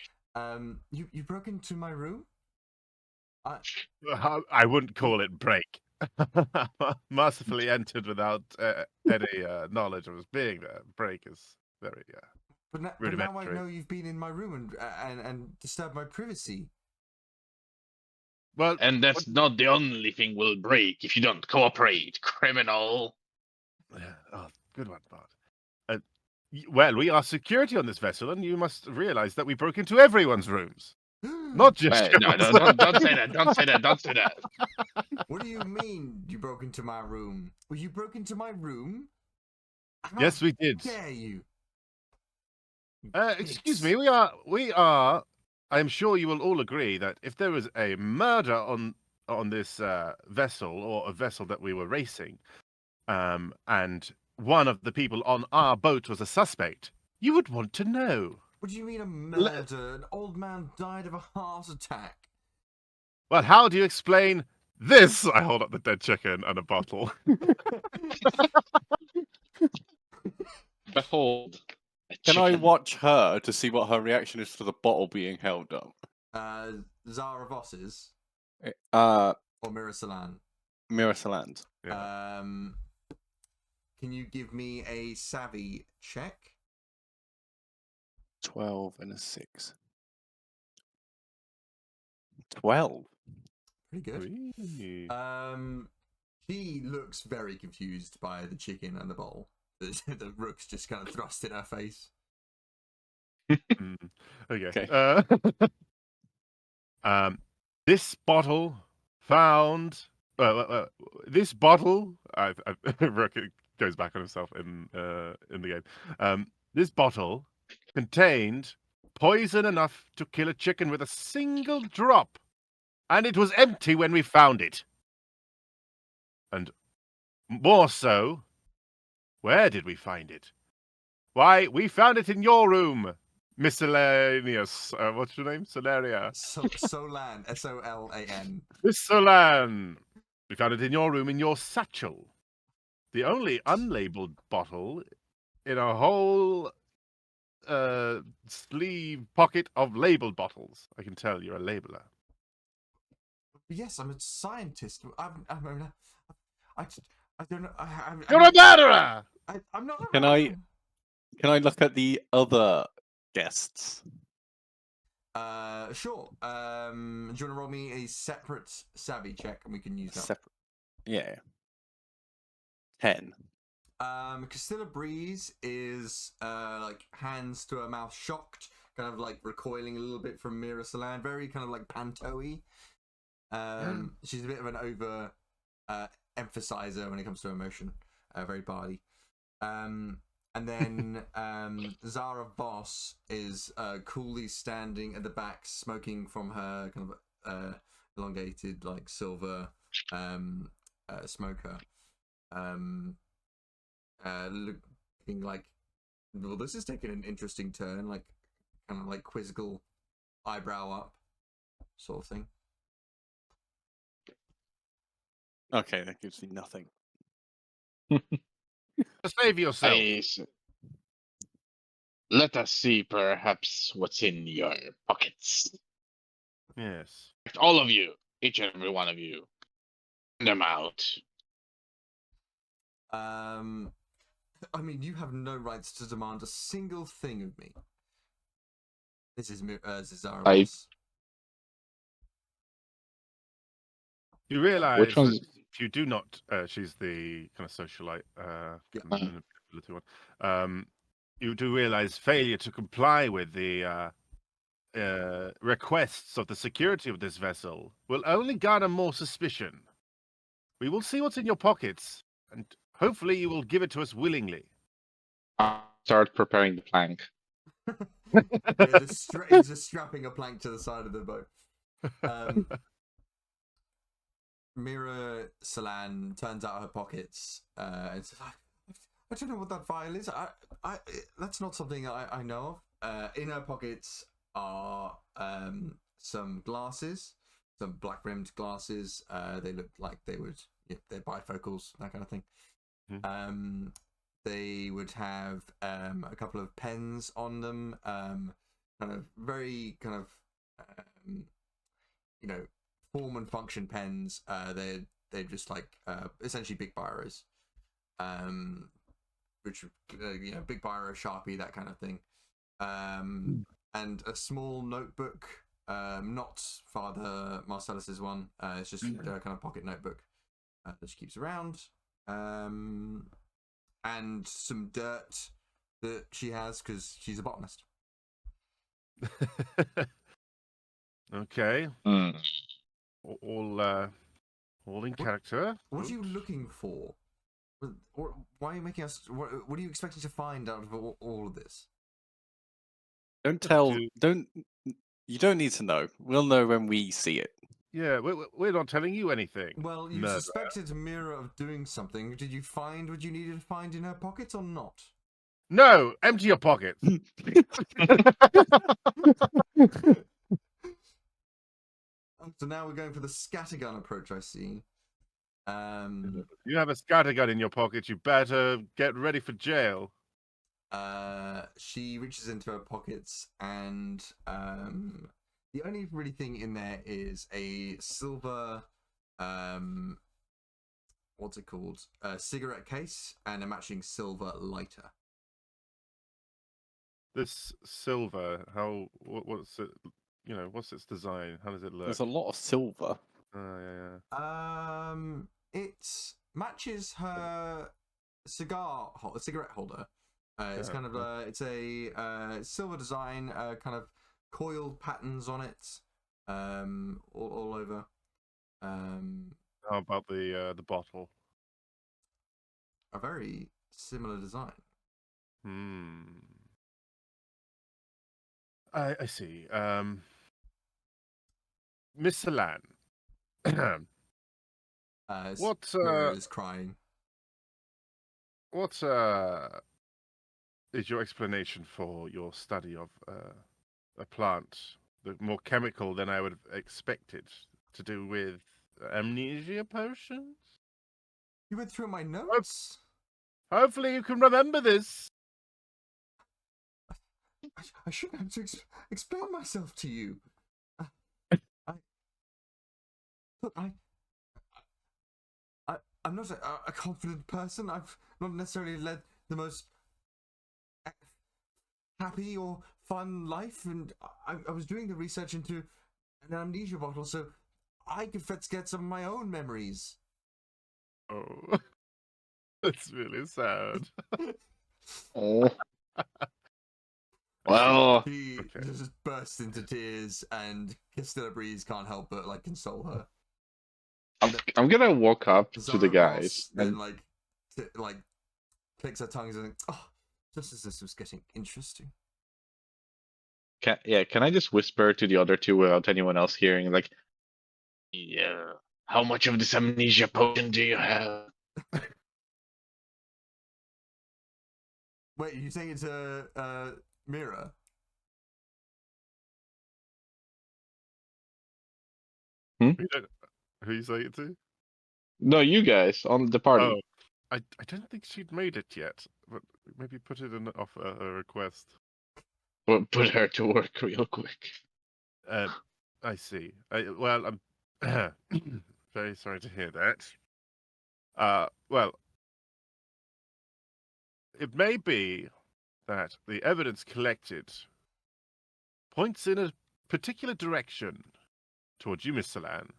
You broke into my room? I wouldn't call it break. Mercifully entered without any knowledge of us being there. Break is very But now I rudimentary. know you've been in my room and disturbed my privacy. Well, And that's not the only thing we'll break if you don't cooperate, criminal. Oh, good one, Bart. Well, we are security on this vessel, and you must realize that we broke into everyone's rooms. Not just yours. No, don't say that. Don't say that. Don't say that. What do you mean you broke into my room? Well, you broke into my room? Yes, we did. How dare you? Excuse me, we are. I am sure you will all agree that if there was a murder on this vessel, or a vessel that we were racing, and one of the people on our boat was a suspect, you would want to know. What do you mean a murder? An old man died of a heart attack. Well, how do you explain this? I hold up the dead chicken and a bottle. Behold. Can I watch her to see what her reaction is to the bottle being held up? Zara Voss's? Or Mira Salan? Mira Salan. Yeah. Can you give me a savvy check? 12 and a 6. 12. Pretty good. She looks very confused by the chicken and the bowl. The rook's just kind of thrust in her face. Mm, okay. This bottle found. This bottle. Rook goes back on himself in the game. This bottle contained poison enough to kill a chicken with a single drop, and it was empty when we found it. And more so, where did we find it? Why, we found it in your room, Miscellaneous. What's your name? Solaria. Solan, Solan. Miss Solan. We found it in your room in your satchel. The only unlabeled bottle in a whole sleeve pocket of labeled bottles. I can tell you're a labeler. Yes, I'm a scientist. I don't know. You're a murderer! I'm not. Can I look at the other guests? Sure. Do you want to roll me a separate savvy check, and we can use that? Separate. Yeah. 10. Castilla Breeze is like hands to her mouth, shocked, kind of like recoiling a little bit from Mira Solan, very kind of like panto-y. She's a bit of an over emphasizer when it comes to emotion, very barley. And then Zara Voss is coolly standing at the back, smoking from her kind of elongated like silver smoker. Looking like, well, this is taking an interesting turn, like kind of like quizzical eyebrow up sort of thing. Okay, that gives me nothing. Save yourself. Let us see, perhaps, what's in your pockets. Yes. All of you, each and every one of you, send them out. I mean, you have no rights to demand a single thing of me. This is Zara Voss. You realize Which one's- that if you do not, she's the kind of socialite, Yeah. manipulative one. You do realize failure to comply with the requests of the security of this vessel will only garner more suspicion. We will see what's in your pockets, and hopefully you will give it to us willingly. Start preparing the plank. just strapping a plank to the side of the boat. Mira Solan turns out her pockets and says, I don't know what that vial is. That's not something I know of. In her pockets are some glasses, some black-rimmed glasses. They look like they would, they're bifocals, that kind of thing. Mm-hmm. They would have a couple of pens on them, kind of very kind of, form and function pens. They're just like essentially big biros, which big biro, Sharpie, that kind of thing, and a small notebook, not Father Marcellus's one. It's just a kind of pocket notebook that she keeps around, and some dirt that she has because she's a botanist. Okay. All in character. What are you looking for? Why are you making us? What are you expecting to find out of all of this? You don't need to know. We'll know when we see it. Yeah, we're not telling you anything. Well, you Murderer. suspected Mira of doing something. Did you find what you needed to find in her pockets or not? No, empty your pockets. So now we're going for the scattergun approach, I see. You have a scattergun in your pocket. You better get ready for jail. She reaches into her pockets, and the only really thing in there is a silver, what's it called? Cigarette case and a matching silver lighter. This silver, what's it? What's its design? How does it look? There's a lot of silver. Yeah. It matches her cigarette holder. It's kind of it's a silver design, kind of coiled patterns on it, all over. How about the bottle? A very similar design. I see. Miss Salan. What Mira is crying. What is your explanation for your study of a plant, more chemical than I would have expected, to do with amnesia potions? You went through my notes. Hopefully you can remember this. I shouldn't have to explain myself to you. I'm not a confident person. I've not necessarily led the most happy or fun life, and I was doing the research into an amnesia bottle so I could get some of my own memories. Oh, that's really sad. Oh. Well, He just bursts into tears, and Castilla Breeze can't help but like console her. I'm gonna walk up to the Zara guys Ross then and clicks her tongue and like, oh, just as this was getting interesting. can I just whisper to the other two without anyone else hearing? Like, yeah, how much of this amnesia potion do you have? Wait, you saying it's Mira? Who you say it to? No, you guys on the party. Oh, I don't think she'd made it yet, but maybe put it in off a request. Put her to work real quick. I see. Well, I'm very sorry to hear that. Well, it may be that the evidence collected points in a particular direction towards you, Miss Salan,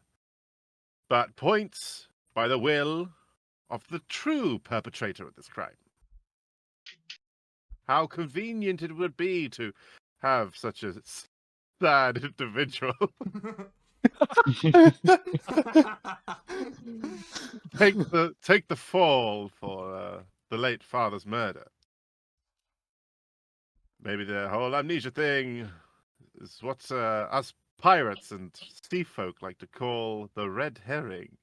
but points by the will of the true perpetrator of this crime. How convenient it would be to have such a sad individual take the fall for the late father's murder. Maybe the whole amnesia thing is what us pirates and sea folk like to call the red herring.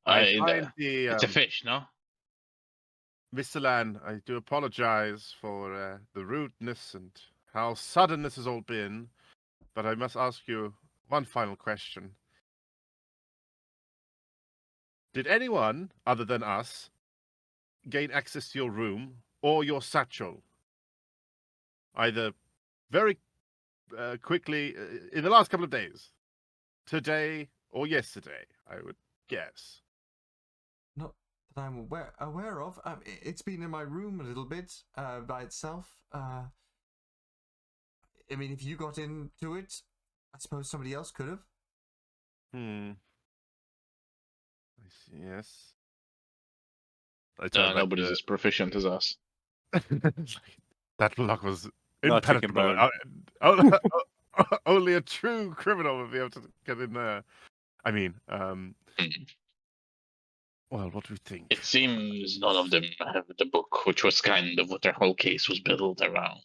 I find it's a fish, no? Miss Salan, I do apologize for the rudeness and how sudden this has all been, but I must ask you one final question. Did anyone, other than us, gain access to your room or your satchel? Either very quickly, in the last couple of days? Today or yesterday, I would guess. Not that I'm aware of. It's been in my room a little bit by itself. I mean, if you got into it, I suppose somebody else could have. I see, yes. Nobody's as proficient as us. That lock was Not chicken impenetrable. Only a true criminal would be able to get in there. I mean, well, what do we think? It seems none of them have the book, which was kind of what their whole case was built around.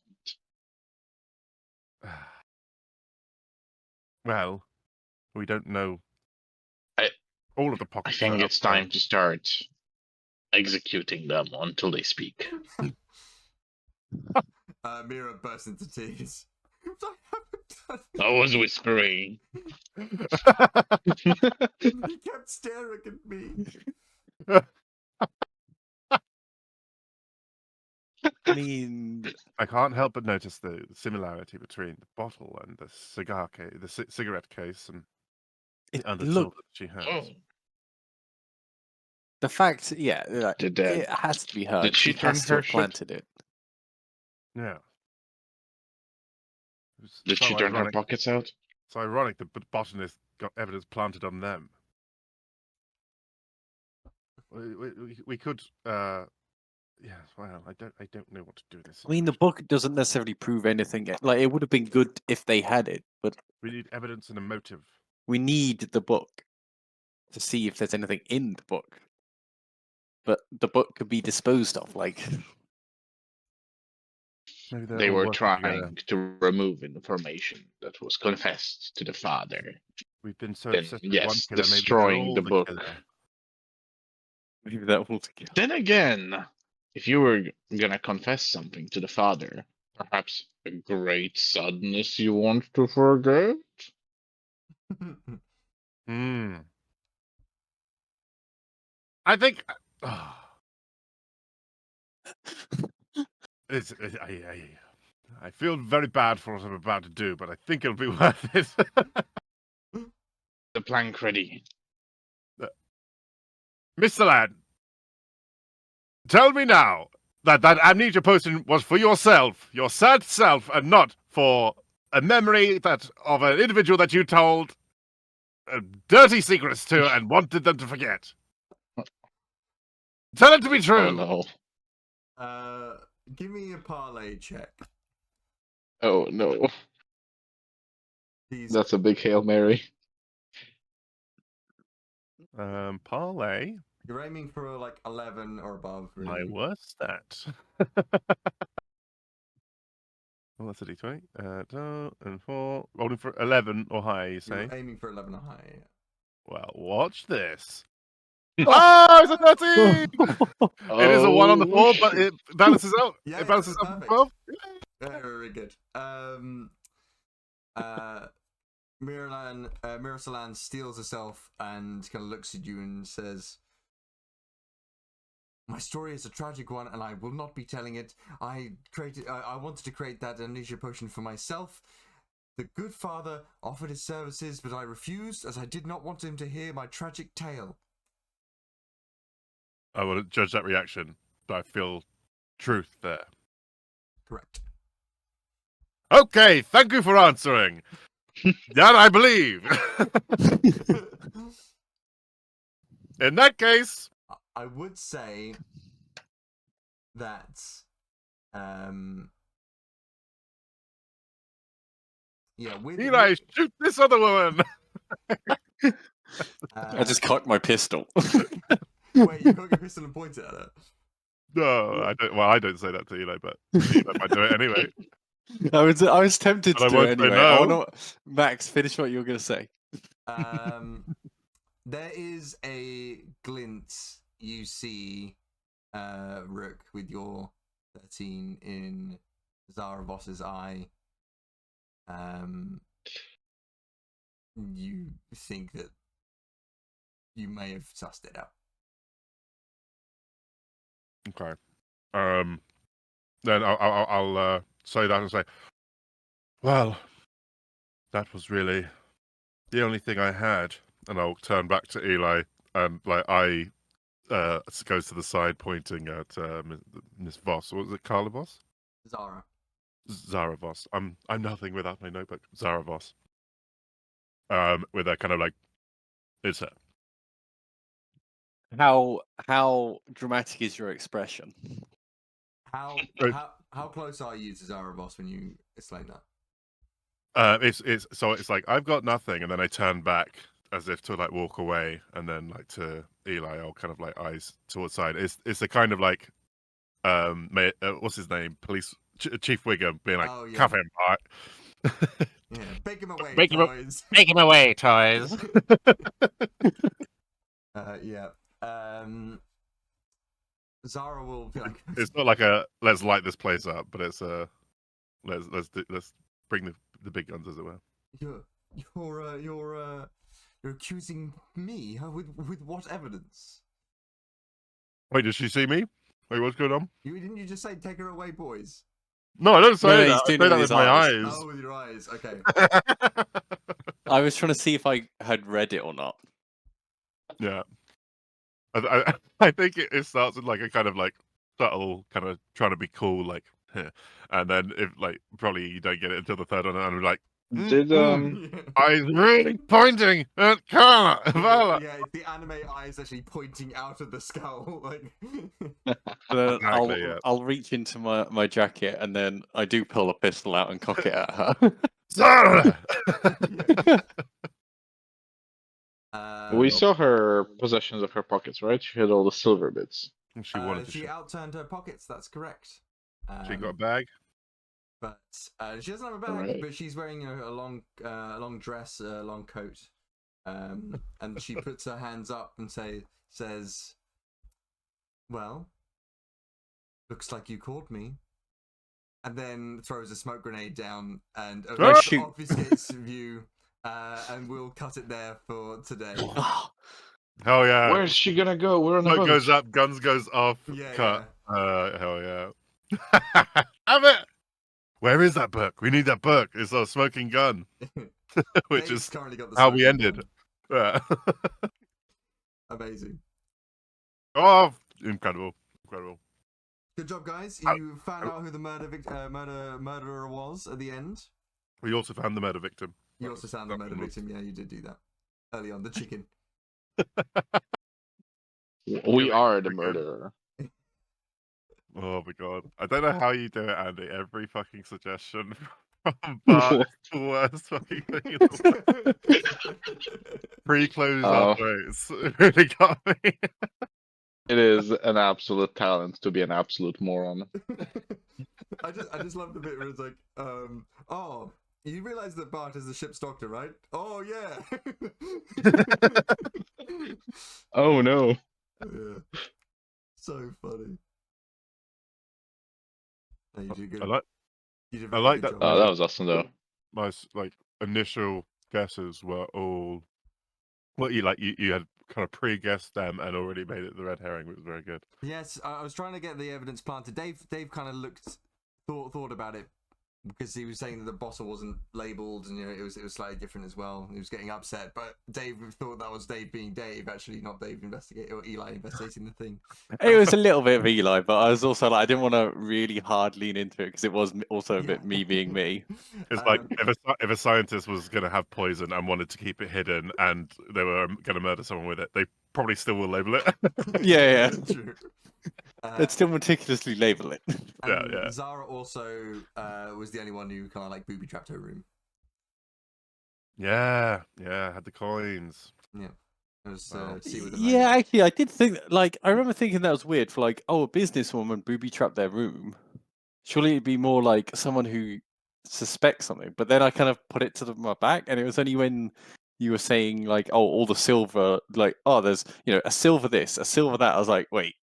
Well, we don't know all of the I pockets. think it's time to start executing them until they speak. Mira burst into tears. I was whispering. He kept staring at me. I mean, I can't help but notice the similarity between the bottle and the cigarette case, and the other tool that she has. Oh, the fact, yeah, like, Did it has to be her. did she She turn has to her have planted it. Yeah. did she turn her pockets out? It's ironic the botanist got evidence planted on them. We could. Yeah. Well, I don't know what to do with this. I mean, the book doesn't necessarily prove anything. Like, it would have been good if they had it, but We need evidence and a motive. we need the book to see if there's anything in the book. But the book could be disposed of. Like, Maybe they're They all were working trying together. to remove information that was confessed to the father. We've been so Then, obsessed with one yes, killer. Maybe they're destroying all the the book. killer. maybe that will together. Then again, if you were gonna confess something to the father, perhaps a great sadness you want to forget? Hmm. I think. I feel very bad for what I'm about to do, but I think it'll be worth it. The plank ready. Mr. Lad, tell me now that amnesia potion was for yourself, your sad self, and not for a memory that of an individual that you told dirty secrets to and wanted them to forget. Tell it to be true. Oh no. Give me a parlay check. Oh no. Please. That's a big Hail Mary. Parlay. You're aiming for like 11 or above, My really. worst stat. Well, that's a d20. 2 and 4. Rolling for 11 or higher, you say? You're aiming for 11 or higher. Yeah. Well, watch this. Oh, it's a 13! It is a 1 on the 4, but shit. it balances out. Yeah, It balances out perfect. 12. Very good. Mirasalan steals herself and kind of looks at you and says, "My story is a tragic one, and I will not be telling it. I wanted to create that amnesia potion for myself. The good father offered his services, but I refused, as I did not want him to hear my tragic tale." I will judge that reaction, but I feel truth there. Correct. Okay, thank you for answering. That I believe. In that case, I would say that with Eli, shoot this other woman. I just cocked my pistol. wait, you got your pistol and point it at her. No, I don't. Well, I don't say that to Eli, but Eli might do it anyway. I was tempted But to I do won't it say anyway. I no. wanna... Max, finish what you were going to say. There is a glint you see, Rook, with your 13 in Zaravos's eye. You think that you may have sussed it out. Okay. Then I'll say that and say, well, that was really the only thing I had, and I'll turn back to Eli and goes to the side, pointing at Miss Voss. What was it, Carla Voss? Zara. Voss. I'm nothing without my notebook. Zara Voss. With that kind of like, it's her. How dramatic is your expression? How close are you to Zara Voss when you explain that? It's like I've got nothing, and then I turn back as if to like walk away, and then like to Eli, I'll kind of like eyes towards side. It's a kind of like what's his name, Chief Wiggum being like, Oh, yeah. cuff him, all right? Yeah, take him away, Make him toys. Take him away, toys. Yeah. Zara will be like, It's not like a let's light this place up, but it's a let's bring the big guns, as it were. You're accusing me? With what evidence? Wait, did she see me? Wait, what's going on? Didn't you just say take her away, boys? No, I don't say No, that. he's I doing say it that with with his my eyes. eyes. Oh, with your eyes. Okay. I was trying to see if I had read it or not. Yeah. I think it starts with like a kind of like subtle kind of trying to be cool, like, and then if like probably you don't get it until the third one, and I'm like, Did Eyes really pointing at Carla. Vala. yeah, it's the anime eyes actually pointing out of the skull. Like, Exactly, yeah. I'll reach into my jacket and then I do pull a pistol out and cock it at her. Zara! we saw her possessions of her pockets, right? She had all the silver bits. She wanted to she show. outturned her pockets. That's correct. She got a bag. But she doesn't have a bag. Alright. But she's wearing a long dress, a long coat, and she puts her hands up and says, "Well, looks like you caught me." And then throws a smoke grenade down and shoot. obfuscates view. And we'll cut it there for today. Hell yeah. Where's she gonna go? We're on a Smoke boat. goes up, guns goes off. Yeah, Cut. Hell yeah. Have it! Where is that book? We need that book. It's a smoking gun. Which Dave's is currently got the how we smoking ended. gun. Yeah. Amazing. Oh, incredible. Incredible. Good job, guys. You found out who the murderer was at the end. We also found the murder victim. You also found the murder victim. Yeah, you did do that early on. The chicken. We are the murderer. Oh my god. I don't know how you do it, Andy. Every fucking suggestion from Bart is the worst fucking thing in the world. Pre-close our throats. It really got me. It is an absolute talent to be an absolute moron. I just love the bit where it's like, oh, you realize that Bart is the ship's doctor, right? Oh yeah. Oh no. Yeah. So funny. No, you did good. You did a I very like good that- job. Oh, that was awesome though. My initial guesses were all what you had kind of pre-guessed them and already made it the red herring, which was very good. Yes, I was trying to get the evidence planted. Dave kind of thought about it because he was saying that the bottle wasn't labeled and it was slightly different as well. He was getting upset, but Dave thought that was Dave being Dave, actually not Dave or Eli investigating the thing. It was a little bit of Eli, but I was also like, I didn't want to really hard lean into it because it was also a bit me being me. It's like if a scientist was going to have poison and wanted to keep it hidden and they were going to murder someone with it, they probably still will label it. Yeah. True. Let's still meticulously label it. And yeah. Zara also was the only one who kind of like booby trapped her room. Yeah, had the coins. Yeah. It was see with the Yeah, actually, I did think I remember thinking that was weird for a businesswoman booby trapped their room. Surely it'd be more like someone who suspects something. But then I kind of put it to my back, and it was only when you were saying all the silver, there's a silver this, a silver that. I was like, wait,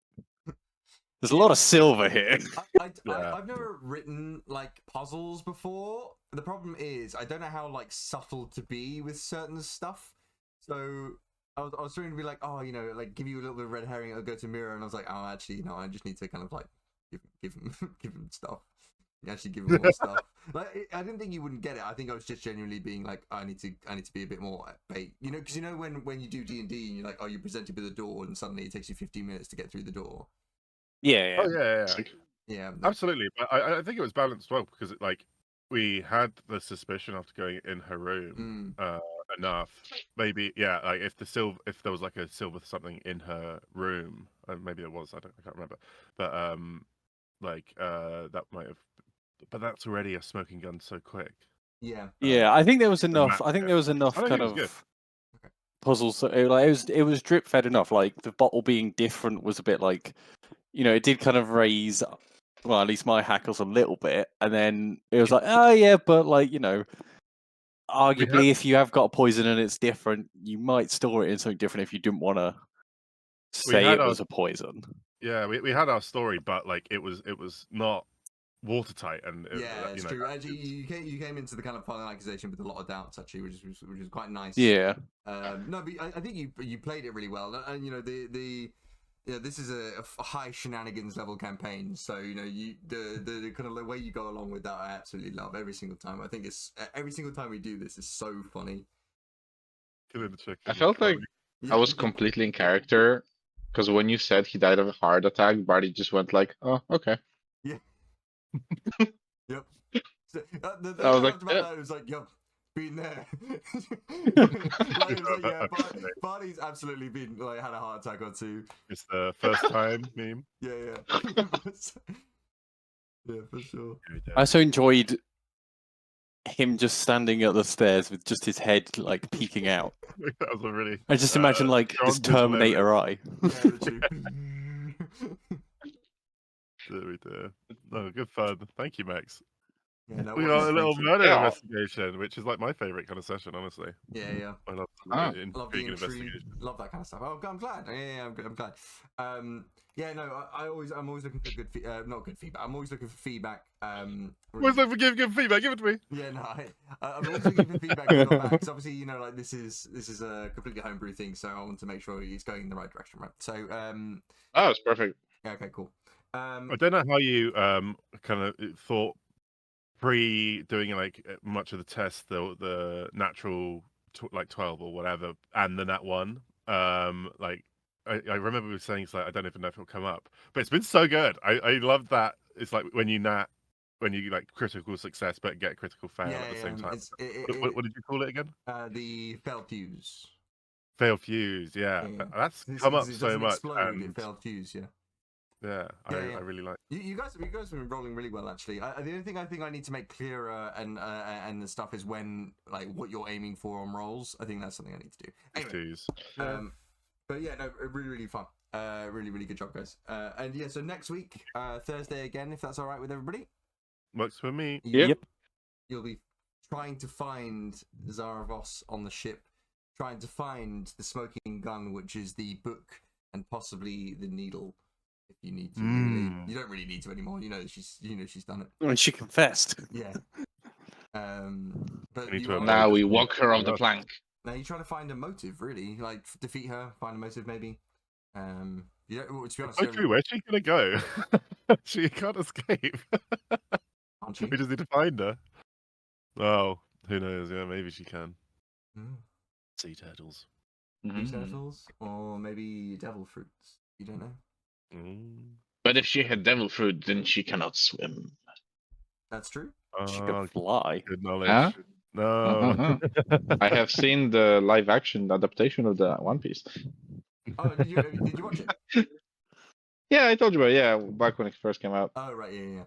there's a lot of silver here. I've never written puzzles before. The problem is I don't know how subtle to be with certain stuff. So I was trying to be give you a little bit of red herring. It'll go to mirror, and I was like, oh, actually, no, I just need to kind of give him stuff. Actually, give him more stuff. I didn't think you wouldn't get it. I think I was just genuinely being I need to be a bit more bait. Because when you do D&D and you're you're presented with a door, and suddenly it takes you 15 minutes to get through the door. Yeah. Oh yeah. Yeah, Absolutely. But I think it was balanced well because we had the suspicion after going in her room enough. Maybe if there was a silver something in her room, maybe there was. I can't remember. But that might have. But that's already a smoking gun so quick. Yeah. Yeah, I think there was enough. I think yeah. there was enough I think kind it was of puzzles. So it was drip fed enough. The bottle being different was a bit it did kind of raise, well, at least my hackles a little bit, and then it was oh yeah, but arguably, if you have got a poison and it's different, you might store it in something different if you didn't want to say it was a poison. Yeah, we had our story, but it was not watertight, and It's true. Actually, you came into the kind of final accusation with a lot of doubts, actually, which is quite nice. Yeah. No, but I think you played it really well, and this is a high shenanigans level campaign, so the kind of way you go along with that, I absolutely love every single time. I think it's every single time we do this is so funny. Killing the chicken. I felt like I was completely in character because when you said he died of a heart attack, Barty just went oh, okay. Yeah. Yep. So, I was it was yep. been there. Like, it was like, yeah, Barney's absolutely been like had a heart attack or two. It's the first time meme. Yeah. Yeah, for sure. I also enjoyed him just standing at the stairs with just his head like peeking out. That was a really. I just imagine like strong this Terminator eye. Yeah, literally. There we do. No, good fun. Thank you, Max. Yeah, no, We what got a is little Rachel? murder Yeah. investigation, which is like my favorite kind of session, honestly. Yeah. I love Ah. Love the intriguing intrigue. investigation. Love that kind of stuff. Oh, I'm glad. Yeah, I'm glad. Yeah, no, I'm always looking for good, not good feedback. I'm always looking for feedback. Where's that for give feedback? Give it to me. Yeah, no, I'm always looking for feedback because obviously, you know, like this is a completely homebrew thing, so I want to make sure it's going in the right direction, right? So, Oh, it's perfect. yeah, okay, cool. I don't know how you kind of thought pre doing like much of the test, the natural like 12 or whatever, and the nat 1. Like I remember we were saying it's like I don't even know if it'll come up, but it's been so good. I love that. It's like when you like critical success but get critical fail Yeah, at the same time. It's, What did you call it again? the failed fuse. Fail fuse. Yeah, Yeah. that's This- come up this so doesn't much. explode, And it failed fuse, yeah. yeah, Yeah, I yeah. really like. You guys have been rolling really well, actually. The only thing I think I need to make clearer and the stuff is when like what you're aiming for on rolls. I think that's something I need to do. These Anyway, twos. but yeah, no, really fun. Really good job, guys. And yeah, so next week, Thursday again, if that's all right with everybody. Works for me. Yep. You'll be trying to find Zaravos on the ship, trying to find the smoking gun, which is the book, and possibly the needle. If you need to, really. You don't really need to anymore. You know she's done it. And she confessed. Yeah. But We need you to are- avoid Now this we one. walk her off the Yeah. plank. now you're trying to find a motive, really, like defeat her, find a motive, maybe. You don't, well, to be honest, Oh, you don't- true. Where's she gonna go? She can't escape. aren't you? We just need to find her. Oh, who knows? Yeah, maybe she can. Mm. Sea turtles. Sea Mhm. turtles, or maybe devil fruits. You don't know. Mm. But if she had devil fruit, then she cannot swim. That's true. She Oh, could fly. good knowledge. Huh? No. I have seen the live action adaptation of the One Piece. Oh, did you watch it? Yeah, I told you about it. Yeah, back when it first came out. Oh, right, yeah.